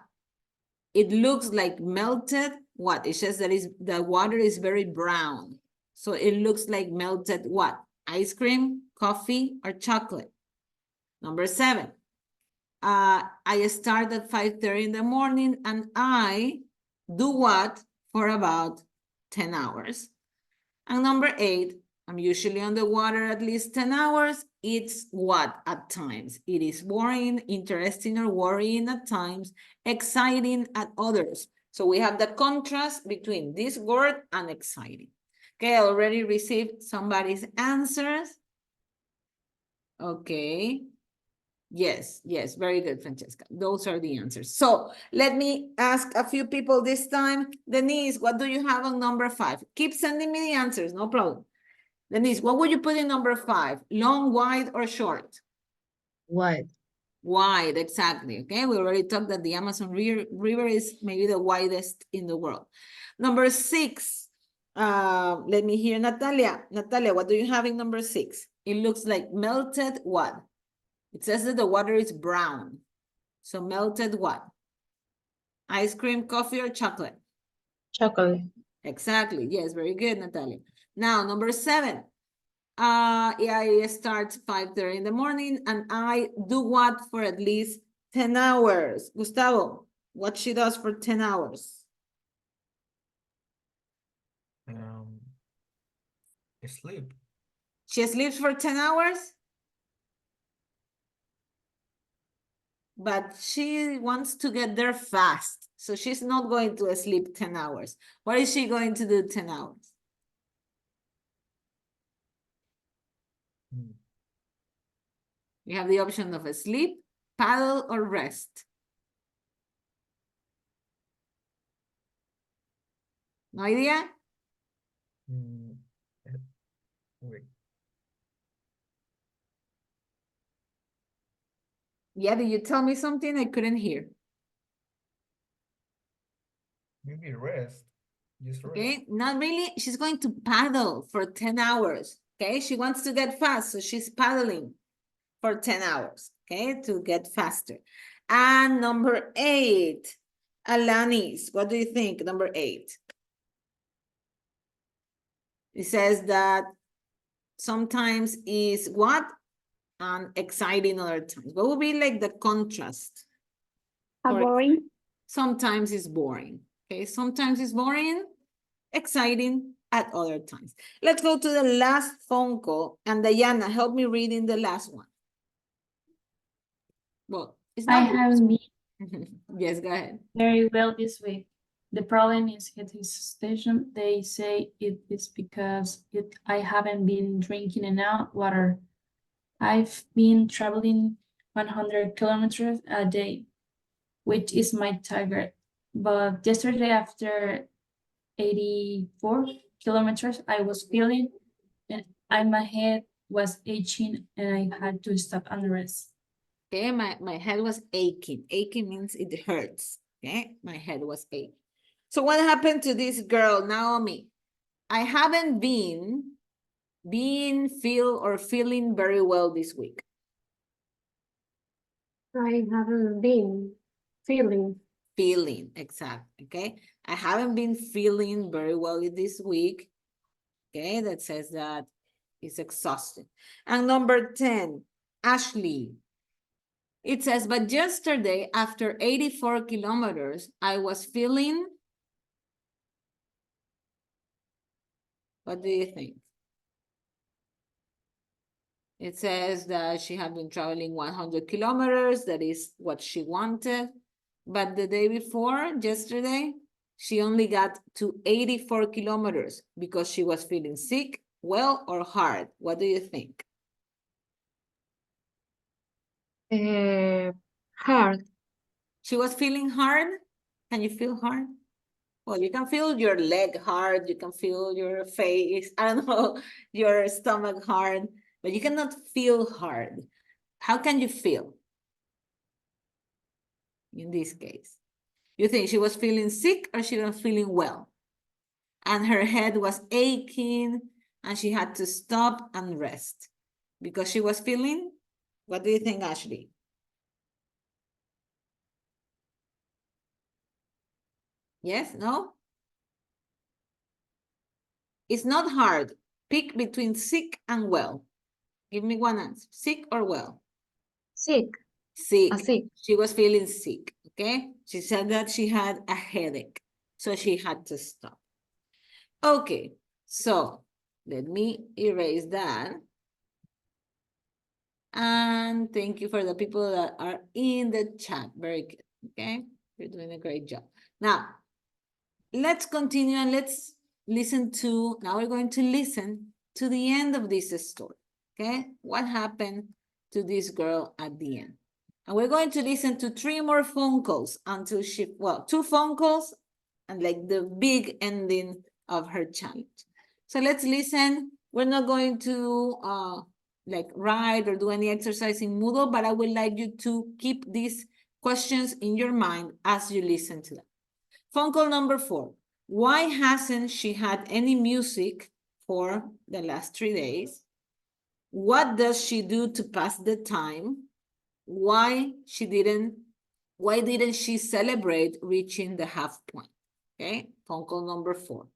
it looks like melted, what? It says that the water is very brown. So it looks like melted what? Ice cream, coffee, or chocolate? Number 7. I start at 5:30 in the morning and I do what for about 10 hours. And number 8, I'm usually on the water at least 10 hours. It's what at times? It is boring, interesting, or worrying at times, exciting at others. So we have the contrast between this word and exciting. Okay, I already received somebody's answers. Okay. Yes, very good, Francesca. Those are the answers. So let me ask a few people this time. Denise, what do you have on number 5? Keep sending me the answers, no problem. Denise, what would you put in number 5? Long, wide, or short? Wide. Wide, exactly. Okay, we already talked that the Amazon River is maybe the widest in the world. Number 6, let me hear Natalia. Natalia, what do you have in number 6? It looks like melted what? It says that the water is brown. So melted what? Ice cream, coffee, or chocolate? Chocolate. Exactly. Yes, very good, Natalia. Now, number 7. I start 5:30 in the morning and I do what for at least 10 hours? Gustavo, what she does for 10 hours? Sleep. She sleeps for 10 hours? But she wants to get there fast. So she's not going to sleep 10 hours. What is she going to do 10 hours? You have the option of sleep, Paddle or rest? No idea? Wait. Yeah, did you tell me something I couldn't hear? Maybe rest. Just rest. Okay, not really. She's going to paddle for 10 hours. Okay, she wants to get fast, so she's paddling for 10 hours. Okay, to get faster. And number 8, Alanis, what do you think? Number 8. It says that sometimes is what? And exciting other times. What would be like the contrast? Boring. Sometimes it's boring. Okay, sometimes it's boring, exciting at other times. Let's go to the last phone call. And Diana, help me read in the last one. Well, it's I not. have been Yes, go ahead. very well this week. The problem is at this station. They say it is because I haven't been drinking enough water. I've been traveling 100 kilometers a day, which is my target. But yesterday, after 84 kilometers, I was feeling and my head was itching and I had to stop and rest. Okay, my head was aching. Aching means it hurts. Okay, my head was aching. So what happened to this girl, Naomi? I haven't been feeling very well this week. I haven't been feeling. Feeling, exactly, okay? I haven't been feeling very well this week. Okay, that says that it's exhausting. And number 10, Ashley. It says, but yesterday, after 84 kilometers, I was feeling. What do you think? It says that she had been traveling 100 kilometers. That is what she wanted. But the day before, yesterday, she only got to 84 kilometers because she was feeling sick, well, or hard. What do you think? Hard. She was feeling hard. Can you feel hard? Well, you can feel your leg hard. You can feel your face, I don't know, your stomach hard, but you cannot feel hard. How can you feel? In this case, you think she was feeling sick or she was feeling well? And her head was aching and she had to stop and rest because she was feeling. What do you think, Ashley? Yes, no? It's not hard. Pick between sick and well. Give me one answer. Sick or well? Sick. Sick. Sick. She was feeling sick, okay? She said that she had a headache, so she had to stop. Okay, so let me erase that. And thank you for the people that are in the chat. Very good, okay? You're doing a great job. Now, let's continue and let's listen to, now we're going to listen to the end of this story, okay? What happened to this girl at the end? And we're going to listen to 3 more phone calls until she, well, 2 phone calls and like the big ending of her challenge. So let's listen. We're not going to like write or do any exercise in Moodle, but I would like you to keep these questions in your mind as you listen to them. Phone call number 4. Why hasn't she had any music for the last 3 days? What does she do to pass the time? Why didn't she celebrate reaching the half point? Okay, phone call number 4.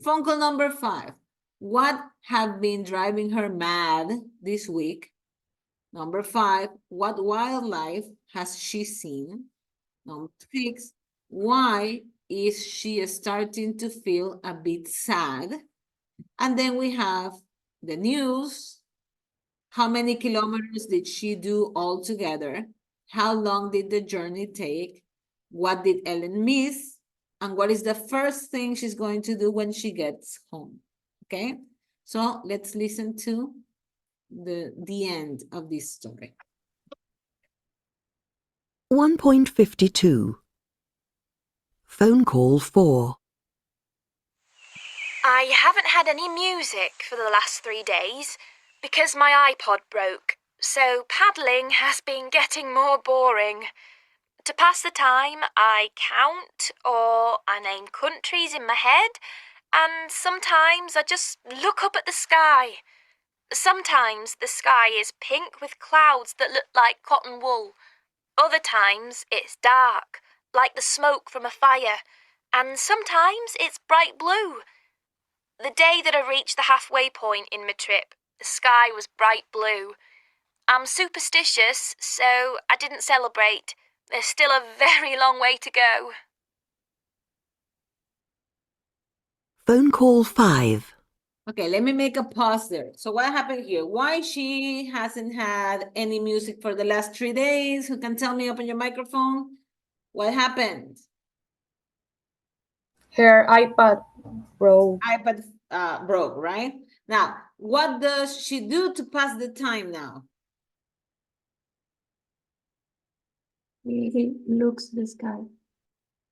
Phone call number 5. What have been driving her mad this week? Number 5, what wildlife has she seen? Number 6, why is she starting to feel a bit sad? And then we have the news. How many kilometers did she do altogether? How long did the journey take? What did Ellen miss? And what is the first thing she's going to do when she gets home? Okay, so let's listen to the end of this story. 1.52. Phone call 4. I haven't had any music for the last 3 days because my iPod broke, so paddling has been getting more boring. To pass the time, I count or I name countries in my head, and sometimes I just look up at the sky. Sometimes the sky is pink with clouds that look like cotton wool. Other times it's dark, like the smoke from a fire, and sometimes it's bright blue. The day that I reached the halfway point in my trip, the sky was bright blue. I'm superstitious, so I didn't celebrate. There's still a very long way to go. Phone call 5. Okay, let me make a pause there. So what happened here? Why she hasn't had any music for the last 3 days? Who can tell me? Open your microphone. What happened? Her iPad broke. iPad broke, right? Now, what does she do to pass the time now? He looks the sky.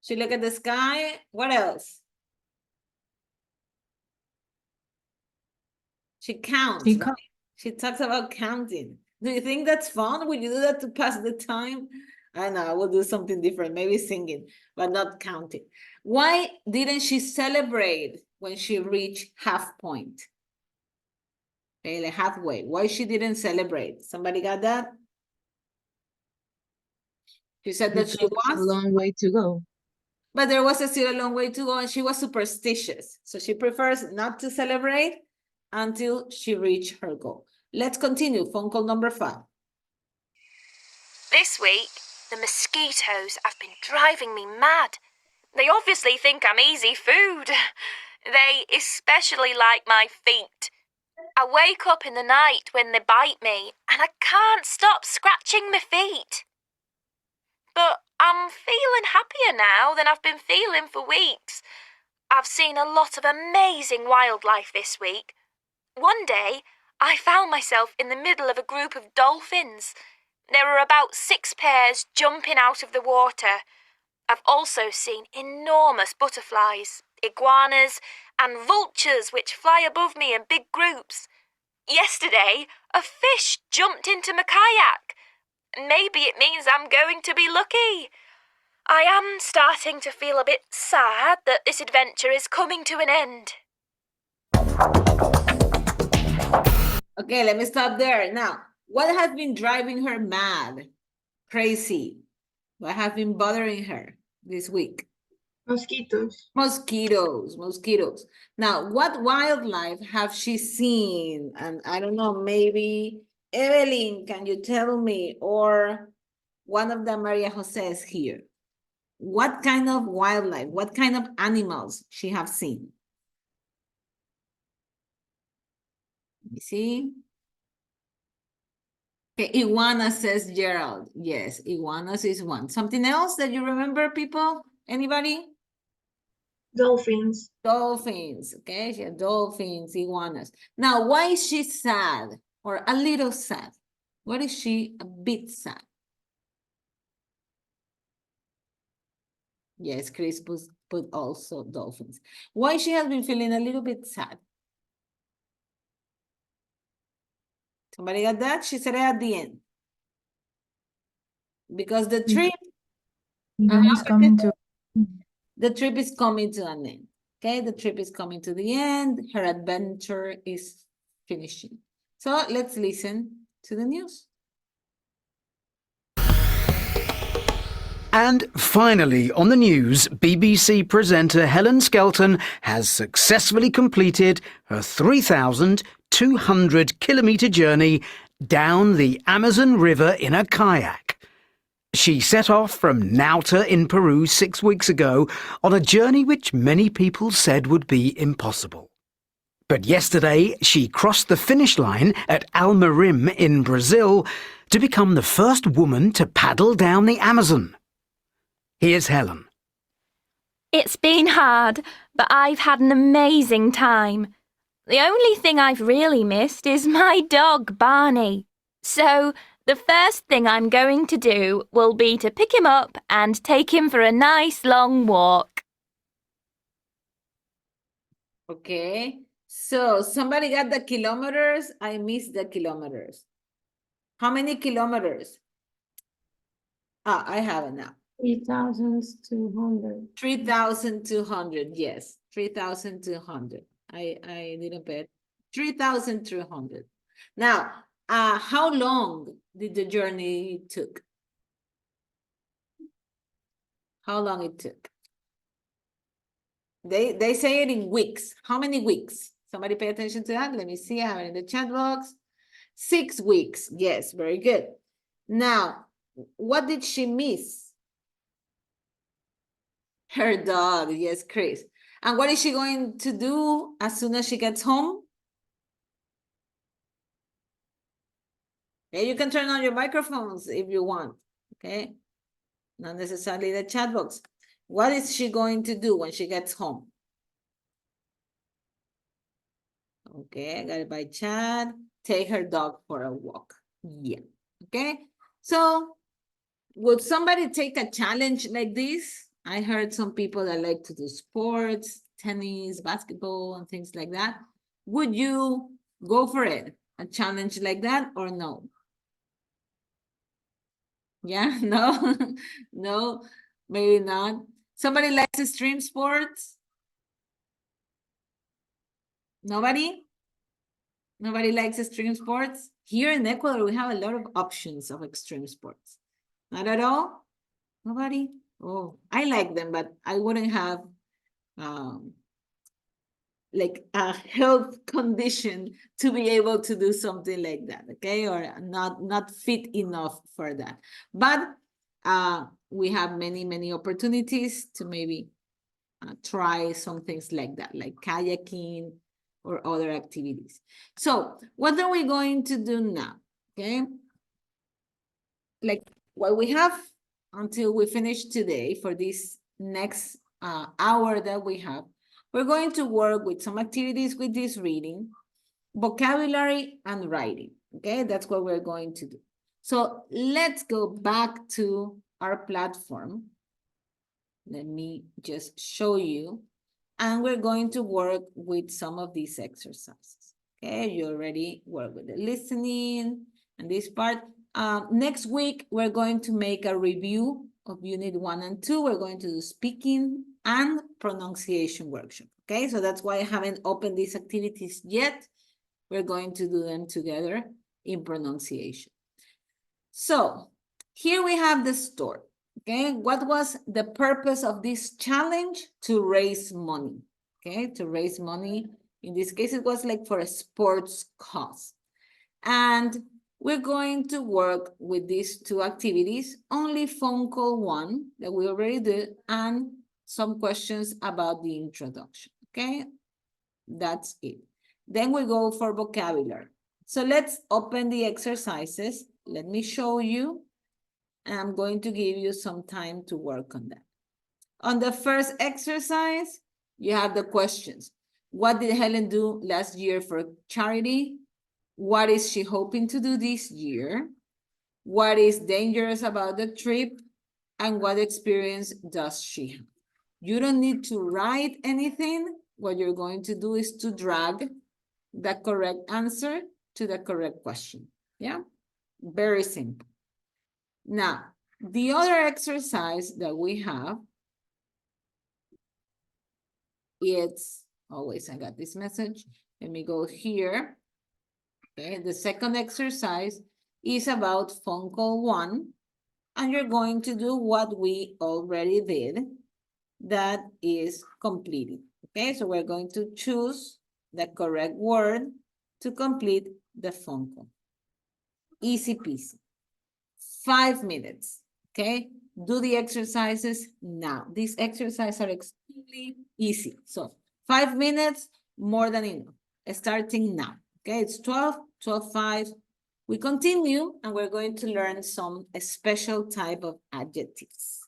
She look at the sky. What else? She counts, She right? She talks about counting. Do you think that's fun? Would you do that to pass the time? I know, I will do something different, maybe singing, but not counting. Why didn't she celebrate when she reached half point? Okay, like halfway. Why she didn't celebrate? Somebody got that? She said that she Because it's a was, long way to go. but there was still a long way to go, and she was superstitious. So she prefers not to celebrate until she reached her goal. Let's continue. Phone call number 5. This week, the mosquitoes have been driving me mad. They obviously think I'm easy food. They especially like my feet. I wake up in the night when they bite me, and I can't stop scratching my feet. But I'm feeling happier now than I've been feeling for weeks. I've seen a lot of amazing wildlife this week. One day, I found myself in the middle of a group of dolphins. There were about 6 pairs jumping out of the water. I've also seen enormous butterflies, iguanas, and vultures which fly above me in big groups. Yesterday, a fish jumped into my kayak. Maybe it means I'm going to be lucky. I am starting to feel a bit sad that this adventure is coming to an end. Okay, let me stop there. Now, what has been driving her mad, crazy? What has been bothering her this week? Mosquitoes. Mosquitoes. Now, what wildlife have she seen? And I don't know, maybe Evelyn, can you tell me? Or one of the Maria Jose's here. What kind of wildlife, what kind of animals she have seen? Let me see. Okay, iguana, says Gerald. Yes, iguanas is one. Something else that you remember, people? Anybody? Dolphins. Dolphins, okay? She had dolphins, iguanas. Now, why is she sad or a little sad? What is she a bit sad? Yes, Chris put also dolphins. Why she has been feeling a little bit sad? Somebody got that? She said it at the end. Because the trip, It's coming to. the trip is coming to an end. Okay, the trip is coming to the end. Her adventure is finishing. So let's listen to the news. And finally, on the news, BBC presenter Helen Skelton has successfully completed her 3,200-kilometre journey down the Amazon River in a kayak. She set off from Nauta in Peru 6 weeks ago on a journey which many people said would be impossible. But yesterday, she crossed the finish line at Almarim in Brazil to become the first woman to paddle down the Amazon. Here's Helen. It's been hard, but I've had an amazing time. The only thing I've really missed is my dog, Barney. So The first thing I'm going to do will be to pick him up and take him for a nice long walk. Okay, so somebody got the kilometers? I missed the kilometers. How many kilometers? Ah, I have it now. 3,200. 3,200, yes, 3,200. I didn't bet. 3,200. Now, how long did the journey took? How long it took? They say it in weeks. How many weeks? Somebody pay attention to that. Let me see. I have it in the chat box. 6 weeks. Yes, very good. Now, what did she miss? Her dog. Yes, Chris. And what is she going to do as soon as she gets home? Yeah, you can turn on your microphones if you want. Okay. Not necessarily the chat box. What is she going to do when she gets home? Okay, I got it by chat. Take her dog for a walk. Yeah. Okay. So would somebody take a challenge like this? I heard some people that like to do sports, tennis, basketball, and things like that. Would you go for it? A challenge like that or no? Yeah, no, no, maybe not. Somebody likes extreme sports? Nobody? Nobody likes extreme sports? Here in Ecuador, we have a lot of options of extreme sports. Not at all? Nobody? Oh, I like them, but I wouldn't have like a health condition to be able to do something like that, okay? Or not fit enough for that. But we have many opportunities to maybe try some things like that, like kayaking or other activities. So what are we going to do now, okay? Like what we have until we finish today for this next hour that we have, we're going to work with some activities with this reading, vocabulary, and writing, okay? That's what we're going to do. So let's go back to our platform. Let me just show you. And we're going to work with some of these exercises. Okay, you already work with the listening and this part. Next week, we're going to make a review of unit 1 and 2. We're going to do speaking and pronunciation workshop. Okay, so that's why I haven't opened these activities yet. We're going to do them together in pronunciation. So here we have the story. Okay, what was the purpose of this challenge? To raise money. Okay, to raise money. In this case, it was like for a sports cause. And we're going to work with these two activities, only phone call 1 that we already did, and some questions about the introduction. Okay, that's it. Then we go for vocabulary. So let's open the exercises. Let me show you. And I'm going to give you some time to work on that. On the first exercise, you have the questions. What did Helen do last year for charity? What is she hoping to do this year? What is dangerous about the trip? And what experience does she have? You don't need to write anything. What you're going to do is to drag the correct answer to the correct question. Yeah, very simple. Now, the other exercise that we have, it's always, I got this message. Let me go here. Okay, the second exercise is about phone call 1, and you're going to do what we already did, that is completing. Okay, so we're going to choose the correct word to complete the phone call. Easy peasy. 5 minutes, okay? Do the exercises now. These exercises are extremely easy. So 5 minutes, more than enough. Starting now, okay? It's 12:05. We continue and we're going to learn some special type of adjectives.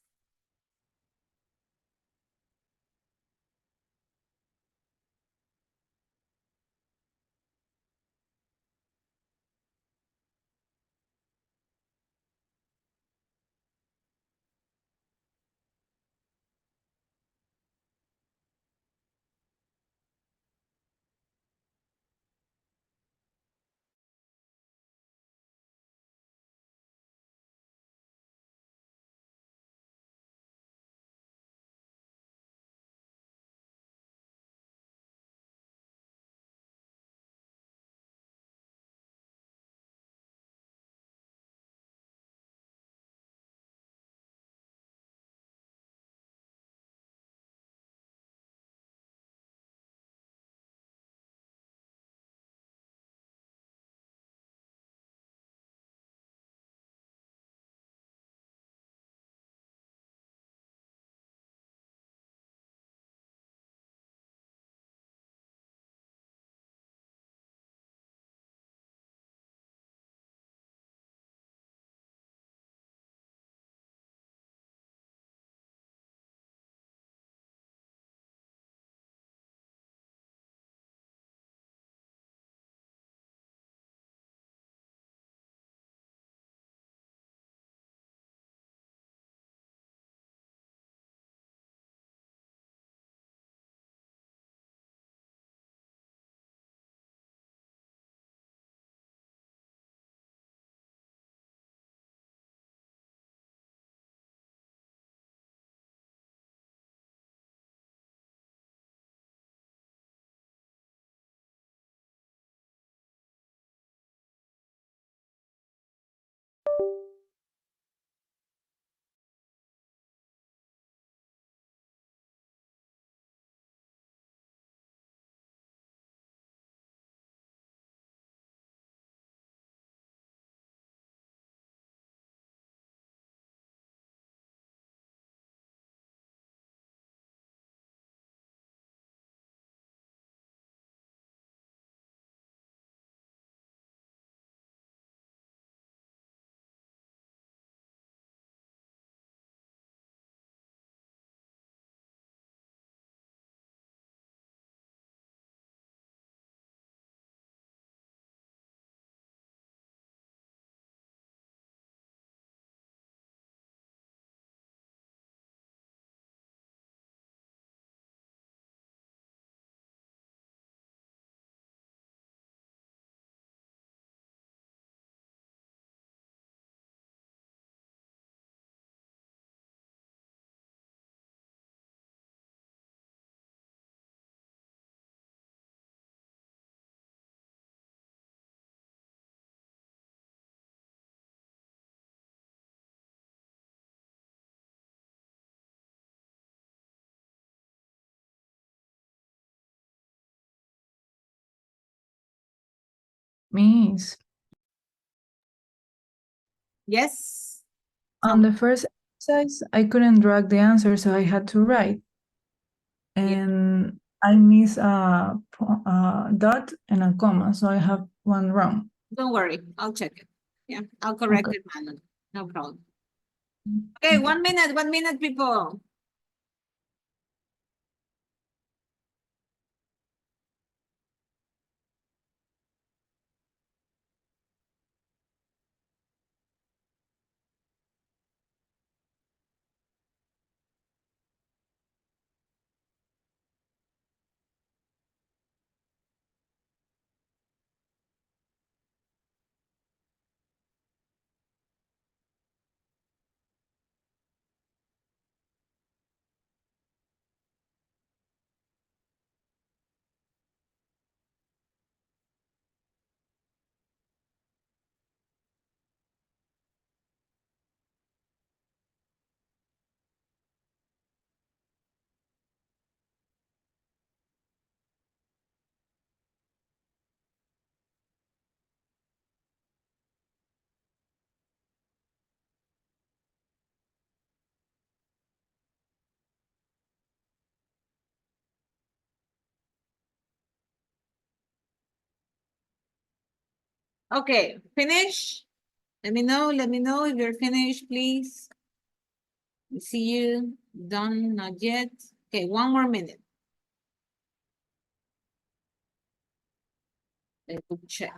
Miss, Yes. on the first exercise, I couldn't drag the answer, so I had to write. And I miss a dot and a comma, so I have one wrong. Don't worry, I'll check it. Yeah, I'll correct Okay. it manually. No problem. Okay, 1 minute, people. Okay, finish. Let me know if you're finished, please. We see you. Done, not yet. Okay, 1 more minute. Let's check.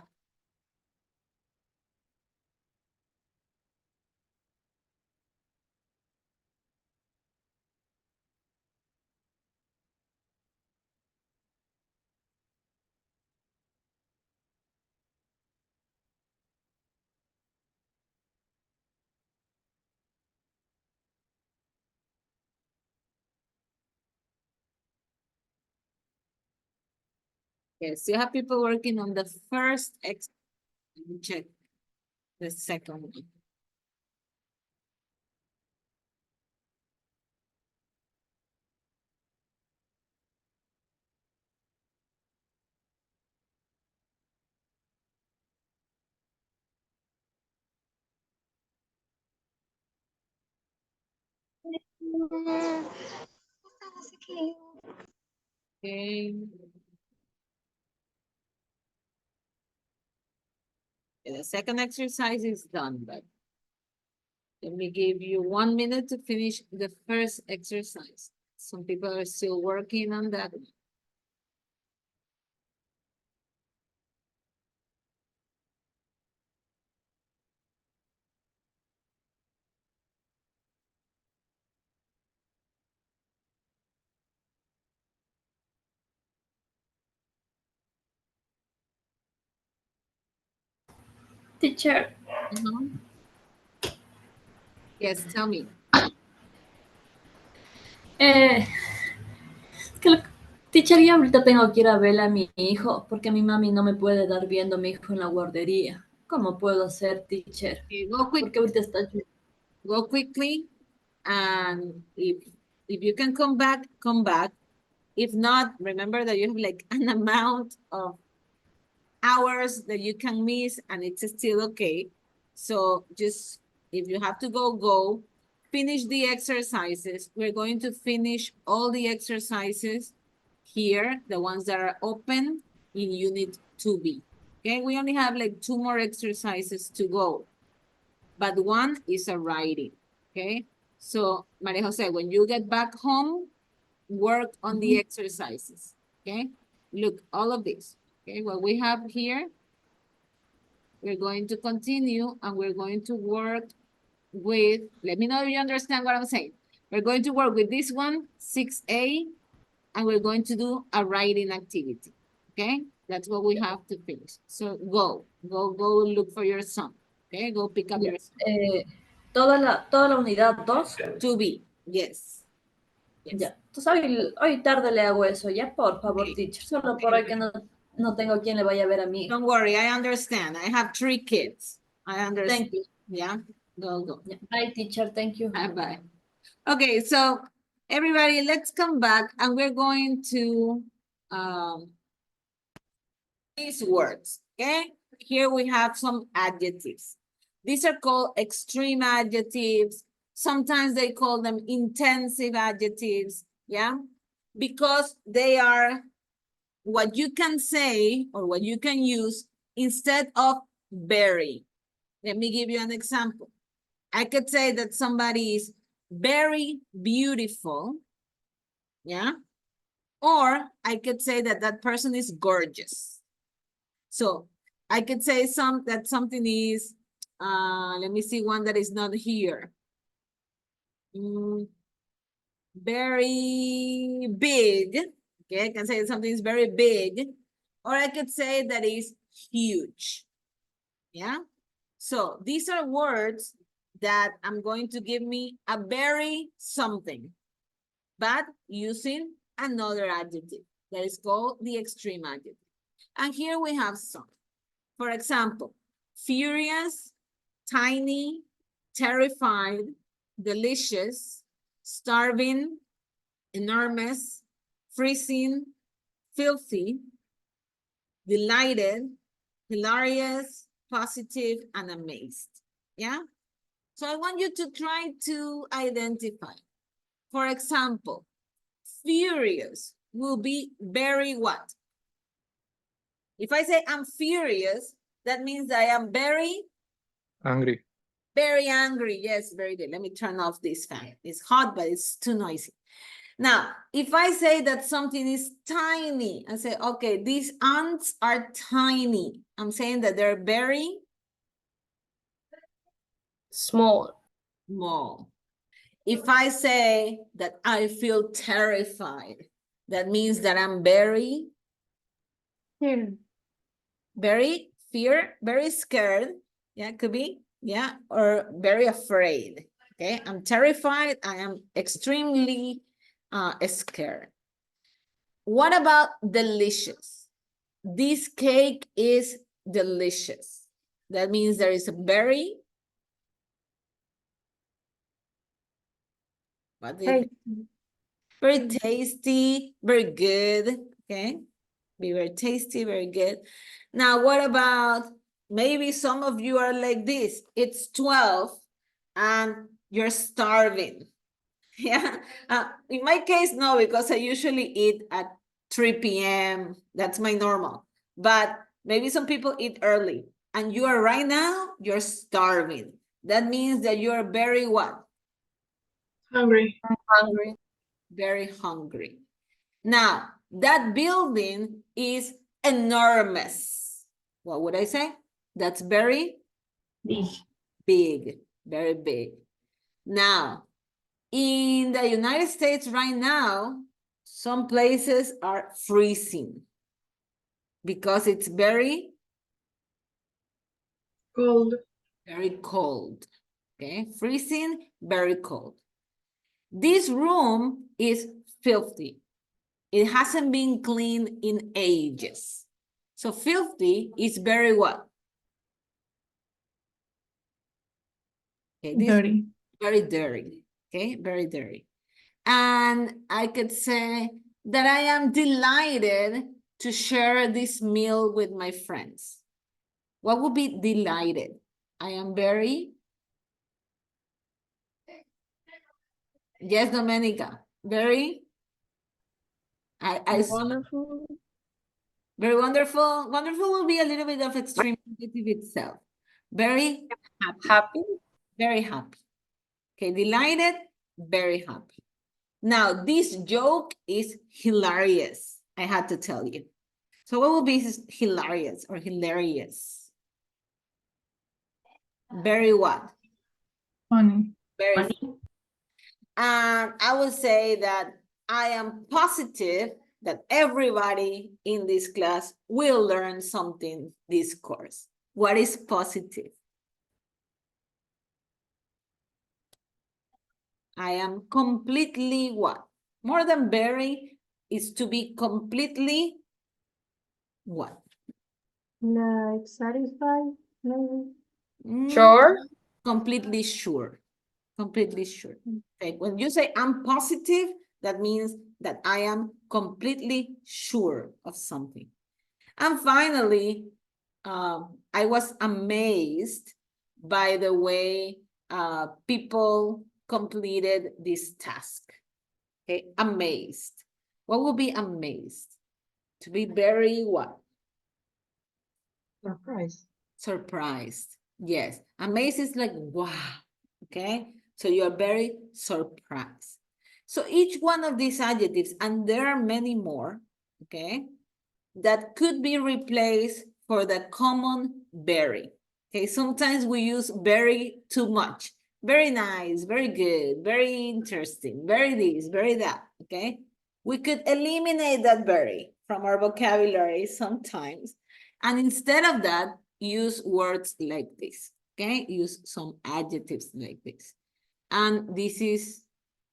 Yes, you have people working on the first Let me check the second one. Okay. The second exercise is done, but let me give you 1 minute to finish the first exercise. Some people are still working on that one. Teacher, Yes, tell me. Teacher, yo ahorita tengo que ir a ver a mi hijo porque mi mami no me puede dar viendo a mi hijo en la guardería. ¿Cómo puedo hacer, teacher? Okay, go quick. Porque ahorita está... Go quickly, and if you can come back, come back. If not, remember that you have like an amount of hours that you can miss, and it's still okay. So just, if you have to go, go. Finish the exercises. We're going to finish all the exercises here, the ones that are open in Unit 2B. Okay, we only have like 2 more exercises to go, but one is a writing, okay? So, Maria Jose, when you get back home, work on the exercises, okay? Look, all of this, okay? What we have here, we're going to continue and we're going to work with, let me know if you understand what I'm saying. We're going to work with this one, 6A, and we're going to do a writing activity, okay? That's what we have to finish. So go look for your son, okay? Go pick up your son. toda la unidad 2. 2B, yes. Ya. Entonces hoy tarde le hago eso, ya, por favor, teacher. Solo por hoy que no tengo quien le vaya a ver a mí. Don't worry, I understand. I have 3 kids. I understand. Thank you. Yeah, go. Bye, teacher. Thank you. Bye. Okay, so everybody, let's come back and we're going to these words, okay? here we have some adjectives. These are called extreme adjectives. Sometimes they call them intensive adjectives, yeah? Because they are what you can say or what you can use instead of very. Let me give you an example. I could say that somebody is very beautiful, yeah? Or I could say that that person is gorgeous. So I could say that something is, let me see one that is not here. Very big, okay? I can say something is very big, or I could say that is huge, yeah? So these are words that I'm going to give me a very something, but using another adjective that is called the extreme adjective. And here we have some. For example, furious, tiny, terrified, delicious, starving, enormous, freezing, filthy, delighted, hilarious, positive, and amazed. Yeah? So I want you to try to identify. For example, furious will be very what? If I say I'm furious, that means I am very Angry. very angry. Yes, very good. Let me turn off this fan. It's hot, but it's too noisy. Now, if I say that something is tiny, I say, okay, these ants are tiny. I'm saying that they're very Small. small. If I say that I feel terrified, that means that I'm very very scared. Yeah, could be. Yeah, or very afraid. Okay, I'm terrified. I am extremely scared. What about delicious? This cake is delicious. That means there is a very what do you think? Very tasty, very good. Okay, be very tasty, very good. Now, what about maybe some of you are like this? It's 12 and you're starving. Yeah. In my case, no, because I usually eat at 3 p.m. That's my normal. But maybe some people eat early and you are right now, you're starving. That means that you're very what? Hungry. Hungry. Very hungry. Now, that building is enormous. What would I say? That's very big, very big. Now, in the United States right now, some places are freezing because it's very cold. Very cold. Okay, freezing, very cold. This room is filthy. It hasn't been cleaned in ages. So filthy is very what? Okay, this Dirty. Very dirty. Okay, very dirty. And I could say that I am delighted to share this meal with my friends. What would be delighted? I am very... Yes, Domenica. Very... Wonderful. Very wonderful. Wonderful will be a little bit of extreme adjective itself. Very happy. Happy. Very happy. Okay, delighted, very happy. Now, this joke is hilarious. I had to tell you. So what will be hilarious or hilarious? Very what? Funny. Very funny. And I would say that I am positive that everybody in this class will learn something this course. What is positive? I am completely what? More than very is to be completely what? Like satisfied, maybe. Sure. Completely sure. Completely sure. Okay. When you say I'm positive, that means that I am completely sure of something. And finally, I was amazed by the way people completed this task. Okay, amazed. What would be amazed? To be very what? Surprise. Surprised. Yes. Amazed is like, wow. Okay. So you're very surprised. So each one of these adjectives, and there are many more, okay, that could be replaced for the common very. Okay. Sometimes we use very too much. Very nice, very good, very interesting, very this, very that. Okay. We could eliminate that very from our vocabulary sometimes. And instead of that, use words like this, okay? Use some adjectives like this. And this is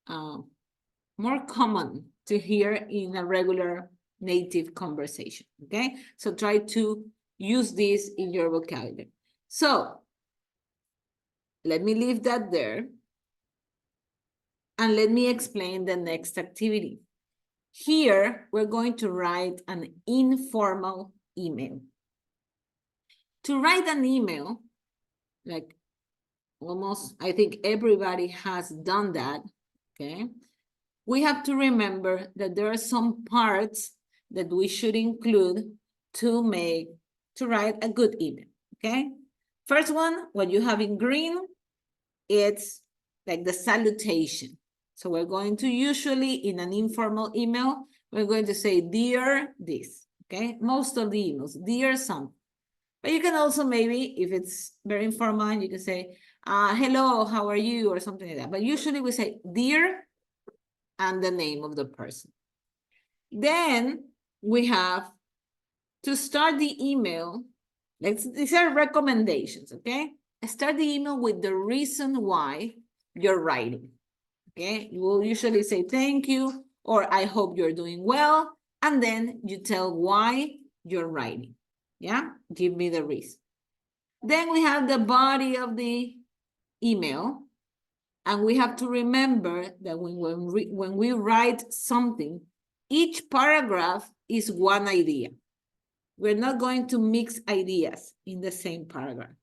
more common to hear in a regular native conversation, okay? So try to use this in your vocabulary. So let me leave that there. And let me explain the next activity. Here, we're going to write an informal email. To write an email, like almost, I think everybody has done that, okay? We have to remember that there are some parts that we should include to write a good email, okay? First one, what you have in green, it's like the salutation. So we're going to usually, in an informal email, we're going to say, dear this, okay? Most of the emails, dear something. But you can also maybe, if it's very informal, you can say, hello, how are you? Or something like that. But usually we say dear and the name of the person. Then we have to start the email. These are recommendations, okay? Start the email with the reason why you're writing, okay? You will usually say thank you, or I hope you're doing well. And then you tell why you're writing. Yeah, give me the reason. Then we have the body of the email. And we have to remember that when we write something, each paragraph is one idea. We're not going to mix ideas in the same paragraph.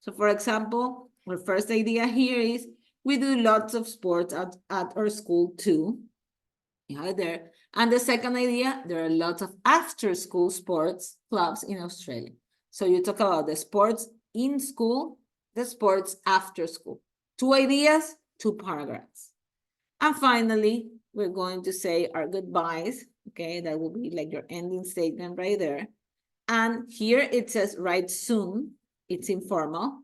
So for example, our first idea here is, we do lots of sports at our school too. Yeah, there. And the second idea, there are lots of after-school sports clubs in Australia. So you talk about the sports in school, the sports after school. 2 ideas, 2 paragraphs. And finally, we're going to say our goodbyes. Okay, that will be like your ending statement right there. And here it says write soon. It's informal.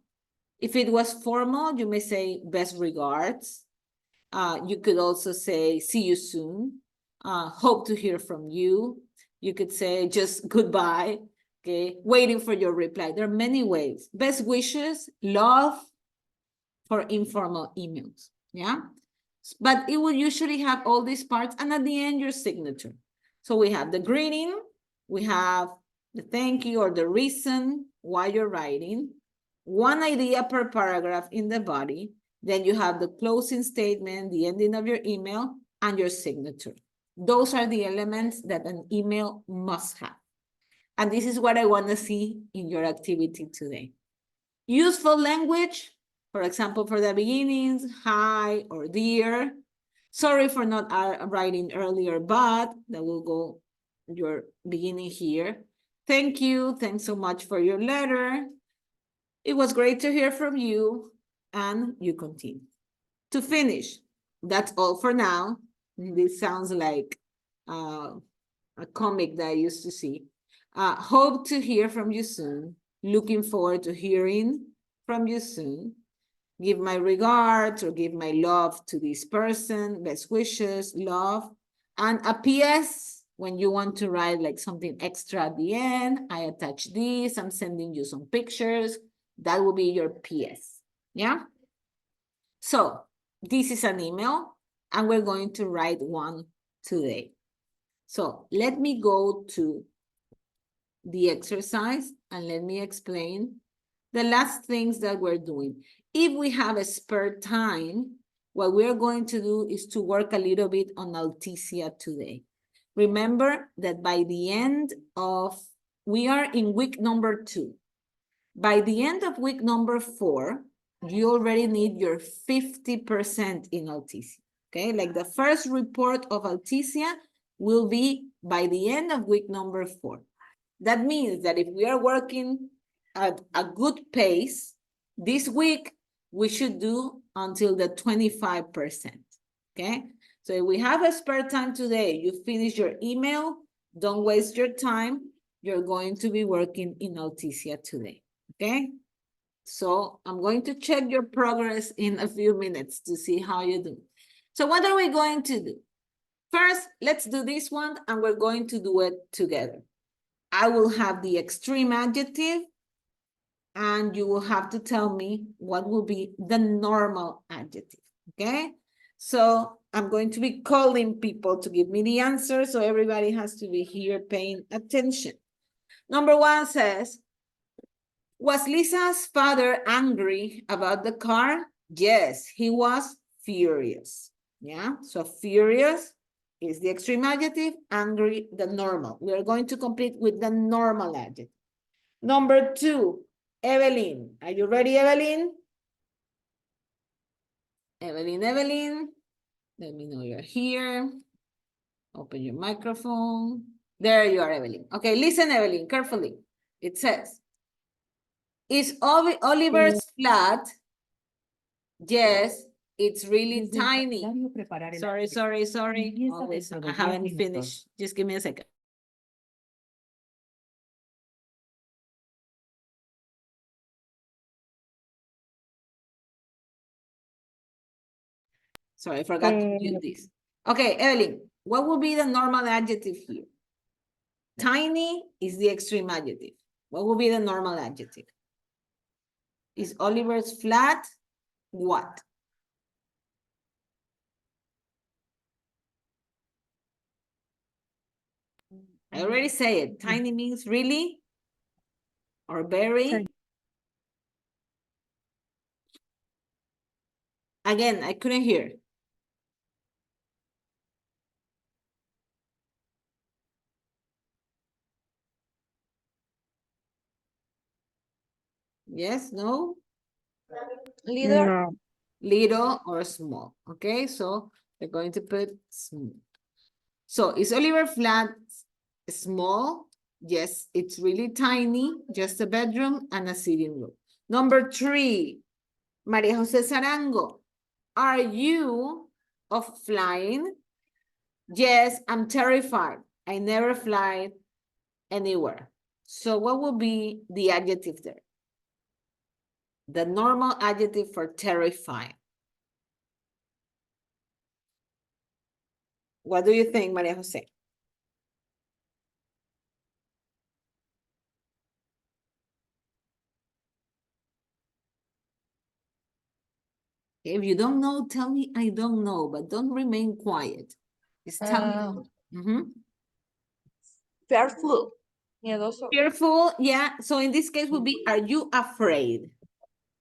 If it was formal, you may say best regards. You could also say see you soon. Hope to hear from you. You could say just goodbye, okay? Waiting for your reply. There are many ways. Best wishes, love for informal emails, yeah? But it will usually have all these parts, and at the end, your signature. So we have the greeting, we have the thank you or the reason why you're writing, 1 idea per paragraph in the body, then you have the closing statement, the ending of your email, and your signature. Those are the elements that an email must have. And this is what I want to see in your activity today. Useful language, for example, for the beginnings, hi or dear. Sorry for not writing earlier, but that will go your beginning here. Thank you. Thanks so much for your letter. It was great to hear from you. And you continue. To finish, that's all for now. This sounds like a comic that I used to see. Hope to hear from you soon. Looking forward to hearing from you soon. Give my regards or give my love to this person. Best wishes, love. And a PS, when you want to write like something extra at the end, I attach this, I'm sending you some pictures. That will be your PS. Yeah? So this is an email, and we're going to write one today. So let me go to the exercise and let me explain the last things that we're doing. If we have a spare time, what we're going to do is to work a little bit on Alticia today. Remember that by the end of, we are in week number 2. By the end of week number 4, you already need your 50% in Alticia, okay? Like the first report of Alticia will be by the end of week number 4. That means that if we are working at a good pace, this week we should do until the 25%, okay? So if we have a spare time today, you finish your email, don't waste your time. You're going to be working in Alticia today, okay? So I'm going to check your progress in a few minutes to see how you do. So what are we going to do? First, let's do this one and we're going to do it together. I will have the extreme adjective and you will have to tell me what will be the normal adjective, okay? So I'm going to be calling people to give me the answer, so everybody has to be here paying attention. Number 1 says, was Lisa's father angry about the car? Yes, he was furious. Yeah, so furious is the extreme adjective, angry, the normal. We are going to complete with the normal adjective. Number 2, Evelyn. Are you ready, Evelyn? Evelyn. Let me know you're here. Open your microphone. There you are, Evelyn. Okay, listen, Evelyn, carefully. It says, is Oliver's flat? Yes, it's really tiny. Sorry. Always, I haven't finished. Just give me a second. Sorry, I forgot to do this. Okay, Evelyn, what will be the normal adjective here? Tiny is the extreme adjective. What will be the normal adjective? Is Oliver's flat what? I already say it. Tiny means really or very. Again, I couldn't hear. Yes, no? No. Little or small. Okay, so we're going to put small. So is Oliver flat small? Yes, it's really tiny, just a bedroom and a sitting room. Number 3, Maria Jose Sarango. Are you of flying? Yes, I'm terrified. I never fly anywhere. So what will be the adjective there? The normal adjective for terrifying. What do you think, Maria Jose? If you don't know, tell me I don't know, but don't remain quiet. Just tell me. Fearful. Miedoso. Fearful, yeah. So in this case would be, are you afraid?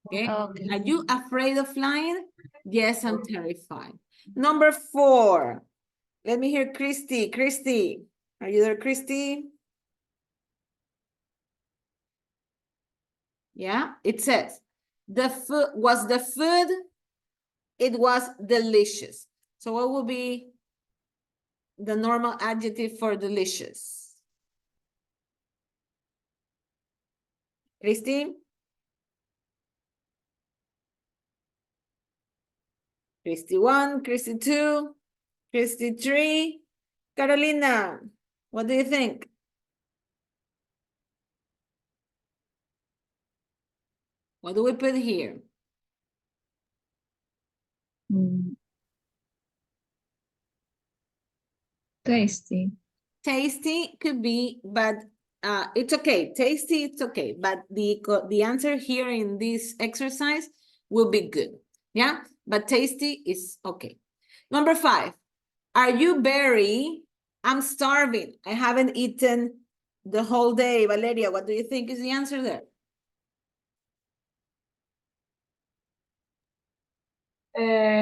Okay. Okay. Are you afraid of flying? Yes, I'm terrified. Number 4. Let me hear Christy. Christy, are you there, Christy? Yeah, it says, the food, it was delicious. So what will be the normal adjective for delicious? Christy? Christy 1, Christy 2, Christy 3. Carolina, what do you think? What do we put here? Tasty. Tasty could be, but it's okay. Tasty, it's okay. But the answer here in this exercise will be good. Yeah, but tasty is okay. Number 5, are you very? I'm starving. I haven't eaten the whole day. Valeria, what do you think is the answer there?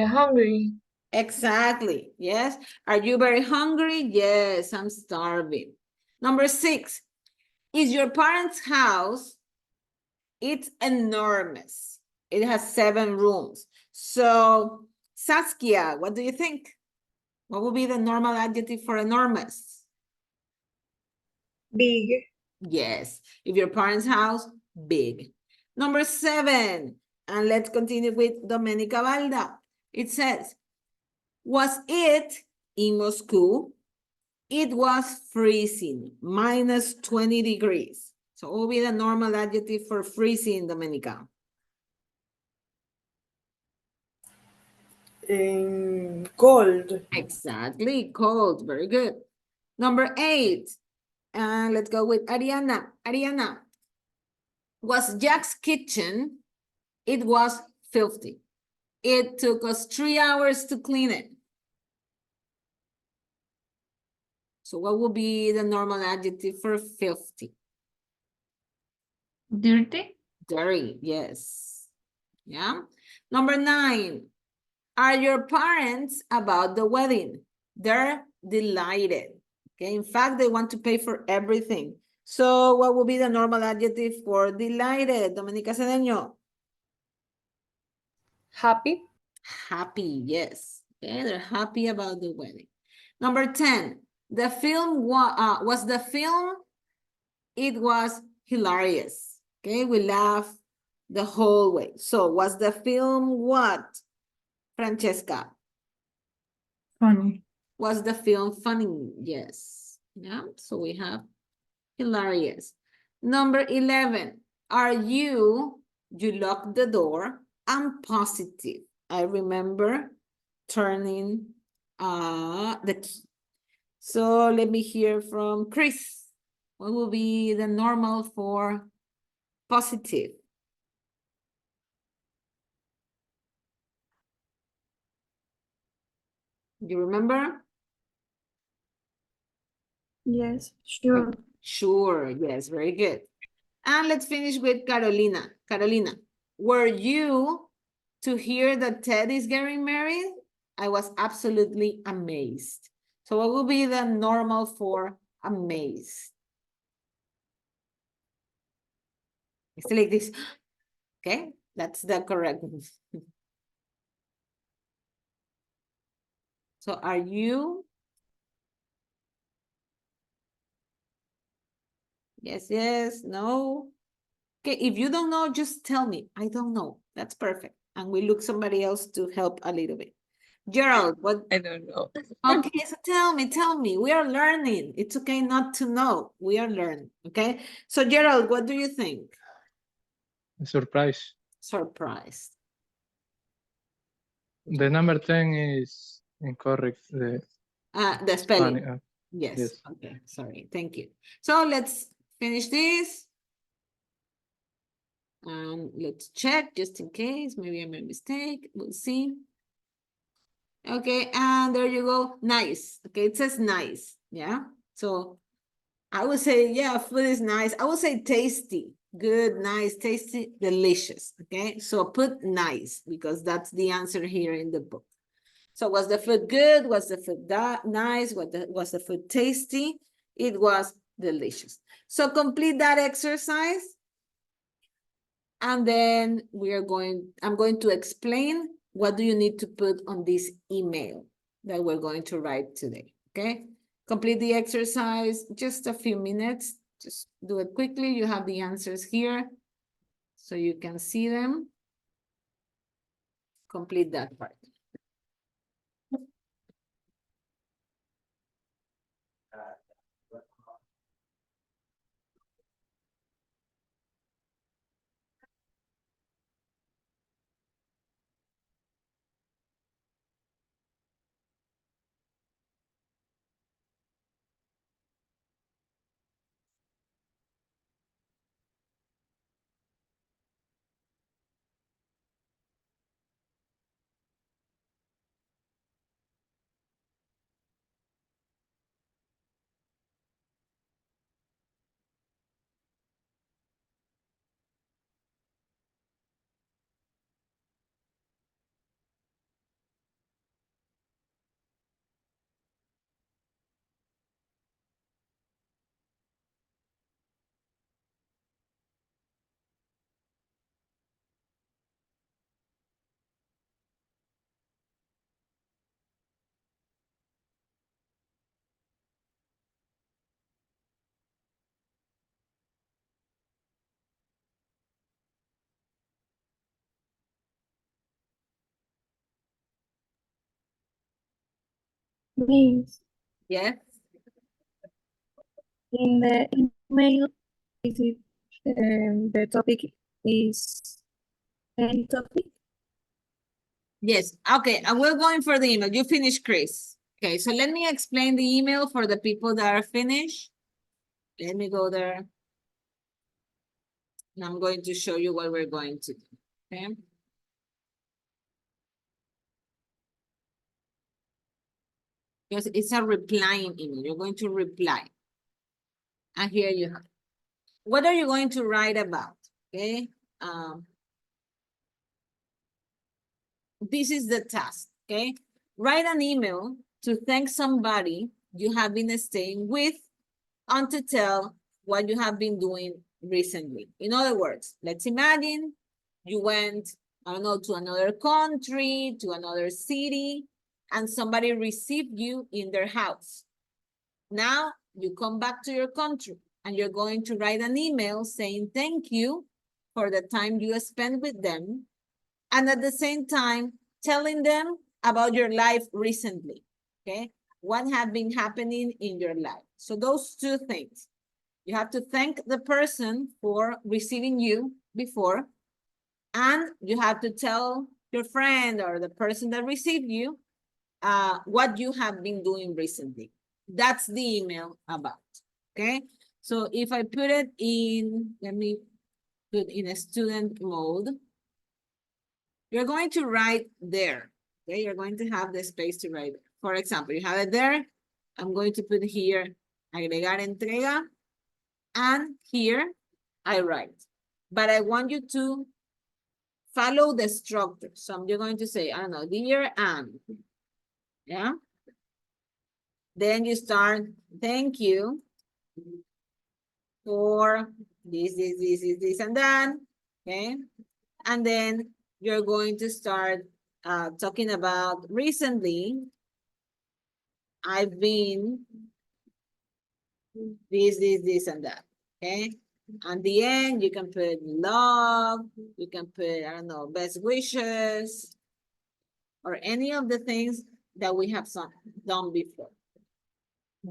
Hungry. Exactly. Yes. Are you very hungry? Yes, I'm starving. Number 6, is your parents' house It's enormous. It has 7 rooms. So, Saskia, what do you think? What would be the normal adjective for enormous? Big. Yes. If your parents' house, big. Number 7. And let's continue with Domenica Valda. It says, was it in Moscow? It was freezing, minus 20 degrees. So what will be the normal adjective for freezing, Domenica? Cold. Exactly, cold. Very good. Number 8. And let's go with Ariana. Ariana, was Jack's kitchen? It was filthy. It took us 3 hours to clean it. So what would be the normal adjective for filthy? Dirty? Dirty, yes. Yeah. Number 9. Are your parents about the wedding? They're delighted. Okay, in fact, they want to pay for everything. So what would be the normal adjective for delighted, Domenica Cedeño? Happy. Happy, yes. Okay, they're happy about the wedding. Number 10, the film was the film, it was hilarious. Okay, we laughed the whole way. So was the film what, Francesca? Funny. Was the film funny? Yes. Yeah, so we have hilarious. Number 11, are you locked the door? I'm positive. I remember turning the key. So let me hear from Chris. What will be the normal for positive? You remember? Yes, sure. Sure, yes, very good. And let's finish with Carolina. Carolina, were you to hear that Ted is getting married? I was absolutely amazed. So what will be the normal for amazed? It's like this. Okay, that's the correct one. So are you? Yes, yes, no. Okay, if you don't know, just tell me. I don't know. That's perfect. And we look somebody else to help a little bit. Gerald, what? I don't know. Okay, so tell me. We are learning. It's okay not to know. We are learning, okay? So Gerald, what do you think? Surprise. Surprised. The number 10 is incorrect. The spelling. Spanish. Yes. Yes. Okay, sorry. Thank you. So let's finish this. And let's check just in case. Maybe I made a mistake. We'll see. Okay, and there you go. Nice. Okay, it says nice. Yeah. So I would say, yeah, food is nice. I would say tasty. Good, nice, tasty, delicious. Okay, so put nice because that's the answer here in the book. So was the food good? Was the food nice? Was the food tasty? It was delicious. So complete that exercise. And then I'm going to explain what do you need to put on this email that we're going to write today, okay? Complete the exercise, just a few minutes. Just do it quickly. You have the answers here so you can see them. Complete that part. Miss, Yes. in the email, is it the topic is any topic? Yes. Okay. And we're going for the email. You finished, Chris. Okay. So let me explain the email for the people that are finished. Let me go there. And I'm going to show you what we're going to do. Okay. Because it's a replying email. You're going to reply. And here you have. What are you going to write about? Okay. This is the task. Okay. Write an email to thank somebody you have been staying with and to tell what you have been doing recently. In other words, let's imagine you went, I don't know, to another country, to another city, and somebody received you in their house. Now you come back to your country and you're going to write an email saying thank you for the time you spent with them, and at the same time telling them about your life recently. Okay, what have been happening in your life. So those two things. You have to thank the person for receiving you before, and you have to tell your friend or the person that received you what you have been doing recently. That's the email about, okay? So if I put it in, let me put in a student mode, you're going to write there, okay? You're going to have the space to write. For example, you have it there. I'm going to put here, agregar entrega, and here I write. But I want you to follow the structure. So I'm just going to say, I don't know, dear Anne, yeah? Then you start, thank you for this, and that, okay? And then you're going to start talking about recently, I've been this, and that, okay? At the end, you can put love, you can put, I don't know, best wishes, or any of the things that we have done before.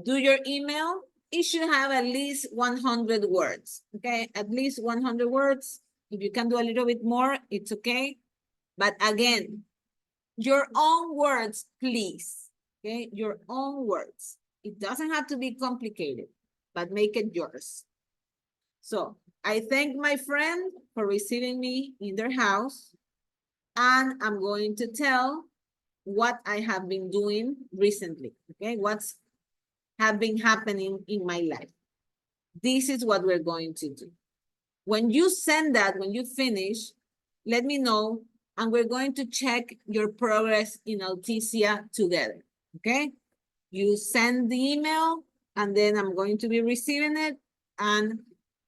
Do your email, it should have at least 100 words, okay? At least 100 words. If you can do a little bit more, it's okay. But again, your own words, please, okay? Your own words. It doesn't have to be complicated, but make it yours. So I thank my friend for receiving me in their house, and I'm going to tell what I have been doing recently, okay? What's have been happening in my life. This is what we're going to do. When you send that, when you finish, let me know, and we're going to check your progress in Alticia together, okay? You send the email, and then I'm going to be receiving it and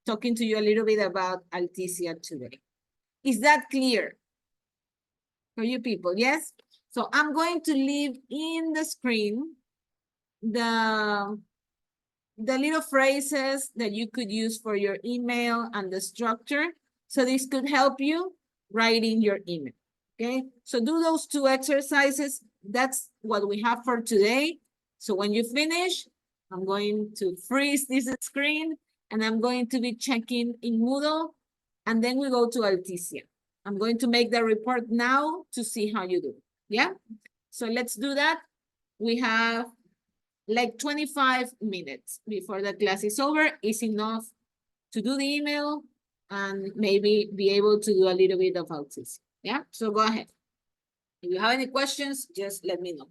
talking to you a little bit about Alticia today. Is that clear for you people? Yes? So I'm going to leave in the screen the little phrases that you could use for your email and the structure. So this could help you writing your email, okay? So do those two exercises. That's what we have for today. So when you finish, I'm going to freeze this screen, and I'm going to be checking in Moodle, and then we go to Alticia. I'm going to make the report now to see how you do, yeah? So let's do that. We have like 25 minutes before the class is over. Is enough to do the email and maybe be able to do a little bit of Alticia, yeah? So go ahead. If you have any questions, just let me know.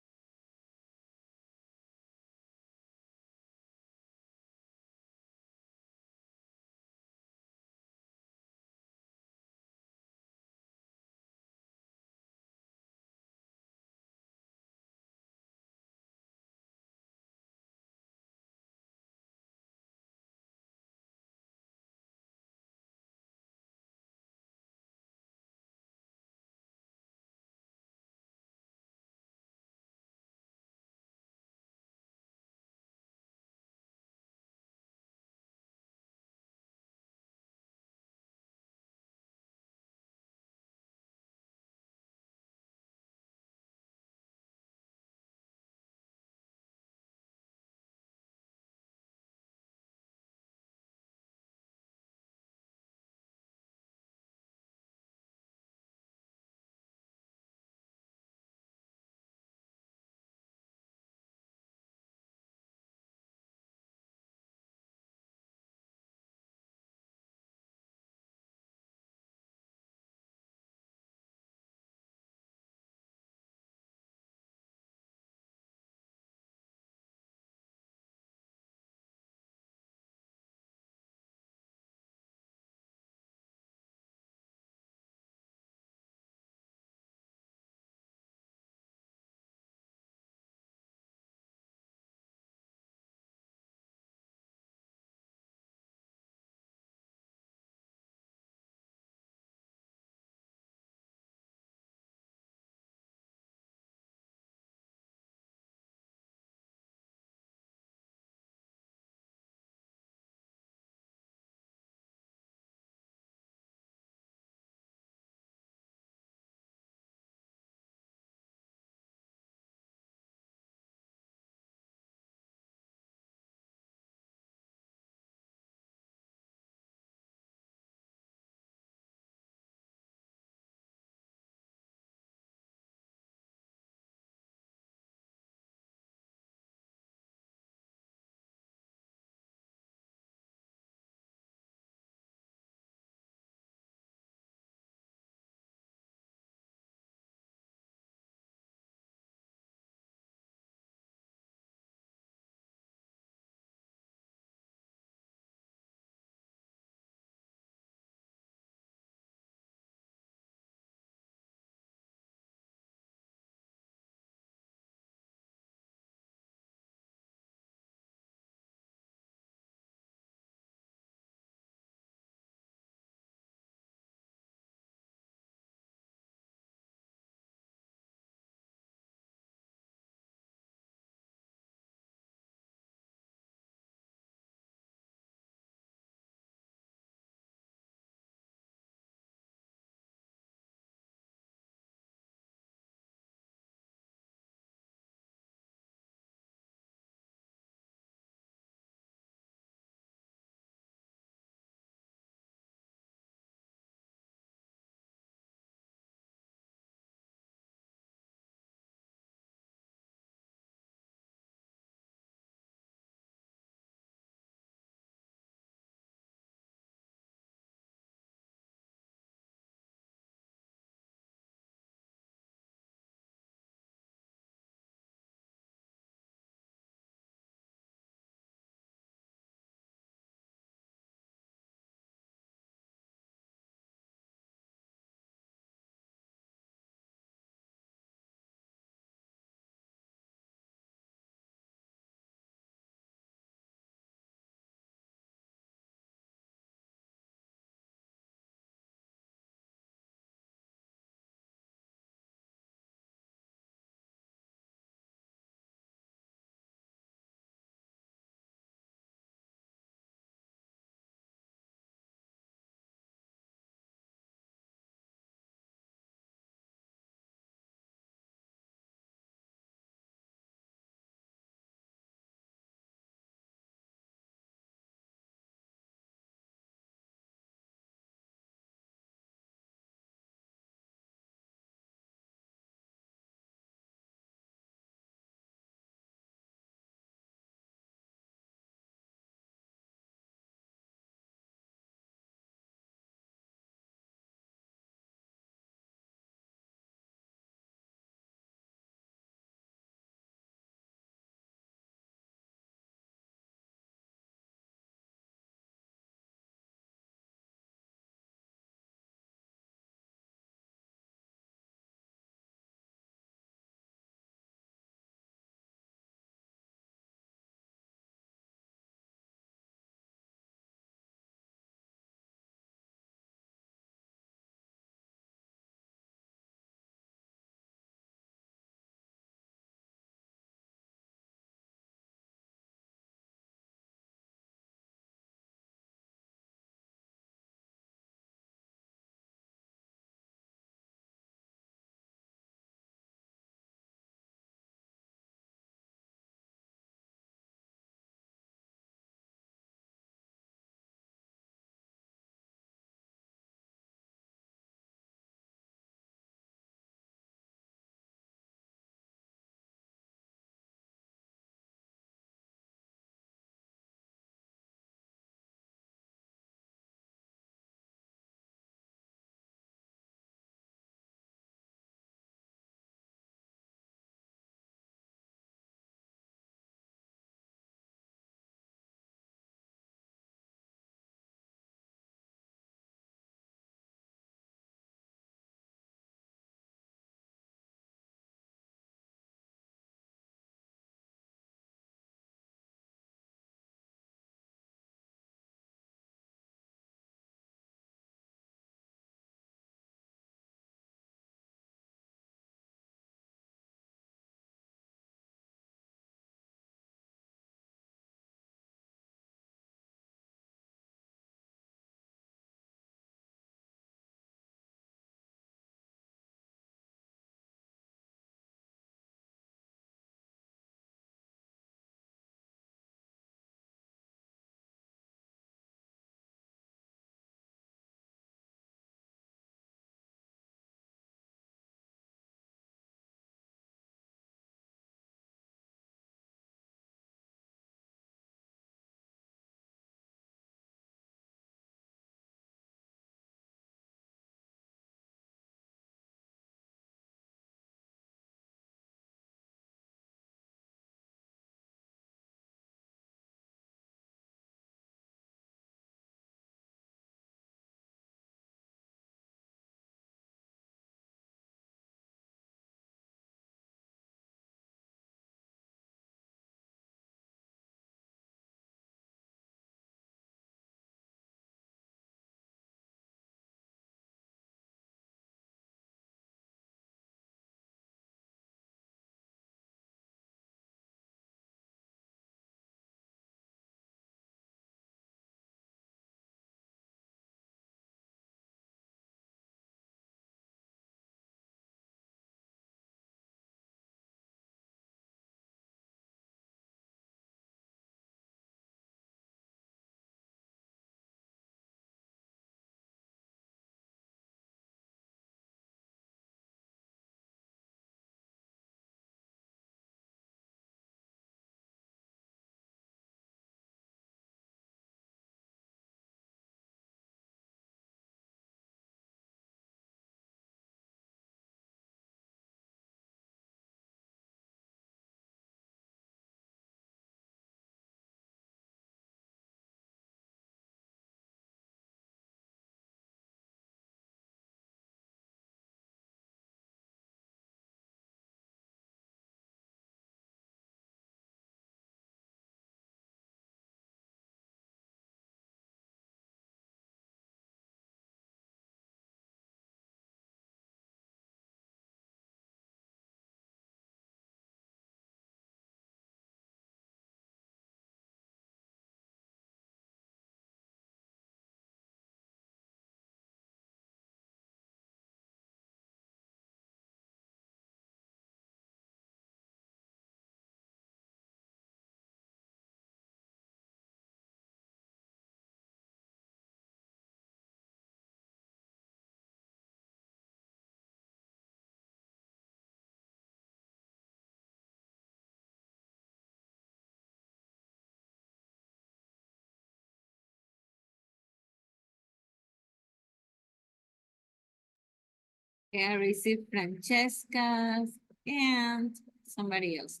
Okay, I received Francesca's and somebody else.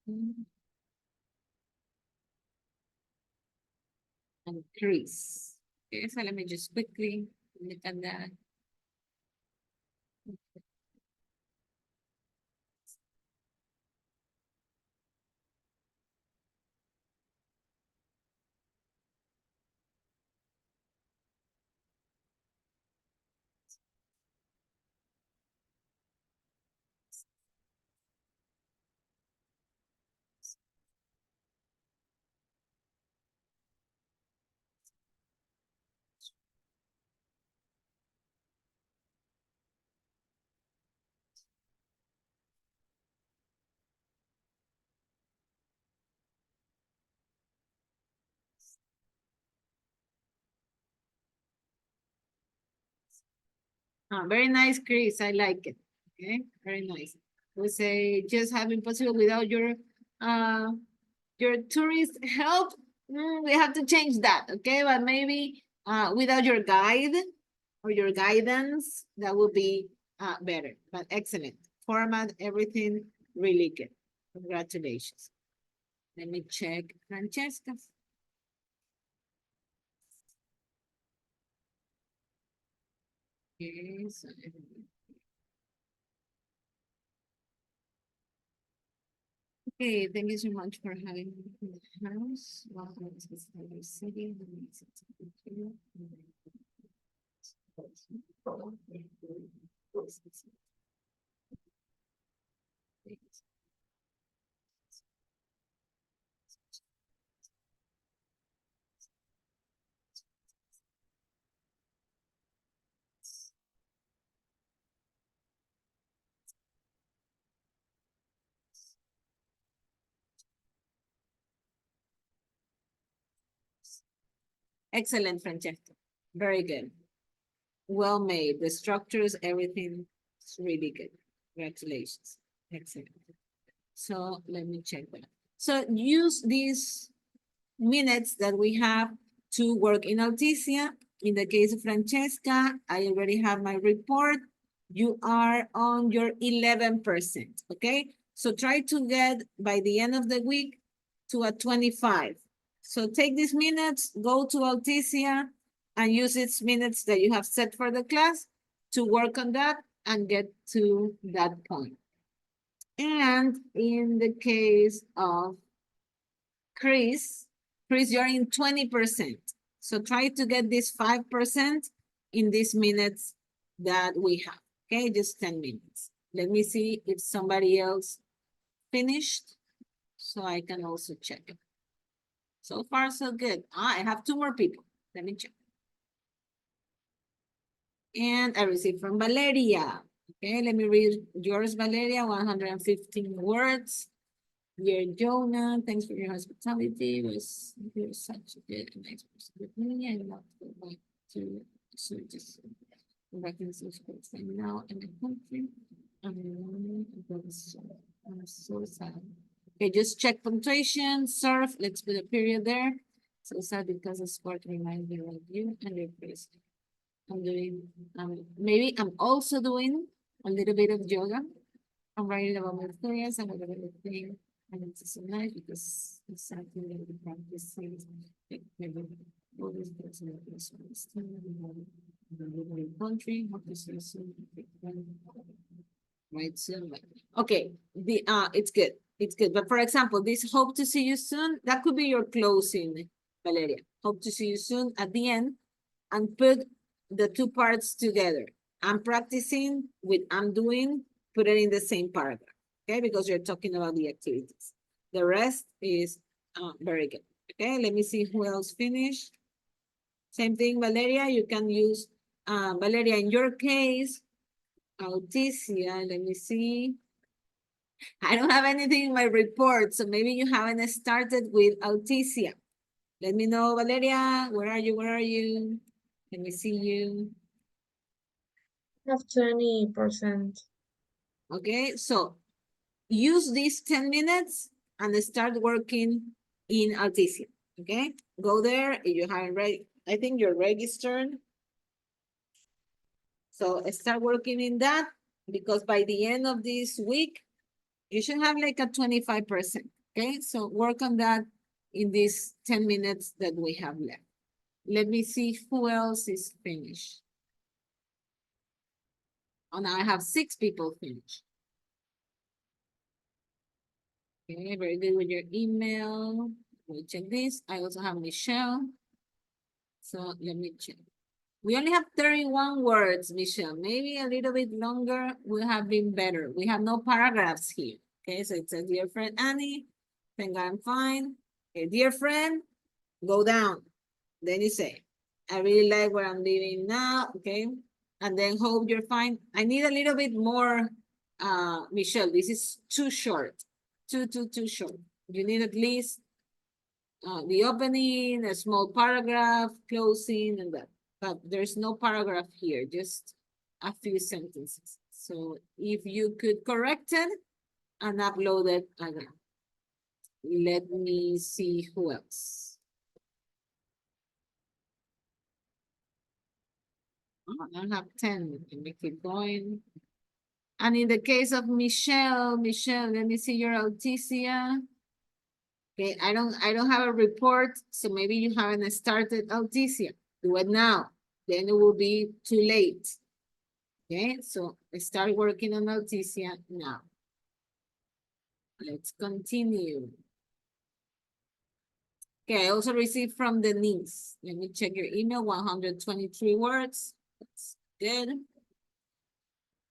And Chris. Okay, so let me just quickly look at that. Very nice, Chris. I like it. Okay, very nice. We say just having possible without your tourist help. We have to change that. Okay, but maybe without your guide or your guidance, that would be better. But excellent format, everything really good. Congratulations. Let me check Francesca's. Okay, so okay, thank you so much for having me in the house. Welcome to the city. Excellent, Francesca. Very good. Well made. The structures, everything is really good. Congratulations. Excellent. So let me check that. So use these minutes that we have to work in Alticia. In the case of Francesca, I already have my report. You are on your 11%, okay? So try to get by the end of the week to a 25. So take these minutes, go to Alticia and use its minutes that you have set for the class to work on that and get to that point. And in the case of Chris, you're in 20%. So try to get this 5% in these minutes that we have. Okay, just 10 minutes. Let me see if somebody else finished so I can also check it. So far, so good. I have 2 more people. Let me check. And I received from Valeria. Okay, let me read yours, Valeria, 115 words. Dear Jonah, thanks for your hospitality. You're such a good and nice person with me. I love to go back to just right now in the country. I'm so sad. Okay, just check punctuation, surf. Let's put a period there. So sad because the sport reminds me of you and your place. I'm doing, maybe I'm also doing a little bit of yoga. I'm writing about my experience and whatever the thing. And it's so nice because it's something that we practice. All these person country, right? So, okay, it's good. It's good. But for example, this hope to see you soon, that could be your closing, Valeria. Hope to see you soon at the end and put the 2 parts together. I'm practicing with I'm doing, put it in the same paragraph. Okay, because you're talking about the activities. The rest is very good. Okay, let me see who else finished. Same thing, Valeria, you can use, Valeria, in your case, Alticia, let me see. I don't have anything in my report, so maybe you haven't started with Alticia. Let me know, Valeria, where are you, where are you? Let me see you. I have 20%. Okay, so use these 10 minutes and start working in Alticia, okay? Go there if you haven't I think you're registered. So start working in that, because by the end of this week, you should have like a 25%. Okay, so work on that in these 10 minutes that we have left. Let me see who else is finished. Oh, now I have 6 people finished. Okay, very good with your email. Let me check this. I also have Michelle. So let me check. We only have 31 words, Michelle. Maybe a little bit longer would have been better. We have no paragraphs here. Okay, so it says, dear friend Annie, think I'm fine. Okay, dear friend, go down. Then you say, I really like where I'm living now. Okay, and then hope you're fine. I need a little bit more, Michelle. This is too short. Too short. You need at least the opening, a small paragraph, closing, and that. But there's no paragraph here, just a few sentences. So if you could correct it and upload it again. Let me see who else. Oh, I have 10. Let me keep going. And in the case of Michelle, let me see your Alticia. Okay, I don't have a report, so maybe you haven't started Alticia. Do it now, then it will be too late. Okay, so start working on Alticia now. Let's continue. Okay, I also received from Denise. Let me check your email, 123 words. That's good.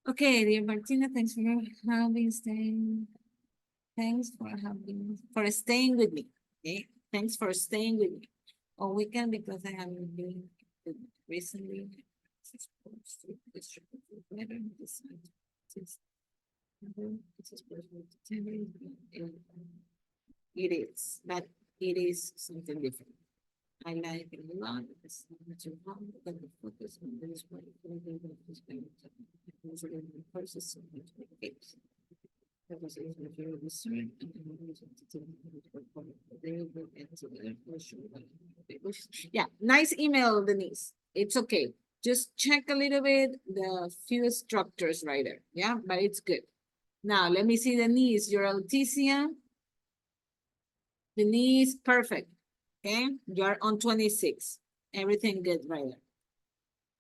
Okay, dear Martina, thanks for having staying. Thanks for staying with me. Okay, thanks for staying with me all weekend, because I haven't been recently. It is, but it is something different. I like it a lot. It's not too long, but the focus on this one. Yeah, nice email, Denise. It's okay. Just check a little bit the few structures right there. Yeah, but it's good. Now, let me see Denise, your Alticia. Denise, perfect. Okay, you're on 26. Everything good right there.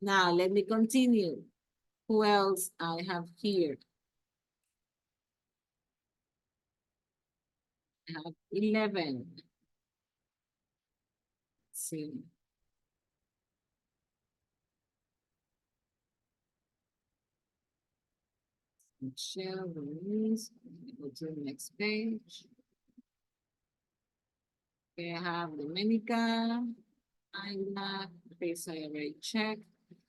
Now, let me continue. Who else I have here? I have 11. Let's see. Michelle, Denise, go to the next page. Okay, I have Dominica, Ayla, Chris, I already checked.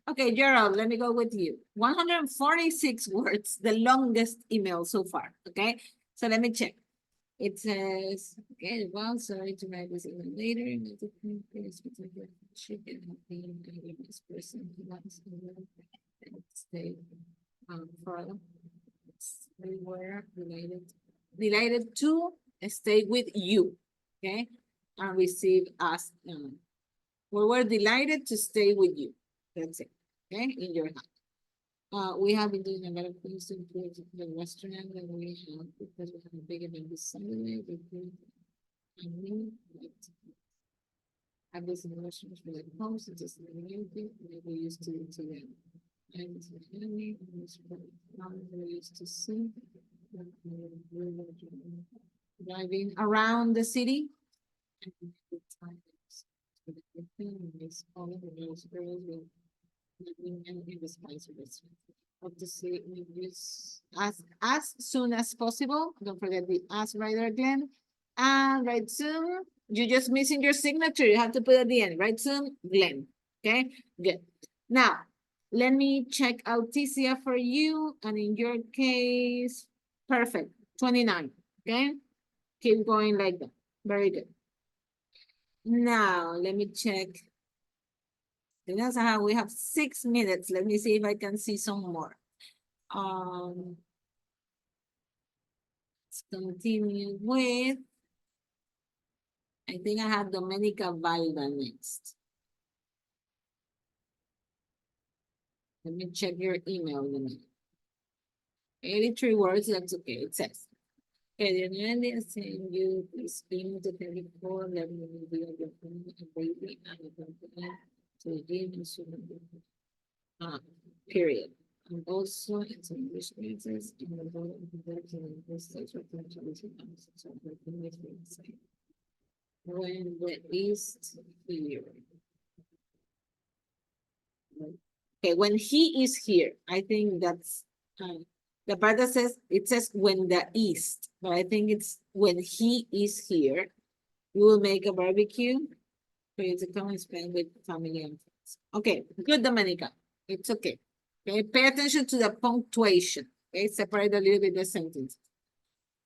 Okay, Gerald, let me go with you. 146 words, the longest email so far, okay? So let me check. It says, okay, well, sorry to write this even later. She can have been this person who wants to stay for we were delighted to stay with you, okay? And receive us. We were delighted to stay with you. That's it, okay? In your hand. We have been doing a lot of things to improve the restaurant that we have, because we have a big event this Sunday. Have this in the restaurant for the homes, it's just we used to them. And it's family, we used to see. Driving around the city. Hope to see you as soon as possible. Don't forget the as right there, Glenn. And right soon, you're just missing your signature. You have to put at the end. Right soon, Glenn. Okay, good. Now, let me check Alticia for you. And in your case, perfect. 29. Okay, keep going like that. Very good. Now, let me check. That's how we have 6 minutes. Let me see if I can see some more. Let's continue with, I think I have Domenica Valda next. Let me check your email. 83 words, that's okay, it says. Okay, the end is saying you please beam to 34, let me reveal your phone and baby and the company to the game and period. And also in some English phrases in the bottom of the words in the stage of the when the east here. Okay, when he is here, I think that's the part that says, it says when the east, but I think it's when he is here, we will make a barbecue for you to come and spend with family and friends. Okay, good, Domenica. It's okay. Okay, pay attention to the punctuation. Okay, separate a little bit the sentence.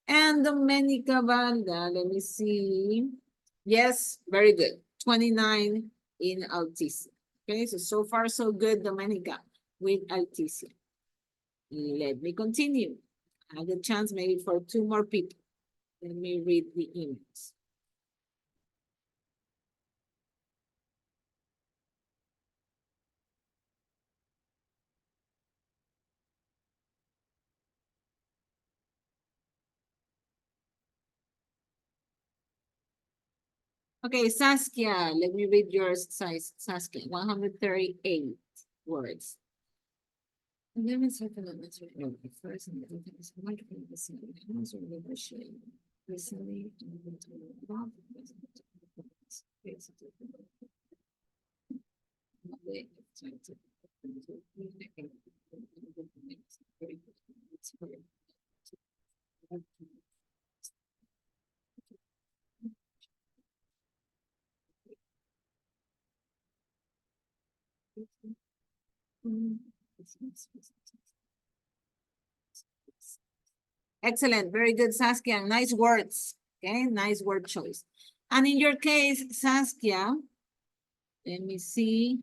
And Domenica Valda, let me see. Yes, very good. 29 in Alticia. Okay, so far so good, Domenica, with Alticia. Let me continue. I have a chance maybe for 2 more people. Let me read the emails. Okay, Saskia, let me read yours, Saskia. 138 words. Living circle of first and the things wonderful the same. Also negotiate recently love Excellent, very good, Saskia. Nice words. Okay, nice word choice. And in your case, Saskia, let me see,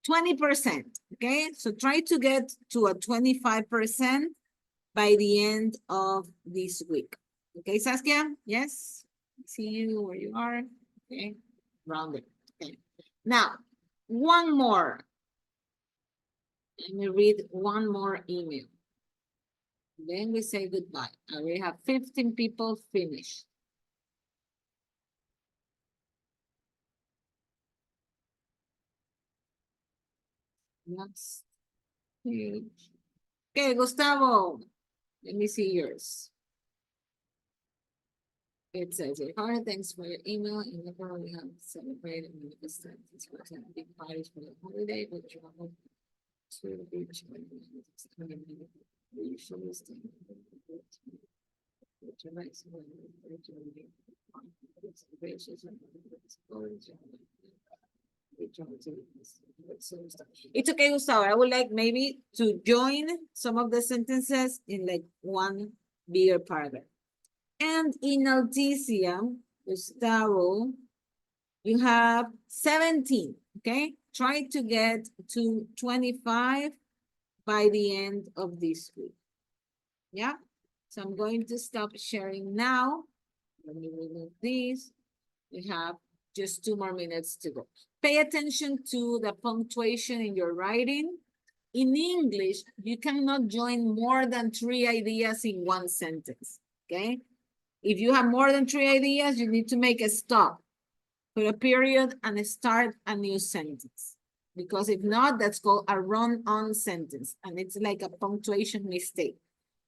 20%. Okay, so try to get to a 25% by the end of this week. Okay, Saskia? Yes? See you where you are. Okay, rounded. Okay. Now, one more. Let me read one more email. Then we say goodbye. I already have 15 people finished. Next page. Okay, Gustavo. Let me see yours. It says, "Hi, thanks for your email. In Nepal, we have celebrated manifestations for big parties for the holiday, but travel to the beach when we usually stay in the It's okay, Gustavo. I would like maybe to join some of the sentences in like one bigger paragraph. And in Alticia, Gustavo, you have 17, okay? Try to get to 25 by the end of this week. Yeah? So I'm going to stop sharing now. Let me remove this. We have just 2 more minutes to go. Pay attention to the punctuation in your writing. In English, you cannot join more than 3 ideas in one sentence, okay? If you have more than 3 ideas, you need to make a stop, put a period, and start a new sentence. Because if not, that's called a run-on sentence, and it's like a punctuation mistake.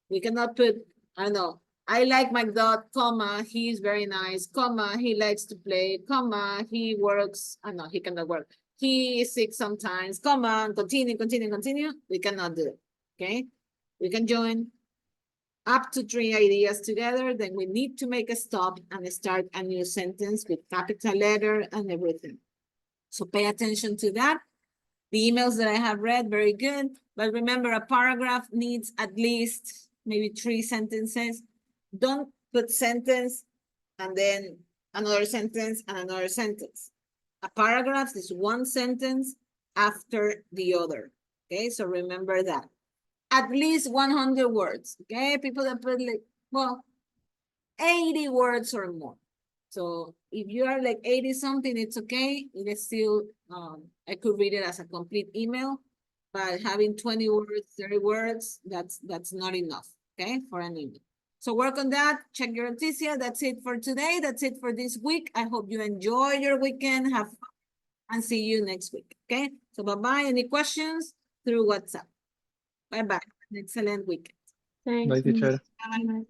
We cannot put, I don't know, I like my dog, comma, he's very nice, comma, he likes to play, comma, he works, I know, he cannot work. He is sick sometimes, comma, continue. We cannot do it, okay? We can join up to 3 ideas together, then we need to make a stop and start a new sentence with capital letter and everything. So pay attention to that. The emails that I have read, very good. But remember, a paragraph needs at least maybe 3 sentences. Don't put sentence and then another sentence and another sentence. A paragraph is 1 sentence after the other. Okay, so remember that. At least 100 words. Okay, people that put like, well, 80 words or more. So if you are like 80 something, it's okay. It is still, I could read it as a complete email. but having 20 words, 30 words, that's not enough, okay, for an email. So work on that, check your Artesia. That's it for today. That's it for this week. I hope you enjoy your weekend, have fun, and see you next week, okay? So bye-bye. Any questions? Through WhatsApp. Bye-bye. An excellent weekend. Thanks. Bye, teacher. Bye.